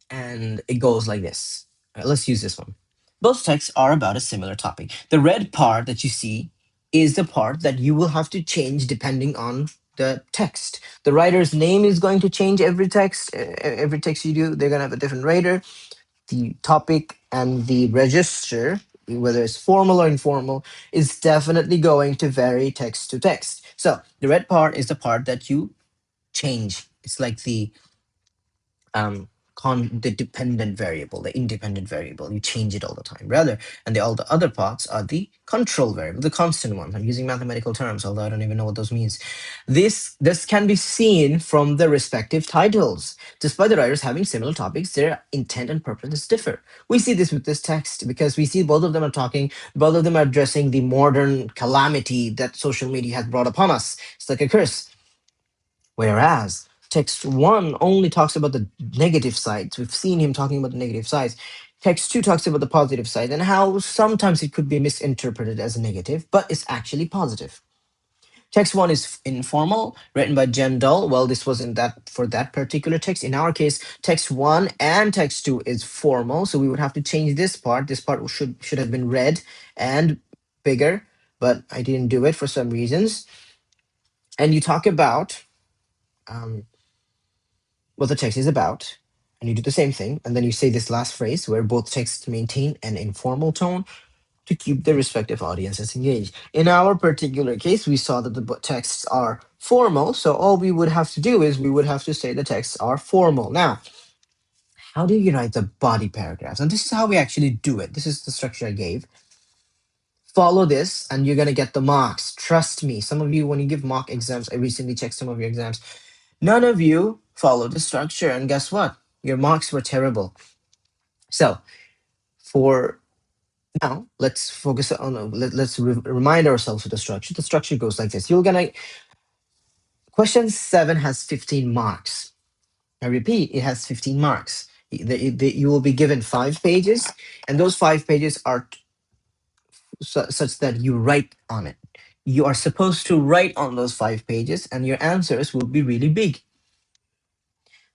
And it goes like this. All right, let's use this one. Both texts are about a similar topic. The red part that you see is the part that you will have to change depending on the text. The writer's name is going to change every text. Every text you do, they're going to have a different writer. The topic and the register, whether it's formal or informal, is definitely going to vary text to text. So the red part is the part that you change. It's like the the dependent variable, the independent variable. You change it all the time, rather. And all the other parts are the control variable, the constant ones. I'm using mathematical terms, although I don't even know what those means. This can be seen from the respective titles. Despite the writers having similar topics, their intent and purposes differ. We see this with this text because we see both of them are talking, both of them are addressing the modern calamity that social media has brought upon us. It's like a curse. Whereas text one only talks about the negative sides. We've seen him talking about the negative sides. Text two talks about the positive side and how sometimes it could be misinterpreted as a negative, but it's actually positive. Text one is informal, written by Jen Dull. Well, this was in that for that particular text. In our case, text one and text two is formal, so we would have to change this part. This part should have been red and bigger, but I didn't do it for some reasons. And you talk about what the text is about, and you do the same thing, and then you say this last phrase where both texts maintain an informal tone to keep their respective audiences engaged. In our particular case, we saw that the texts are formal, so all we would have to do is we would have to say the texts are formal. Now, how do you write the body paragraphs? And this is how we actually do it. This is the structure I gave. Follow this, and you're gonna get the marks. Trust me. Some of you, when you give mock exams, I recently checked some of your exams. None of you followed the structure, and guess what? Your marks were terrible. So, for now, let's focus on let's remind ourselves of the structure. The structure goes like this. You're gonna question 7 has 15 marks. I repeat, it has 15 marks. You will be given 5 pages, and those 5 pages are such that you write on it. You are supposed to write on those 5 pages, and your answers will be really big.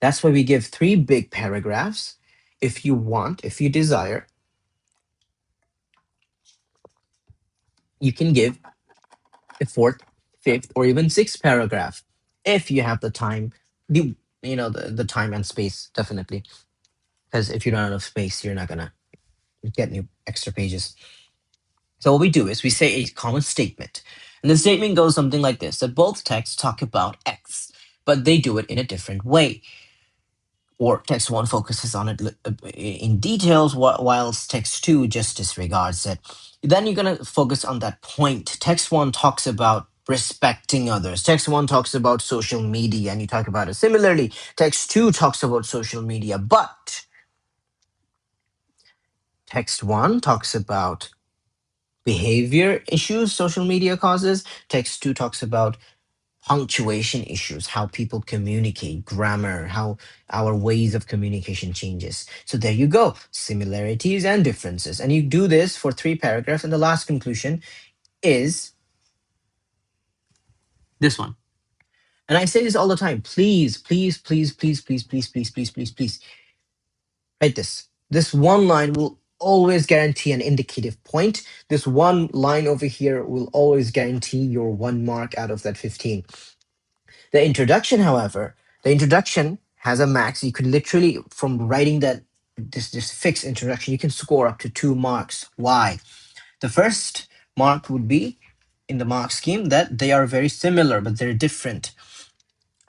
That's why we give 3 big paragraphs. If you want, if you desire, you can give a 4th, 5th, or even 6th paragraph if you have the time. The time and space, definitely. Because if you don't have enough space, you're not gonna get new extra pages. So what we do is we say a common statement. And the statement goes something like this: that both texts talk about X, but they do it in a different way. Or text one focuses on it in details, whilst text two just disregards it. Then you're going to focus on that point. Text one talks about respecting others. Text one talks about social media, and you talk about it. Similarly, text two talks about social media, but text one talks about behavior issues social media causes. Text two talks about punctuation issues, how people communicate, grammar, how our ways of communication changes. So there you go, similarities and differences. And you do this for 3 paragraphs, and the last conclusion is this one. And I say this all the time. Please, please, please, please, please, please, please, please, please, please write this. This one line will always guarantee an indicative point. This one line over here will always guarantee your 1 mark out of that 15. The introduction, however, the introduction has a max. You could literally, from writing that this fixed introduction, you can score up to 2 marks. Why? The first mark would be in the mark scheme that they are very similar, but they're different.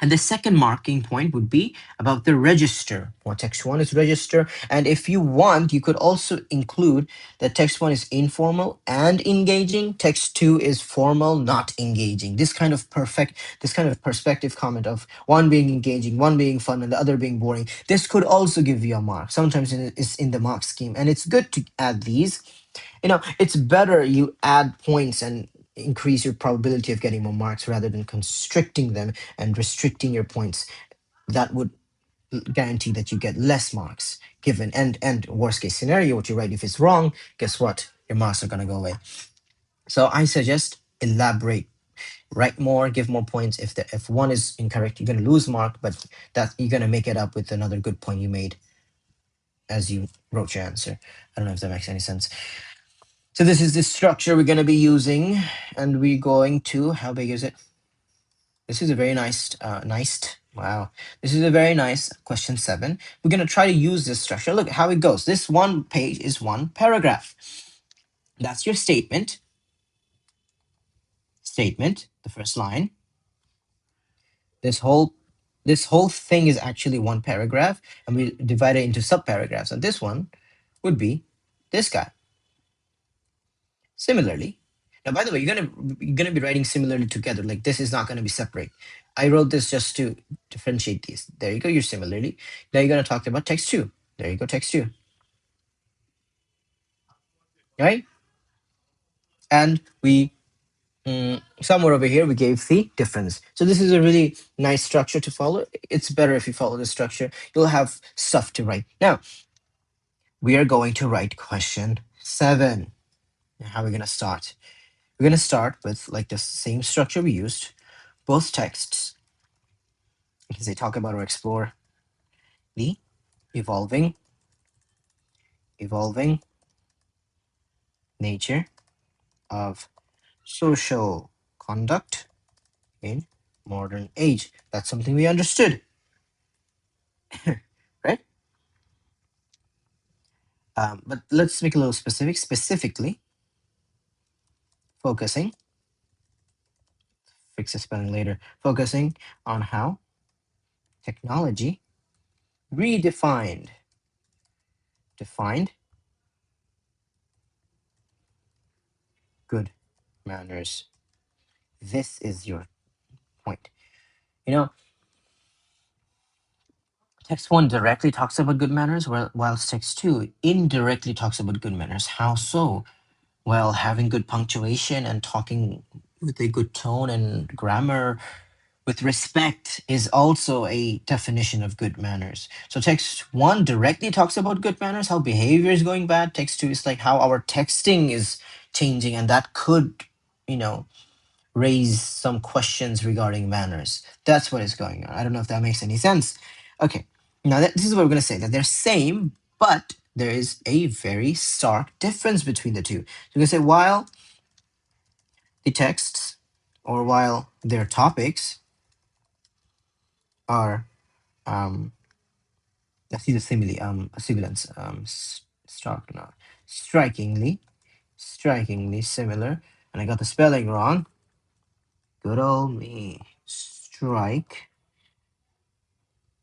And the second marking point would be about the register. Well, text one is register. And if you want, you could also include that text one is informal and engaging. Text two is formal, not engaging. This kind of perspective comment of one being engaging, one being fun, and the other being boring. This could also give you a mark. Sometimes it's in the mark scheme. And it's good to add these. It's better you add points and increase your probability of getting more marks rather than constricting them and restricting your points. That would guarantee that you get less marks given. And worst case scenario, what you write, if it's wrong, guess what? Your marks are gonna go away. So I suggest elaborate, write more, give more points. If one is incorrect, you're gonna lose mark, but that you're gonna make it up with another good point you made as you wrote your answer. I don't know if that makes any sense. So this is the structure we're gonna be using, and we're going to, how big is it? This is a very nice, wow. This is a very nice question 7. We're gonna try to use this structure. Look how it goes. This one page is one paragraph. That's your statement. Statement, the first line. This whole thing is actually one paragraph, and we divide it into subparagraphs. And this one would be this guy. Similarly, now by the way, you're gonna be writing similarly together. Like this is not gonna be separate. I wrote this just to differentiate these. There you go. You're similarly. Now you're gonna talk about text 2. There you go. Text 2. Right? And we somewhere over here we gave the difference. So this is a really nice structure to follow. It's better if you follow the structure. You'll have stuff to write. Now we are going to write question 7. And how are we gonna start? We're gonna start with like the same structure we used, both texts, because they talk about or explore the evolving nature of social conduct in modern age. That's something we understood, right? But let's make a little specific. Specifically, focusing, fix the spelling later, focusing on how technology defined good manners. This is your point. You know, text 1 directly talks about good manners, whilst text 2 indirectly talks about good manners. How so? Well, having good punctuation and talking with a good tone and grammar with respect is also a definition of good manners. So text 1 directly talks about good manners, how behavior is going bad. Text 2 is like how our texting is changing, and that could, you know, raise some questions regarding manners. That's what is going on. I don't know if that makes any sense. Okay, now this is what we're going to say, that they're same, but there is a very stark difference between the two. So we're going to say while the texts or while their topics are let's see the simile sibilance stark, no, strikingly similar, and I got the spelling wrong. Good old me.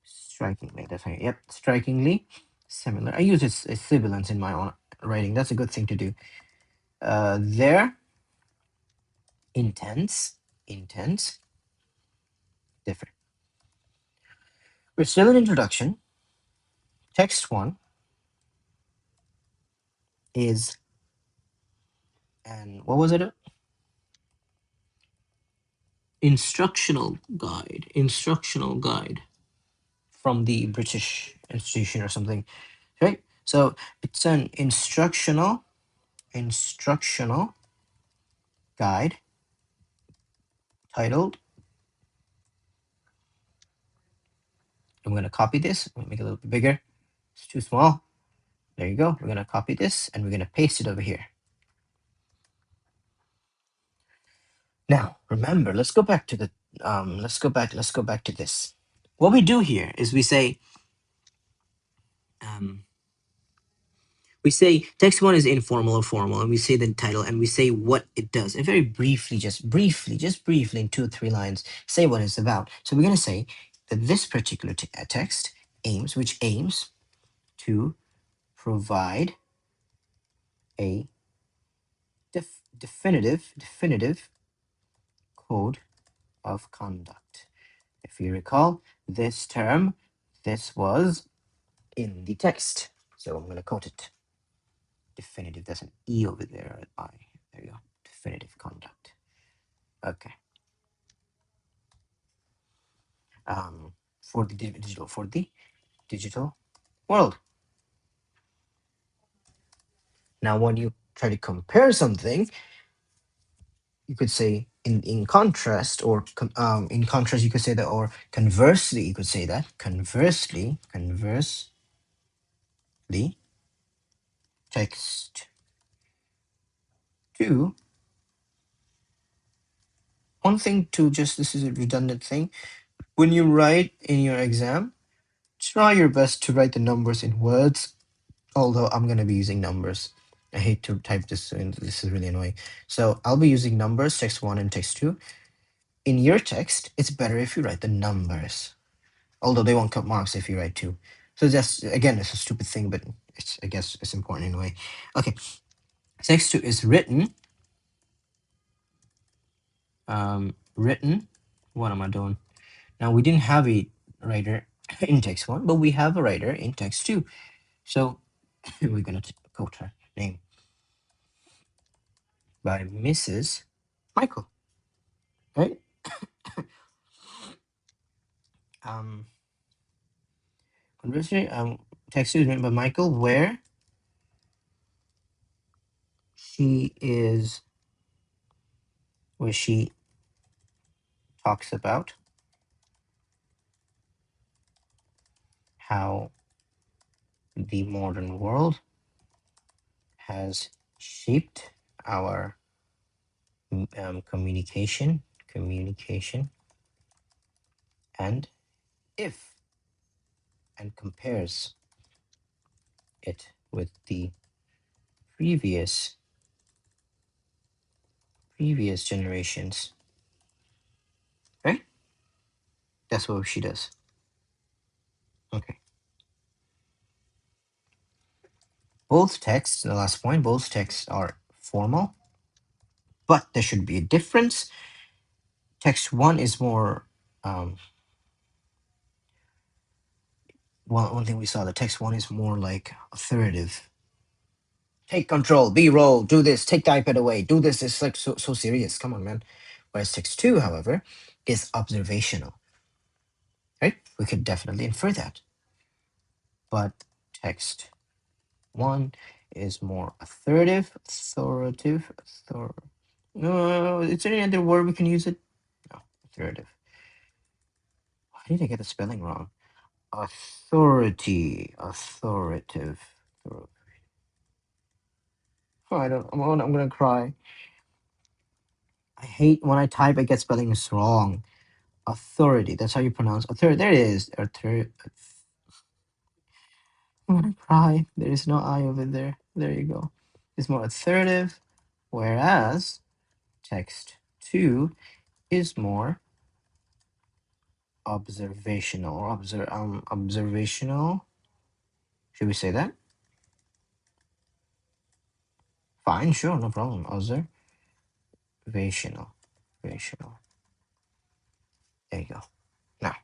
Strikingly, that's right. Yep, strikingly similar. I use a sibilance in my own writing. That's a good thing to do. They're intense, different. We're still in introduction. Text 1 is, and what was it? Instructional guide from the British institution or something, right? So it's an instructional guide titled, I'm going to copy this. I'm going to make it a little bit bigger. It's too small. There you go. We're going to copy this and we're going to paste it over here. Now, remember, let's go back to the let's go back to this. What we do here is we say text 1 is informal or formal, and we say the title and we say what it does. And very briefly, just briefly in 2 or 3 lines, say what it's about. So we're going to say that this particular text aims to provide a definitive code of conduct. If you recall, this was in the text. So I'm going to quote it. Definitive, there's an E over there, an I. There you go. Definitive conduct. Okay. Um, for the digital world. Now, when you try to compare something, you could say in contrast, or in contrast, you could say that, or conversely, you could say that. Conversely, text two. One thing to just, this is a redundant thing. When you write in your exam, try your best to write the numbers in words, although I'm going to be using numbers. I hate to type this in. This is really annoying. So I'll be using numbers, text 1 and text 2. In your text, it's better if you write the numbers, although they won't cut marks if you write 2. So that's, again, it's a stupid thing, but it's, I guess it's important in a way. Okay, text 2 is written. Written. What am I doing? Now, we didn't have a writer in text 1, but we have a writer in text 2. So we're going to quote her name by Mrs. Michael, right? Conversely, text 2 is written by Michael, where she is, where she talks about how the modern world has shaped our communication, and if, and compares it with the previous generations, right? That's what she does. Okay. Both texts, the last point, both texts are formal, but there should be a difference. Text 1 is more, one thing we saw, the text 1 is more like authoritative. Take control, B-roll, do this, take the iPad away, do this. It's like so serious. Come on, man. Whereas text 2, however, is observational, right? We could definitely infer that. But text 1 is more authoritative. No, is there any other word we can use it? No, authoritative. Why did I get the spelling wrong? Authoritative. Oh, I don't. I'm gonna cry. I hate when I type, I get spellings wrong. Authority. That's how you pronounce authority. There it is. Authority. I'm gonna cry. There is no I over there. There you go. It's more authoritative, whereas text 2 is more observational. Observational. Should we say that? Fine, sure, no problem. Observational. There you go. Now,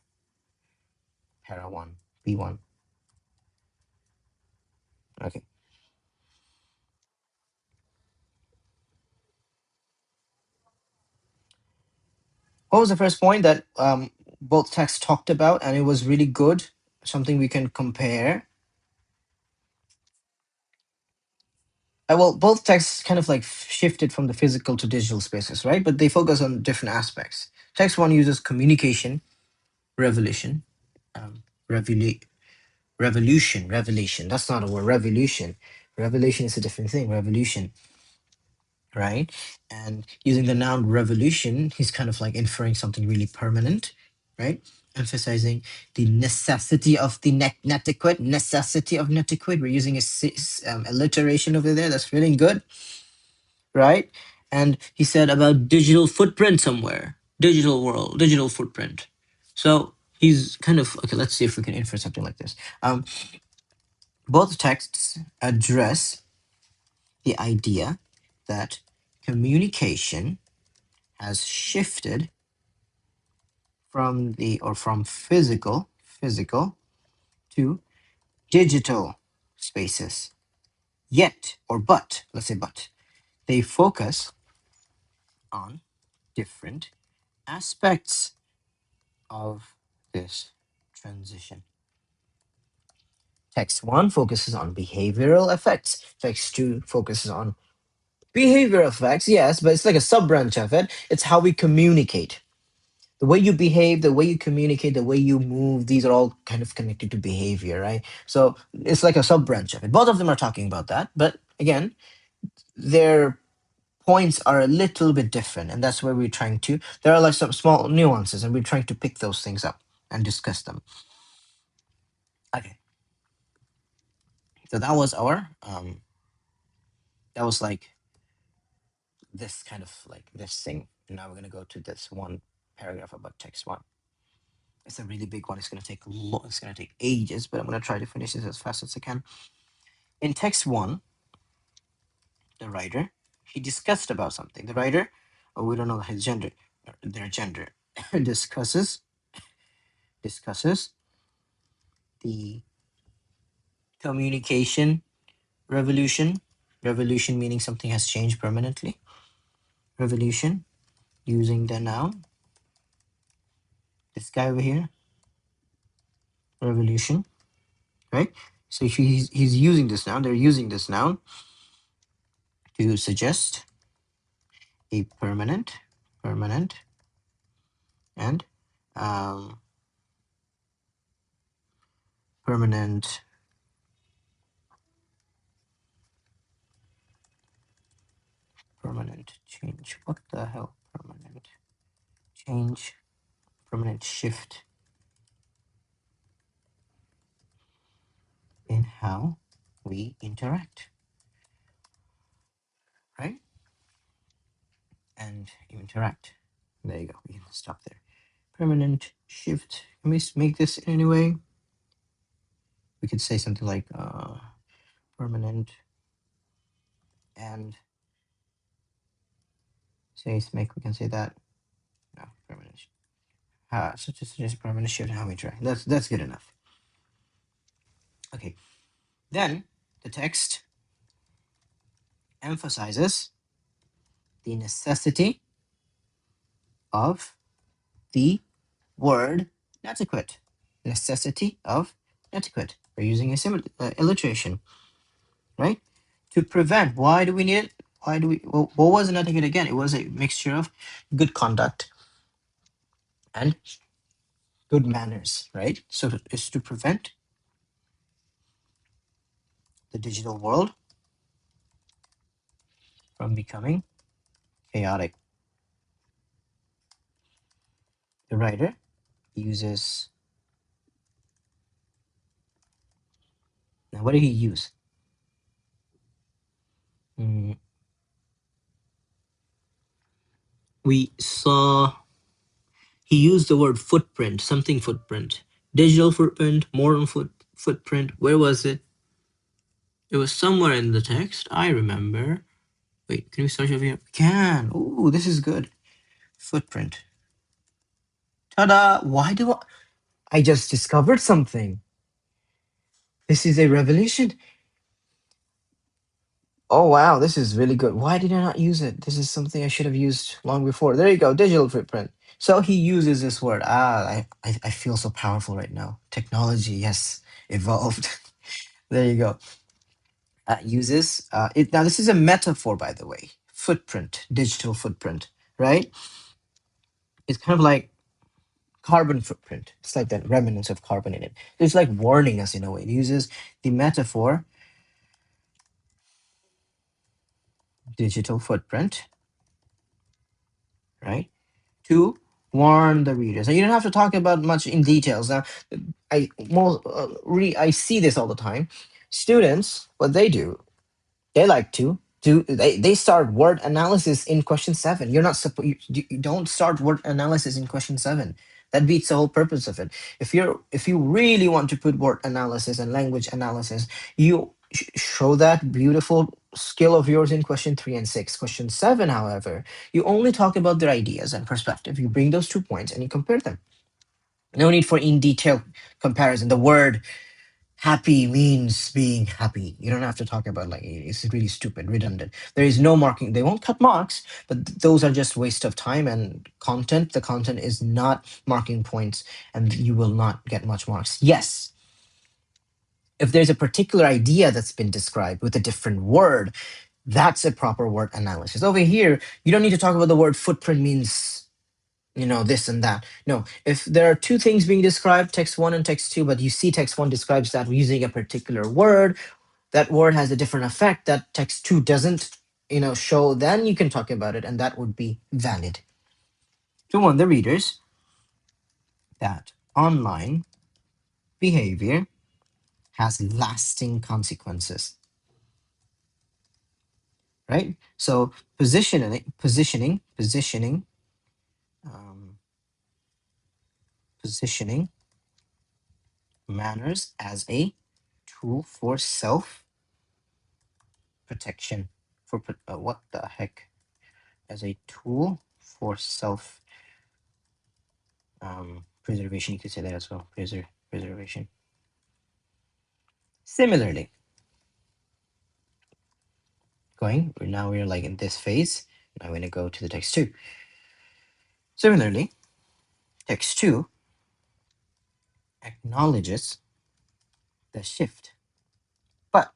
para 1, B1. Okay. What was the first point that both texts talked about, and it was really good? Something we can compare. Well, both texts kind of like shifted from the physical to digital spaces, right? But they focus on different aspects. Text 1 uses communication, revolution, revelation. That's not a word. Revelation is a different thing. Revolution, right? And using the noun revolution, he's kind of like inferring something really permanent, right? Emphasizing the necessity of the netiquette, We're using alliteration over there. That's really good, right? And he said about digital footprint somewhere, digital world, digital footprint. So he's kind of, okay, let's see if we can infer something like this. Both texts address the idea that communication has shifted from physical to digital spaces. Yet, or but, let's say but, they focus on different aspects of this transition. Text 1 focuses on behavioral effects. Text 2 focuses on behavioral effects, yes, but it's like a sub branch of it. It's how we communicate. The way you behave, the way you communicate, the way you move, these are all kind of connected to behavior, right? So it's like a sub branch of it. Both of them are talking about that, but again, their points are a little bit different, and that's where we're trying to. There are like some small nuances, and we're trying to pick those things up and discuss them. Okay, so that was our that was like this kind of like this thing. And now we're gonna go to this one paragraph about text 1. It's a really big one. It's gonna take it's gonna take ages, but I'm gonna try to finish this as fast as I can. In text 1, the writer, he discussed about something. The writer, oh, we don't know his gender, their gender, discusses the communication revolution. Revolution meaning something has changed permanently. Revolution, using the noun. This guy over here, revolution, right? So he's using this noun. They're using this noun to suggest a permanent, and permanent change. What the hell? Permanent change, permanent shift in how we interact, right? And interact. There you go. We can stop there. Permanent shift. Can we make this in any way? We could say something like permanent and say make. We can say that. No, permanent. Such as suggest permanent shift in how we interact. That's good enough. Okay. Then the text emphasizes the necessity of the word netiquette. Necessity of netiquette. We're using a similar illustration, right? To prevent. Why do we need it? Why do we? Well, what was an etiquette again? It was a mixture of good conduct and good manners, right? So it's to prevent the digital world from becoming chaotic. The writer uses. Now, what did he use? We saw he used the word footprint, something footprint, digital footprint, modern footprint. Where was it? It was somewhere in the text. I remember. Wait, can we search over here? We can. Ooh, this is good. Footprint. Ta-da! Why do I just discovered something? This is a revelation. Oh wow, this is really good. Why did I not use it? This is something I should have used long before. There you go, digital footprint. So he uses this word. I feel so powerful right now. Technology, yes, evolved. There you go. Uses it now. This is a metaphor, by the way. Footprint, digital footprint, right? It's kind of like carbon footprint. It's like that remnants of carbon in it. It's like warning us in a way. It uses the metaphor digital footprint, right, to warn the readers. And you don't have to talk about much in details. Now, I see this all the time. Students, what they do, they like to do they start word analysis in question 7. You're not supposed you don't start word analysis in question 7. That beats the whole purpose of it. If you really want to put word analysis and language analysis, you show that beautiful skill of yours in question 3 and 6. Question 7, however, you only talk about their ideas and perspective. You bring those 2 points and you compare them. No need for in detail comparison. The word Happy means being happy. You don't have to talk about like it's really stupid, redundant. There is no marking. They won't cut marks, but those are just waste of time and content. The content is not marking points, and you will not get much marks. Yes, if there's a particular idea that's been described with a different word, that's a proper word analysis. Over here, you don't need to talk about the word footprint means this and that. No, if there are two things being described, text one and text two, but you see text one describes that using a particular word, that word has a different effect that text two doesn't show, then you can talk about it and that would be valid. To warn the readers that online behavior has lasting consequences, right? So um, positioning manners as a tool for self protection. What the heck? As a tool for self preservation, you could say that as well. Preservation. Similarly, now we're like in this phase. Now we're going to go to the text 2. Similarly, text 2 acknowledges the shift, but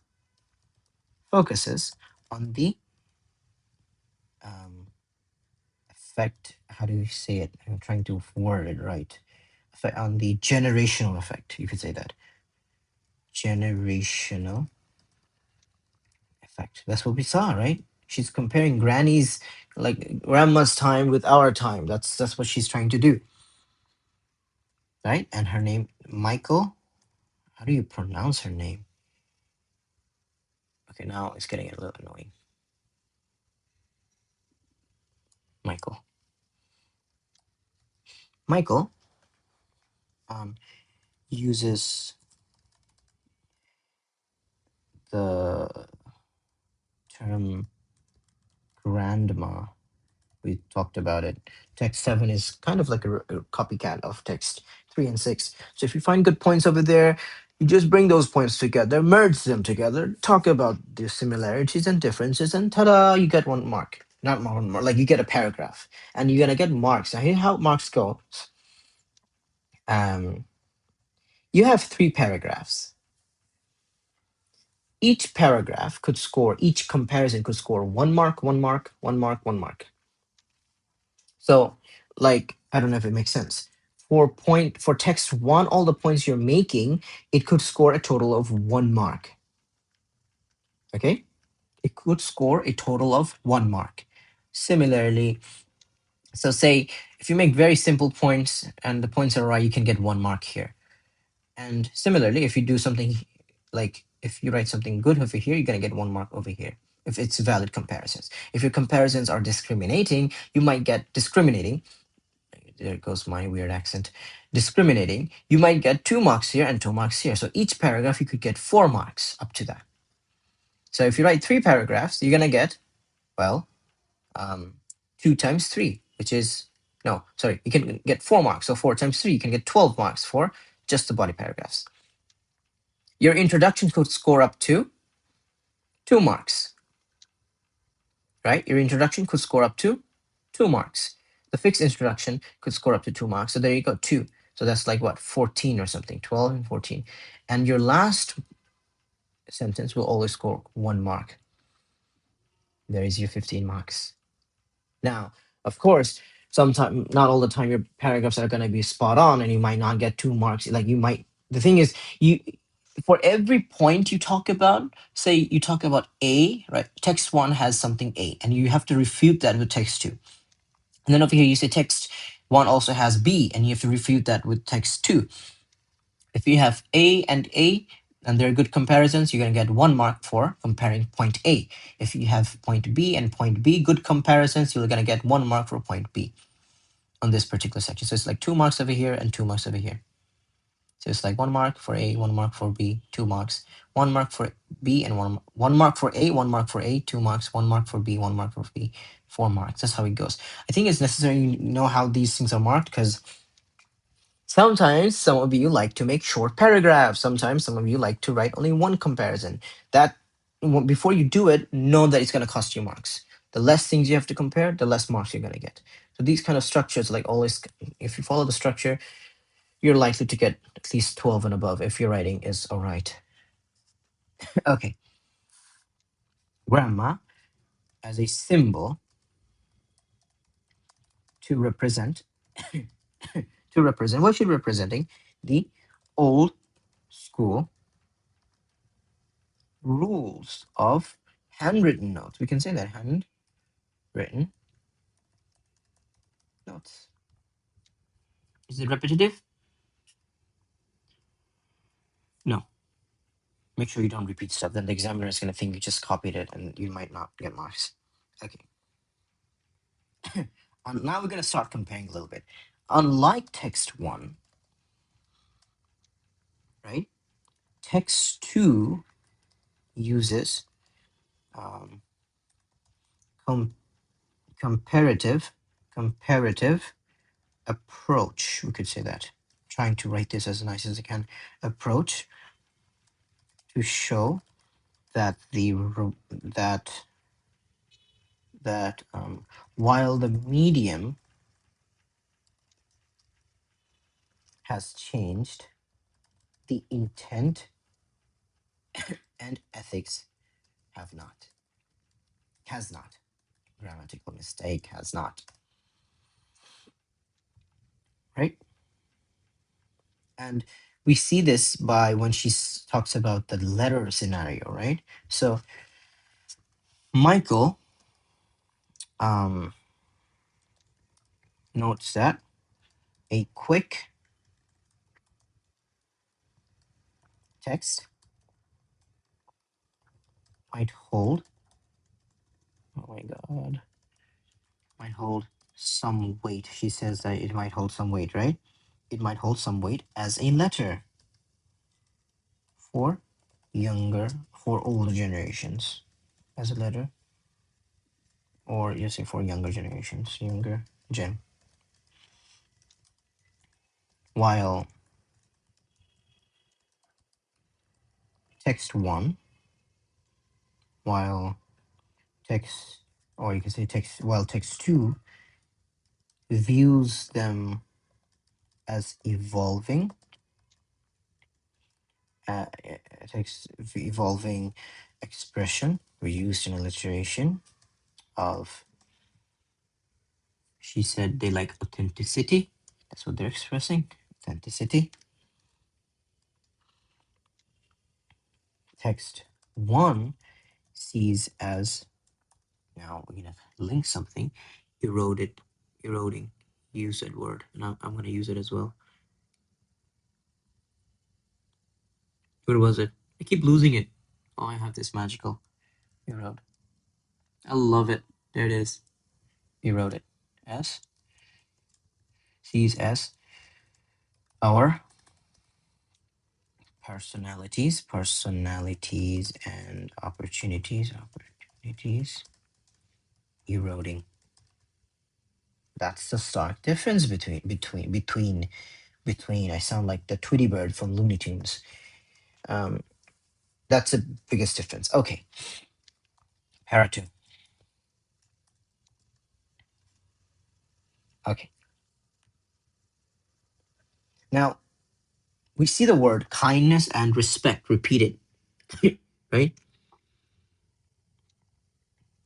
focuses on the effect. How do you say it? I'm trying to word it right. On the generational effect, you could say that. Generational effect. That's what we saw, right? She's comparing grandma's time with our time. That's what she's trying to do, right? And her name, Michael. How do you pronounce her name? Okay, now it's getting a little annoying. Michael. Michael uses the term grandma. We talked about it. Text 7 is kind of like a copycat of text 3 and 6. So if you find good points over there, you just bring those points together, merge them together, talk about the similarities and differences, and ta-da, you get 1 mark. Not one mark, like you get a paragraph, and you're gonna get marks. Now here's how marks go. You have 3 paragraphs. Each comparison could score 1 mark, 1 mark, 1 mark, 1 mark. So, like, I don't know if it makes sense. For text 1, all the points you're making, it could score a total of 1 mark. Okay? It could score a total of 1 mark. Similarly, so say if you make very simple points and the points are right, you can get 1 mark here. And similarly, if you do something like if you write something good over here, you're going to get 1 mark over here if it's valid comparisons. If your comparisons are discriminating, you might get discriminating. There goes my weird accent. Discriminating, you might get 2 marks here and 2 marks here. So each paragraph, you could get 4 marks up to that. So if you write 3 paragraphs, you're going to get, well, 2 times 3, which is, no, sorry, you can get 4 marks. So 4 times 3, you can get 12 marks for just the body paragraphs. Your introduction could score up to 2 marks, right? Your introduction could score up to 2 marks. The fixed introduction could score up to 2 marks. So there you go, 2. So that's like what, 14 or something, 12 and 14. And your last sentence will always score 1 mark. There is your 15 marks. Now, of course, sometimes, not all the time, your paragraphs are going to be spot on and you might not get 2 marks. Like the thing is, for every point you talk about, say you talk about A, right? Text 1 has something A, and you have to refute that with text 2. And then over here, you say text 1 also has B, and you have to refute that with text 2. If you have A, and they're good comparisons, you're going to get 1 mark for comparing point A. If you have point B and point B, good comparisons, you're going to get 1 mark for point B on this particular section. So it's like 2 marks over here and 2 marks over here. So it's like 1 mark for A, 1 mark for B, 2 marks, 1 mark for B, and 1 mark for A, 1 mark for A, 2 marks, 1 mark for B, 1 mark for B, 4 marks. That's how it goes. I think it's necessary you know how these things are marked because Sometimes some of you like to make short paragraphs. Sometimes some of you like to write only one comparison. That before you do it, know that it's going to cost you marks. The less things you have to compare, the less marks you're going to get. So these kind of structures, like always, if you follow the structure, you're likely to get at least 12 and above if your writing is all right. Okay. Grandma as a symbol to represent what should representing the old school rules of handwritten notes. We can say that handwritten notes. Is it repetitive? No. Make sure you don't repeat stuff. Then the examiner is going to think you just copied it and you might not get marks. Okay. Now we're going to start comparing a little bit. Unlike text 1, right? Text 2 uses com comparative approach. We could say that. Trying to write this as nice as I can. Approach to show that while the medium has changed, the intent and ethics have not. Has not. Grammatical mistake, has not. Right? And we see this by when she talks about the letter scenario, right? So Michael notes that a quick text might hold, oh my god, might hold some weight. She says that it might hold some weight, right? It might hold some weight as a letter for older generations, as a letter, or you say for younger generations, younger gen. While text 1, while text, or you can say text, while text 2 views them as evolving, text evolving expression were used in alliteration of, she said they like authenticity. That's what they're expressing, authenticity. Text 1 sees as, now we're gonna link something, eroding, use that word, and I'm gonna use it as well. Where was it? I keep losing it. Oh, I have this magical erode. I love it. There it is. Erode it. S sees as our personalities and opportunities eroding. That's the stark difference between. I sound like the Tweety Bird from Looney Tunes. That's the biggest difference. Okay. Comparative. Okay. Now we see the word kindness and respect repeated, right?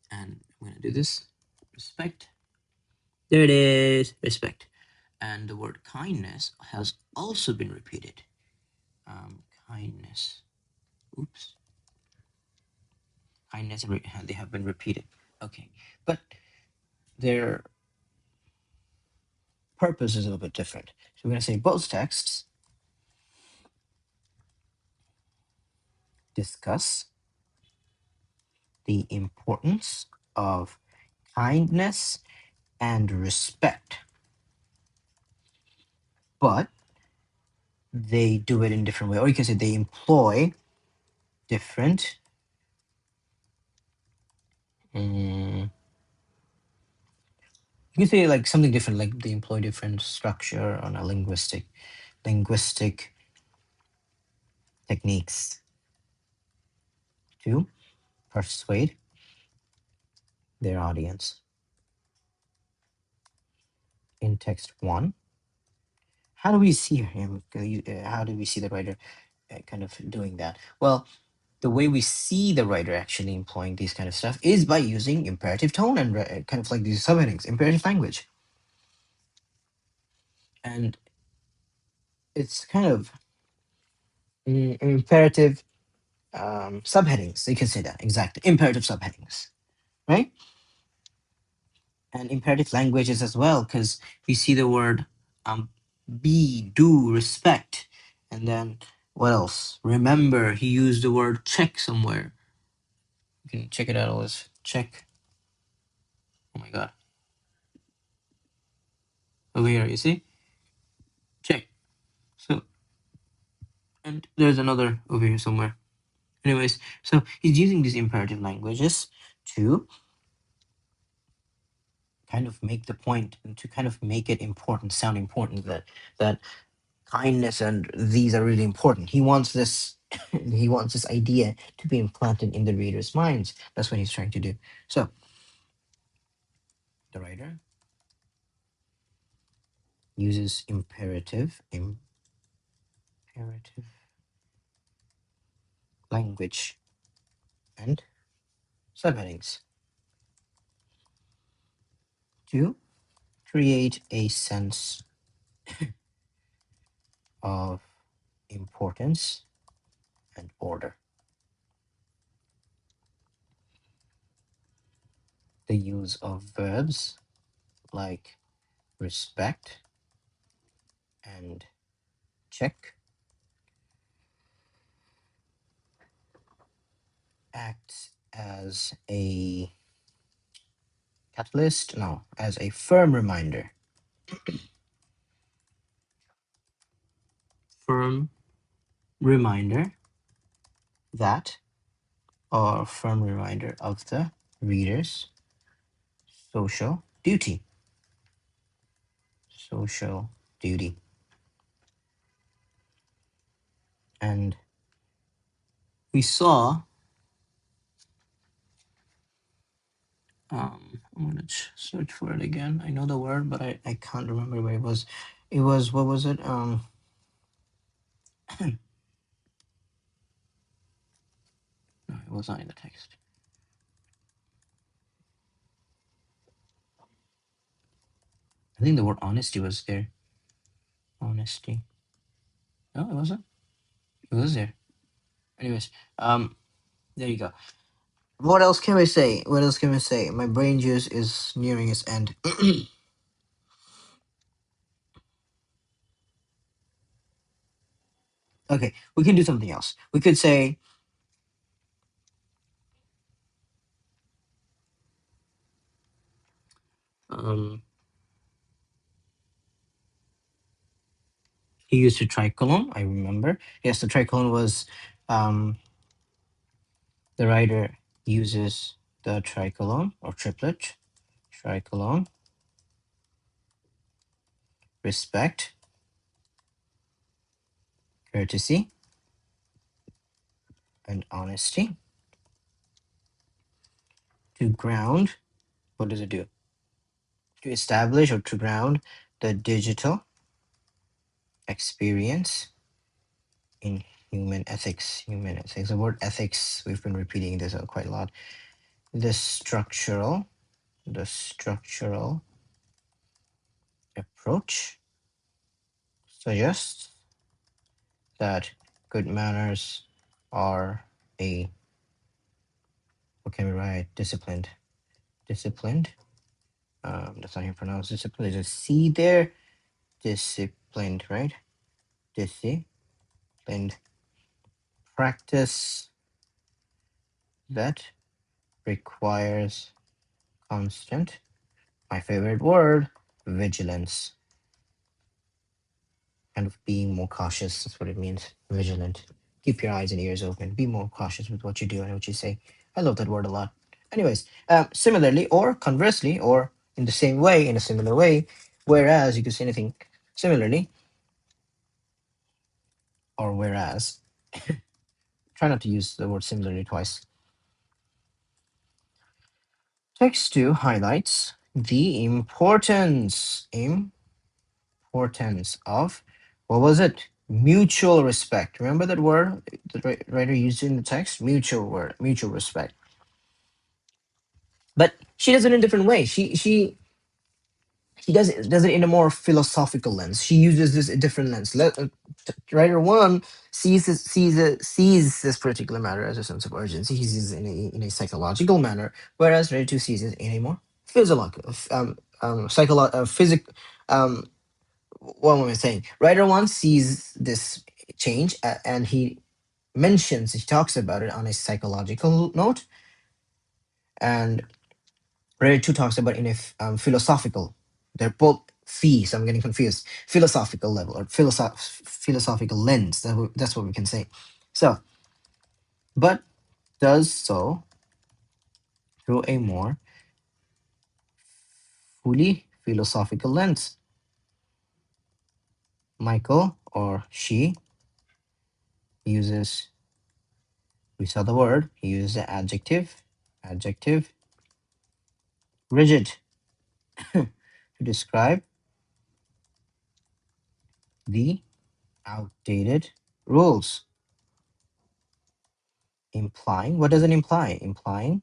And I'm gonna do this. Respect. There it is. Respect. And the word kindness has also been repeated. Kindness. Oops. Kindness, they have been repeated. Okay. But their purpose is a little bit different. So we're going to say both texts discuss the importance of kindness and respect, but they do it in different way, or you can say they employ different You can say like something different, like they employ different structure on a linguistic techniques to persuade their audience. In text one, how do we see him? How do we see the writer kind of doing that? Well, the way we see the writer actually employing these kind of stuff is by using imperative tone and kind of like these subheadings, imperative language. And it's kind of imperative subheadings. You can say that exactly. Imperative subheadings, right? And imperative languages as well, because we see the word be, do, respect, and then what else? Remember, he used the word check somewhere. You can check it out. Always check. Oh my god. Over here, you see? Check. So, and there's another over here somewhere. Anyways, so he's using these imperative languages to kind of make the point and to kind of make it important, sound important, that kindness and these are really important. He wants this he wants this idea to be implanted in the reader's minds. That's what he's trying to do. So the writer uses imperative language and subheadings to create a sense of importance and order. The use of verbs like respect and check acts as a catalyst, no, as a firm reminder. Firm reminder that, or firm reminder of the reader's social duty. Social duty. And we saw, I'm gonna search for it again. I know the word, but I can't remember where it was. It was, what was it? No, it was not in the text. I think the word honesty was there. Honesty. No, it wasn't. It was there. Anyways, there you go. What else can we say? What else can we say? My brain juice is nearing its end. Okay, we can do something else. We could say, he used a tricolon, I remember. Yes, the tricolon was, the writer uses the tricolon or triplet. Tricolon, respect, courtesy, and honesty to ground. What does it do? To establish or to ground the digital experience in human ethics. Human ethics. The word ethics, we've been repeating this quite a lot. The structural approach suggests that good manners are a, what can we write? Disciplined. That's not how you pronounce discipline. There's a C there. Disciplined, right? Disciplined practice that requires constant, my favorite word, vigilance. Kind of being more cautious. That's what it means. Vigilant. Keep your eyes and ears open. Be more cautious with what you do and what you say. I love that word a lot. Anyways, similarly or conversely or in the same way, in a similar way. Whereas you could say anything similarly, or whereas. Try not to use the word similarly twice. Text 2 highlights the importance of, what was it? Mutual respect. Remember that word the writer used in the text? Mutual respect. But she does it in a different way. She does it in a more philosophical lens. She uses this a different lens. Writer one sees this particular matter as a sense of urgency. He sees it in a psychological manner, whereas writer two sees it in a more physiological, physic. Um, what am I saying? Writer one sees this change, and he talks about it on a psychological note, and Writer 2 talks about in a philosophical. They're both fees. I'm getting confused. Philosophical level or philosophical lens. That's what we can say. So, but does so through a more fully philosophical lens. Michael or she uses, we saw the word, he uses the adjective rigid to describe the outdated rules. Implying, what does it imply? Implying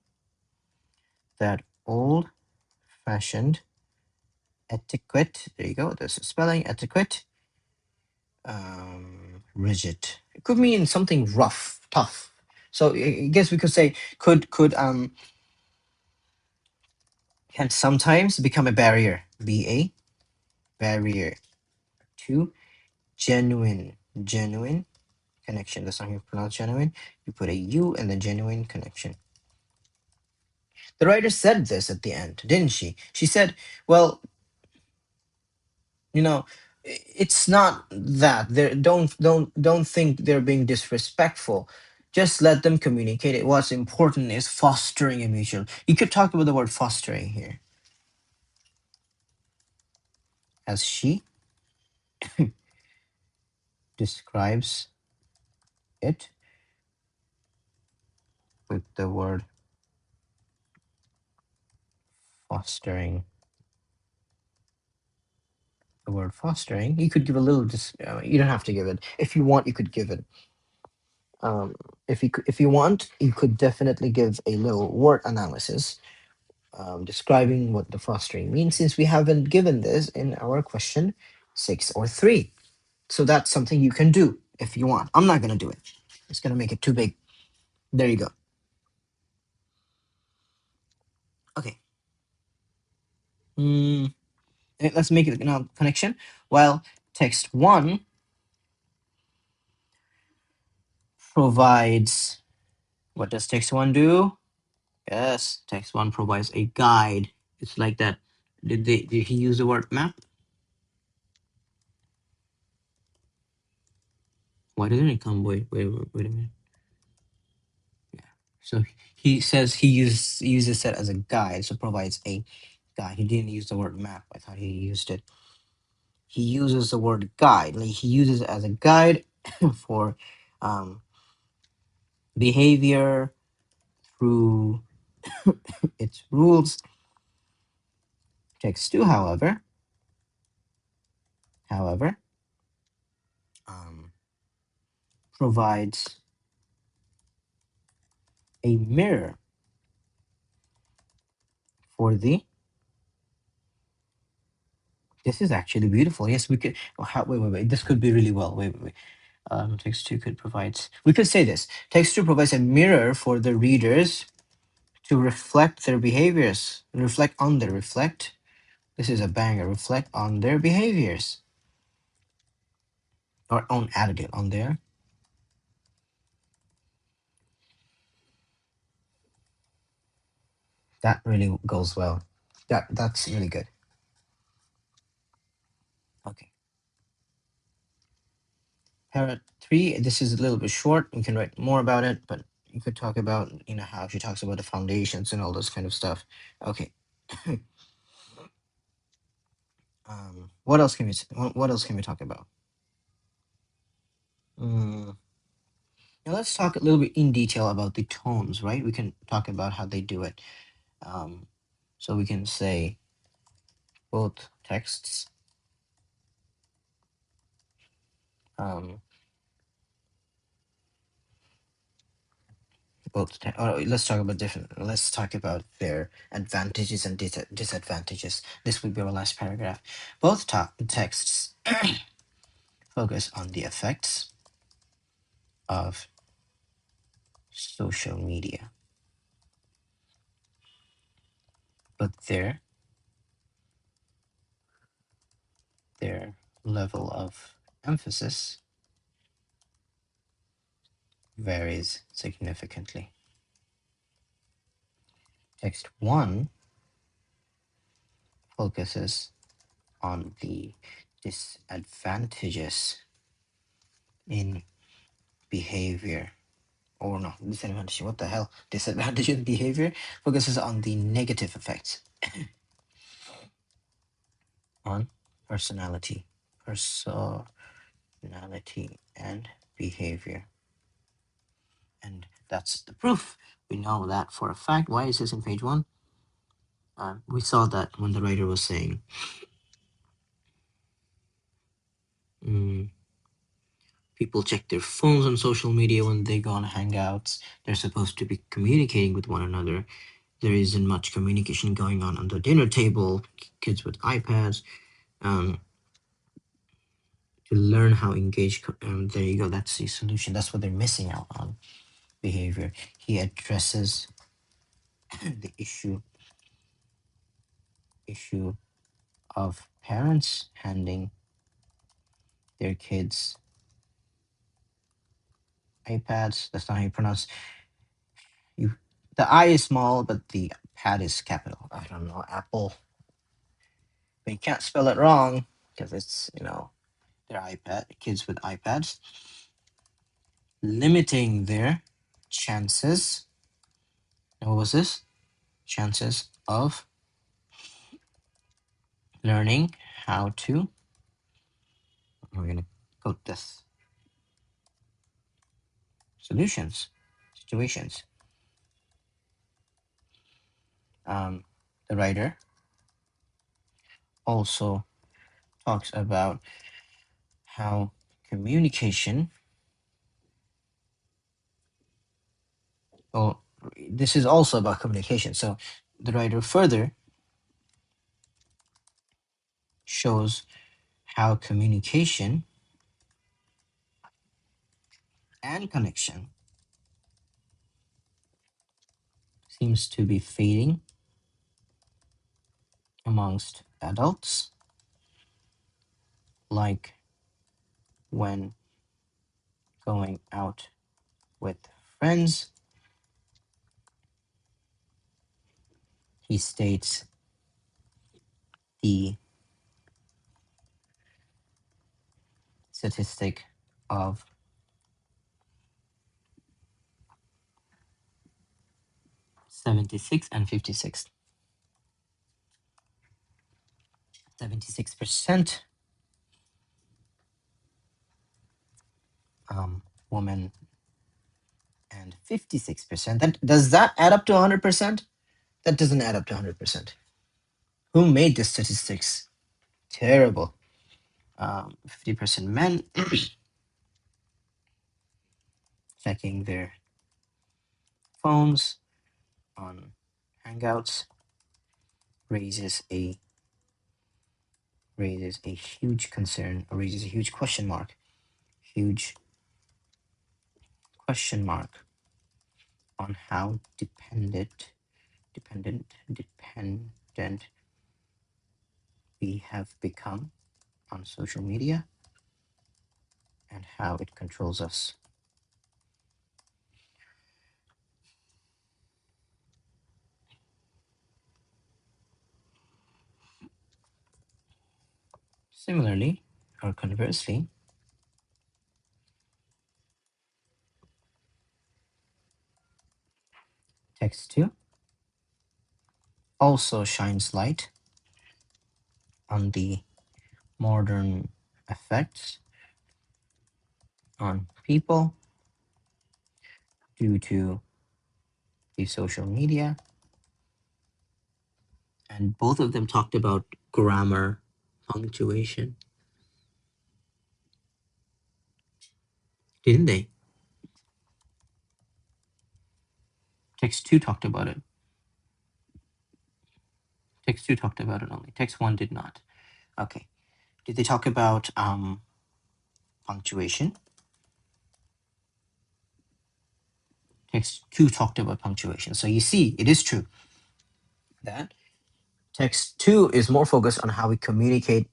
that old fashioned etiquette, there you go, there's a spelling, etiquette, rigid. It could mean something rough, tough. So I guess we could say can sometimes become a barrier, be a barrier to genuine connection. That's not how you pronounce genuine. You put a U and then genuine connection. The writer said this at the end, didn't she? She said, well, you know, it's not that they don't think they're being disrespectful. Just let them communicate it. What's important is fostering a mutual. You could talk about the word fostering here, as she describes it with the word fostering. The word fostering, you could give a little. You don't have to give it. If you want, you could give it. If you want, you could definitely give a little word analysis describing what the fostering means, since we haven't given this in our question 6 or 3. So that's something you can do if you want. I'm not going to do it. It's going to make it too big. There you go. Okay. Let's make it now connection. Well, text 1 provides, what does text 1 do? Yes, text 1 provides a guide. It's like that. Did he use the word map? Why didn't it come? Wait a minute. Yeah. So he says he uses it as a guide, so provides a guide. He didn't use the word map. I thought he used it. He uses the word guide. Like he uses it as a guide for behavior through its rules. Text 2, however, provides a mirror for the. This is actually beautiful. Yes, we could. Oh, wait. This could be really well. Wait. Text 2 could provide. We could say this. Text 2 provides a mirror for the readers to reflect their behaviors. Reflect. This is a banger. Reflect on their behaviors or own attitude on their. That really goes well. That's really good. Okay. Para 3, this is a little bit short. You can write more about it, but you could talk about, how she talks about the foundations and all this kind of stuff. Okay. What else can we talk about? Mm, Now let's talk a little bit in detail about the tones, right? We can talk about how they do it. Um, so we can say both texts. Um, let's talk about different. Let's talk about their advantages and disadvantages. This would be our last paragraph. Both texts focus on the effects of social media, but their level of emphasis varies significantly. Text 1 focuses on the disadvantages in behavior. Or no, disadvantage, what the hell? Disadvantage in behavior focuses on the negative effects on personality, and behavior. And that's the proof. We know that for a fact. Why is this in page 1? We saw that when the writer was saying, people check their phones on social media when they go on Hangouts. They're supposed to be communicating with one another. There isn't much communication going on the dinner table. Kids with iPads. To learn how engage. There you go. That's the solution. That's what they're missing out on. Behavior. He addresses the issue of parents handing their kids iPads. That's not how you pronounce. You. The I is small, but the pad is capital. I don't know. Apple. But you can't spell it wrong because it's their iPad. Kids with iPads. Limiting their chances. What was this? Chances of learning how to. We're gonna quote this. Situations. The writer also talks about how communication. Well, this is also about communication. So the writer further shows how communication and connection seems to be fading amongst adults, like when going out with friends. He states the statistic of 76 and 56. 76% women and 56%. Does that add up to 100%? That doesn't add up to 100%. Who made the statistics? Terrible. 50% men checking their phones on Hangouts raises a huge concern, or raises a huge question mark. Huge question mark on how dependent we have become on social media and how it controls us. Similarly, or conversely, text 2 also shines light on the modern effects on people due to the social media. And both of them talked about grammar, punctuation, didn't they? Text 2 talked about it. Text 2 talked about it only. Text 1 did not. Okay. Did they talk about punctuation? Text 2 talked about punctuation. So you see, it is true that text 2 is more focused on how we communicate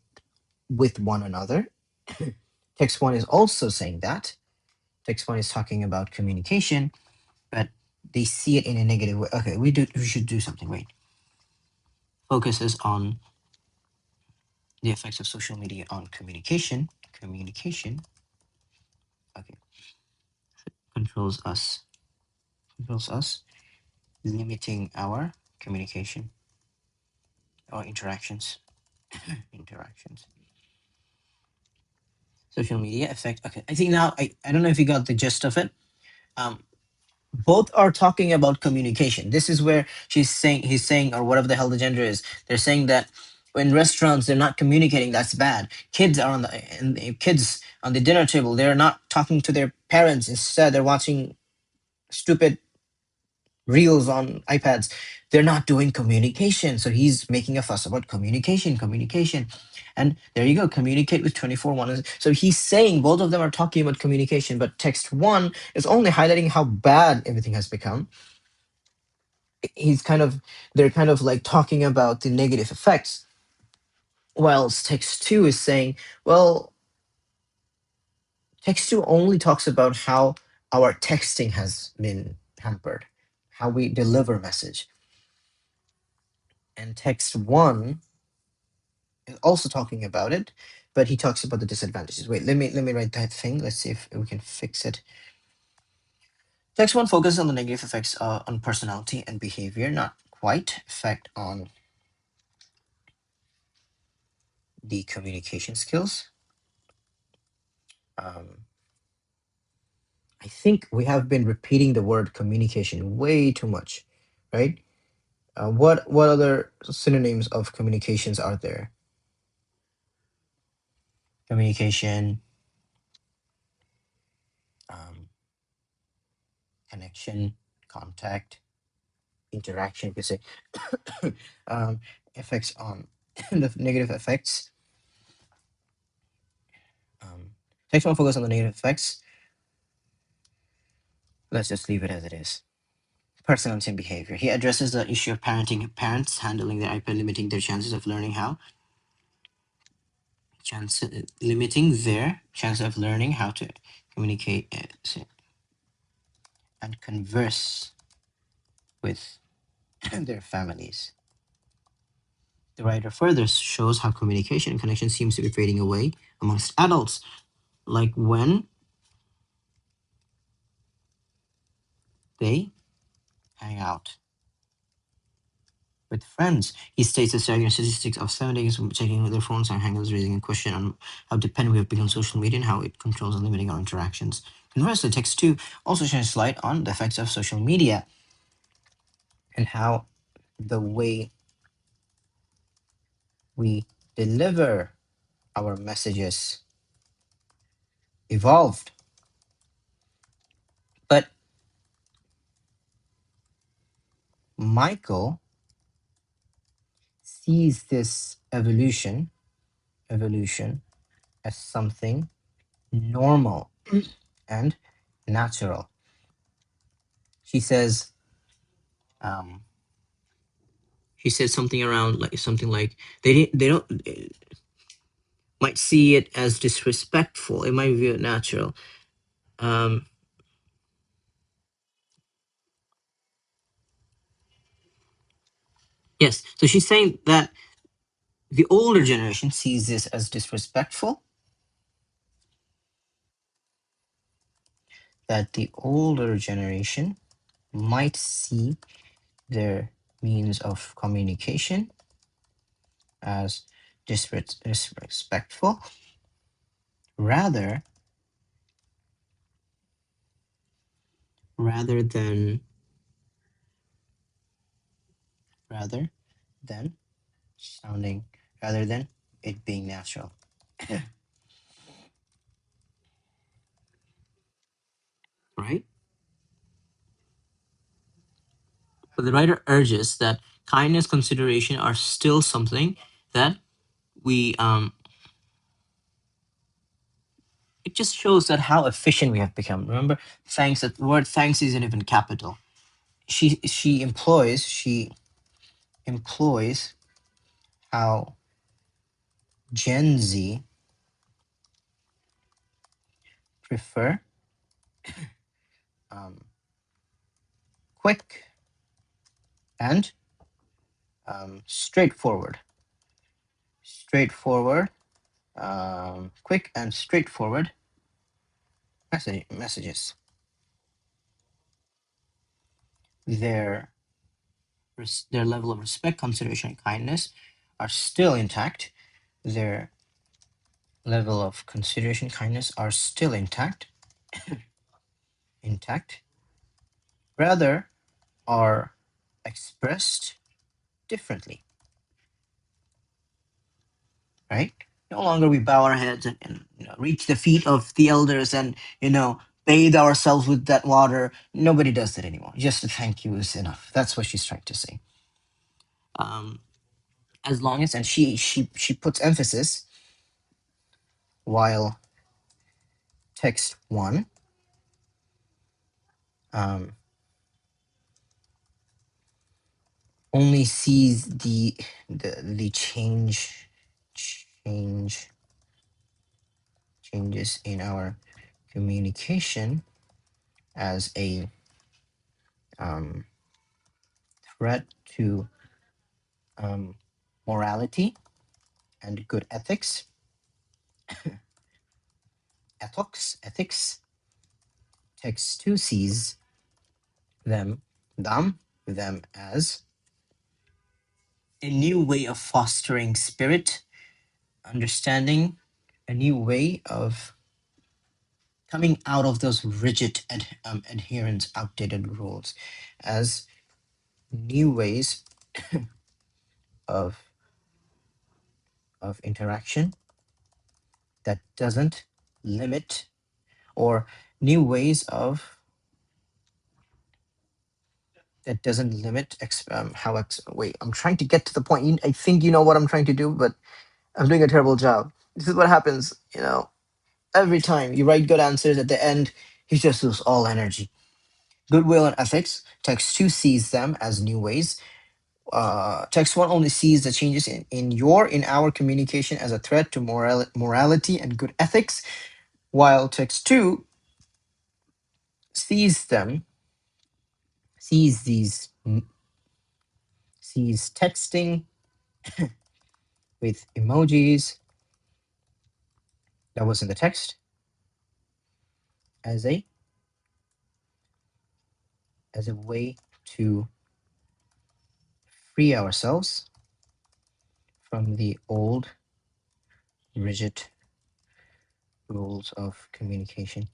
with one another. Text 1 is also saying that. Text 1 is talking about communication, but they see it in a negative way. Okay, we should do something. Wait. Focuses on the effects of social media on communication. Communication. Okay. Controls us. Controls us, limiting our communication or interactions. Interactions. Social media effect. Okay, I think now I don't know if you got the gist of it. Um, both are talking about communication. This is where he's saying, or whatever the hell the gender is. They're saying that in restaurants they're not communicating. That's bad. Kids are kids on the dinner table. They're not talking to their parents. Instead, they're watching stupid reels on iPads. They're not doing communication. So he's making a fuss about communication. And there you go, communicate with 24/1. So he's saying both of them are talking about communication, but text 1 is only highlighting how bad everything has become. They're kind of like talking about the negative effects, whilst text 2 is saying, well, text 2 only talks about how our texting has been hampered, how we deliver message. And text 1 is also talking about it, but he talks about the disadvantages. Wait, let me write that thing. Let's see if we can fix it. Text 1 focuses on the negative effects on personality and behavior, not quite effect on the communication skills. I think we have been repeating the word communication way too much, right? What other synonyms of communications are there? Communication, connection, contact, interaction. You could say effects on the negative effects. Text 1 focus on the negative effects. Let's just leave it as it is. Personality and behavior. He addresses the issue of parents handling their iPad, limiting their chances of learning limiting their chance of learning how to communicate and converse with their families. The writer further shows how communication and connection seems to be fading away amongst adults, like when they hang out with friends. He states the staggering statistics of 7 days checking their phones and hangouts, raising a question on how dependent we have become on social media and how it controls and limiting our interactions. Conversely, text 2 also shines light on the effects of social media and how the way we deliver our messages evolved. But Michael sees this evolution as something normal and natural. She says, he said something around something like they don't might see it as disrespectful. It might view it natural. Yes, so she's saying that the older generation sees this as disrespectful. That the older generation might see their means of communication as disrespectful, rather than sounding, rather than it being natural. Right? But the writer urges that kindness, consideration are still something that we it just shows that how efficient we have become. Remember, thanks, that word thanks isn't even capital. She employs how Gen Z prefer um, quick and straightforward. Quick and straightforward messages. Their level of respect, consideration, and kindness are still intact. Their level of consideration, kindness are still intact. Rather, are expressed differently. Right? No longer we bow our heads and reach the feet of the elders and bathe ourselves with that water. Nobody does that anymore. Just a thank you is enough. That's what she's trying to say. As long as, and she puts emphasis, while text 1 only sees the changes in our communication as a threat to morality and good ethics. Ethics. Text 2 sees them as a new way of fostering spirit, understanding, a new way of coming out of those rigid adherence, outdated rules, as new ways of interaction that doesn't limit, or new ways of that doesn't limit wait, I'm trying to get to the point. I think you know what I'm trying to do, but I'm doing a terrible job. This is what happens, every time you write good answers at the end, you just lose all energy. Goodwill and ethics. Text 2 sees them as new ways. Text 1 only sees the changes in our communication as a threat to morality and good ethics, while text 2 sees texting with emojis that was in the text as a way to free ourselves from the old rigid rules of communication.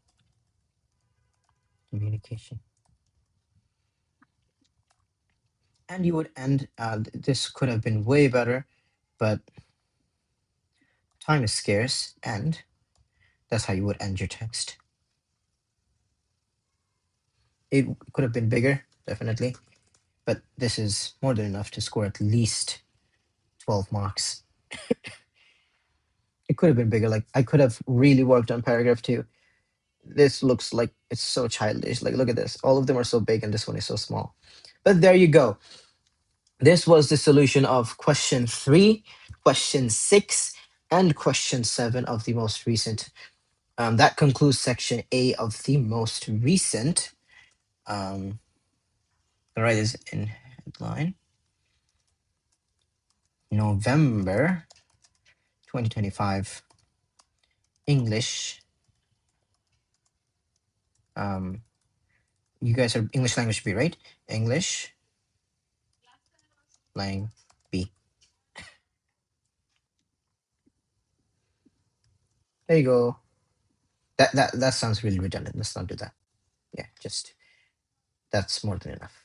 And you would end, this could have been way better, but time is scarce, and that's how you would end your text. It could have been bigger, definitely, but this is more than enough to score at least 12 marks. It could have been bigger. Like, I could have really worked on paragraph 2. This looks like it's so childish. Like, look at this. All of them are so big and this one is so small. But there you go. This was the solution of question 3, question 6, and question 7 of the most recent. That concludes section A of the most recent. I'll write this in headline. November 2025 English. You guys are English language B, right? English lang B. There you go. That sounds really redundant. Let's not do that. Yeah, just that's more than enough.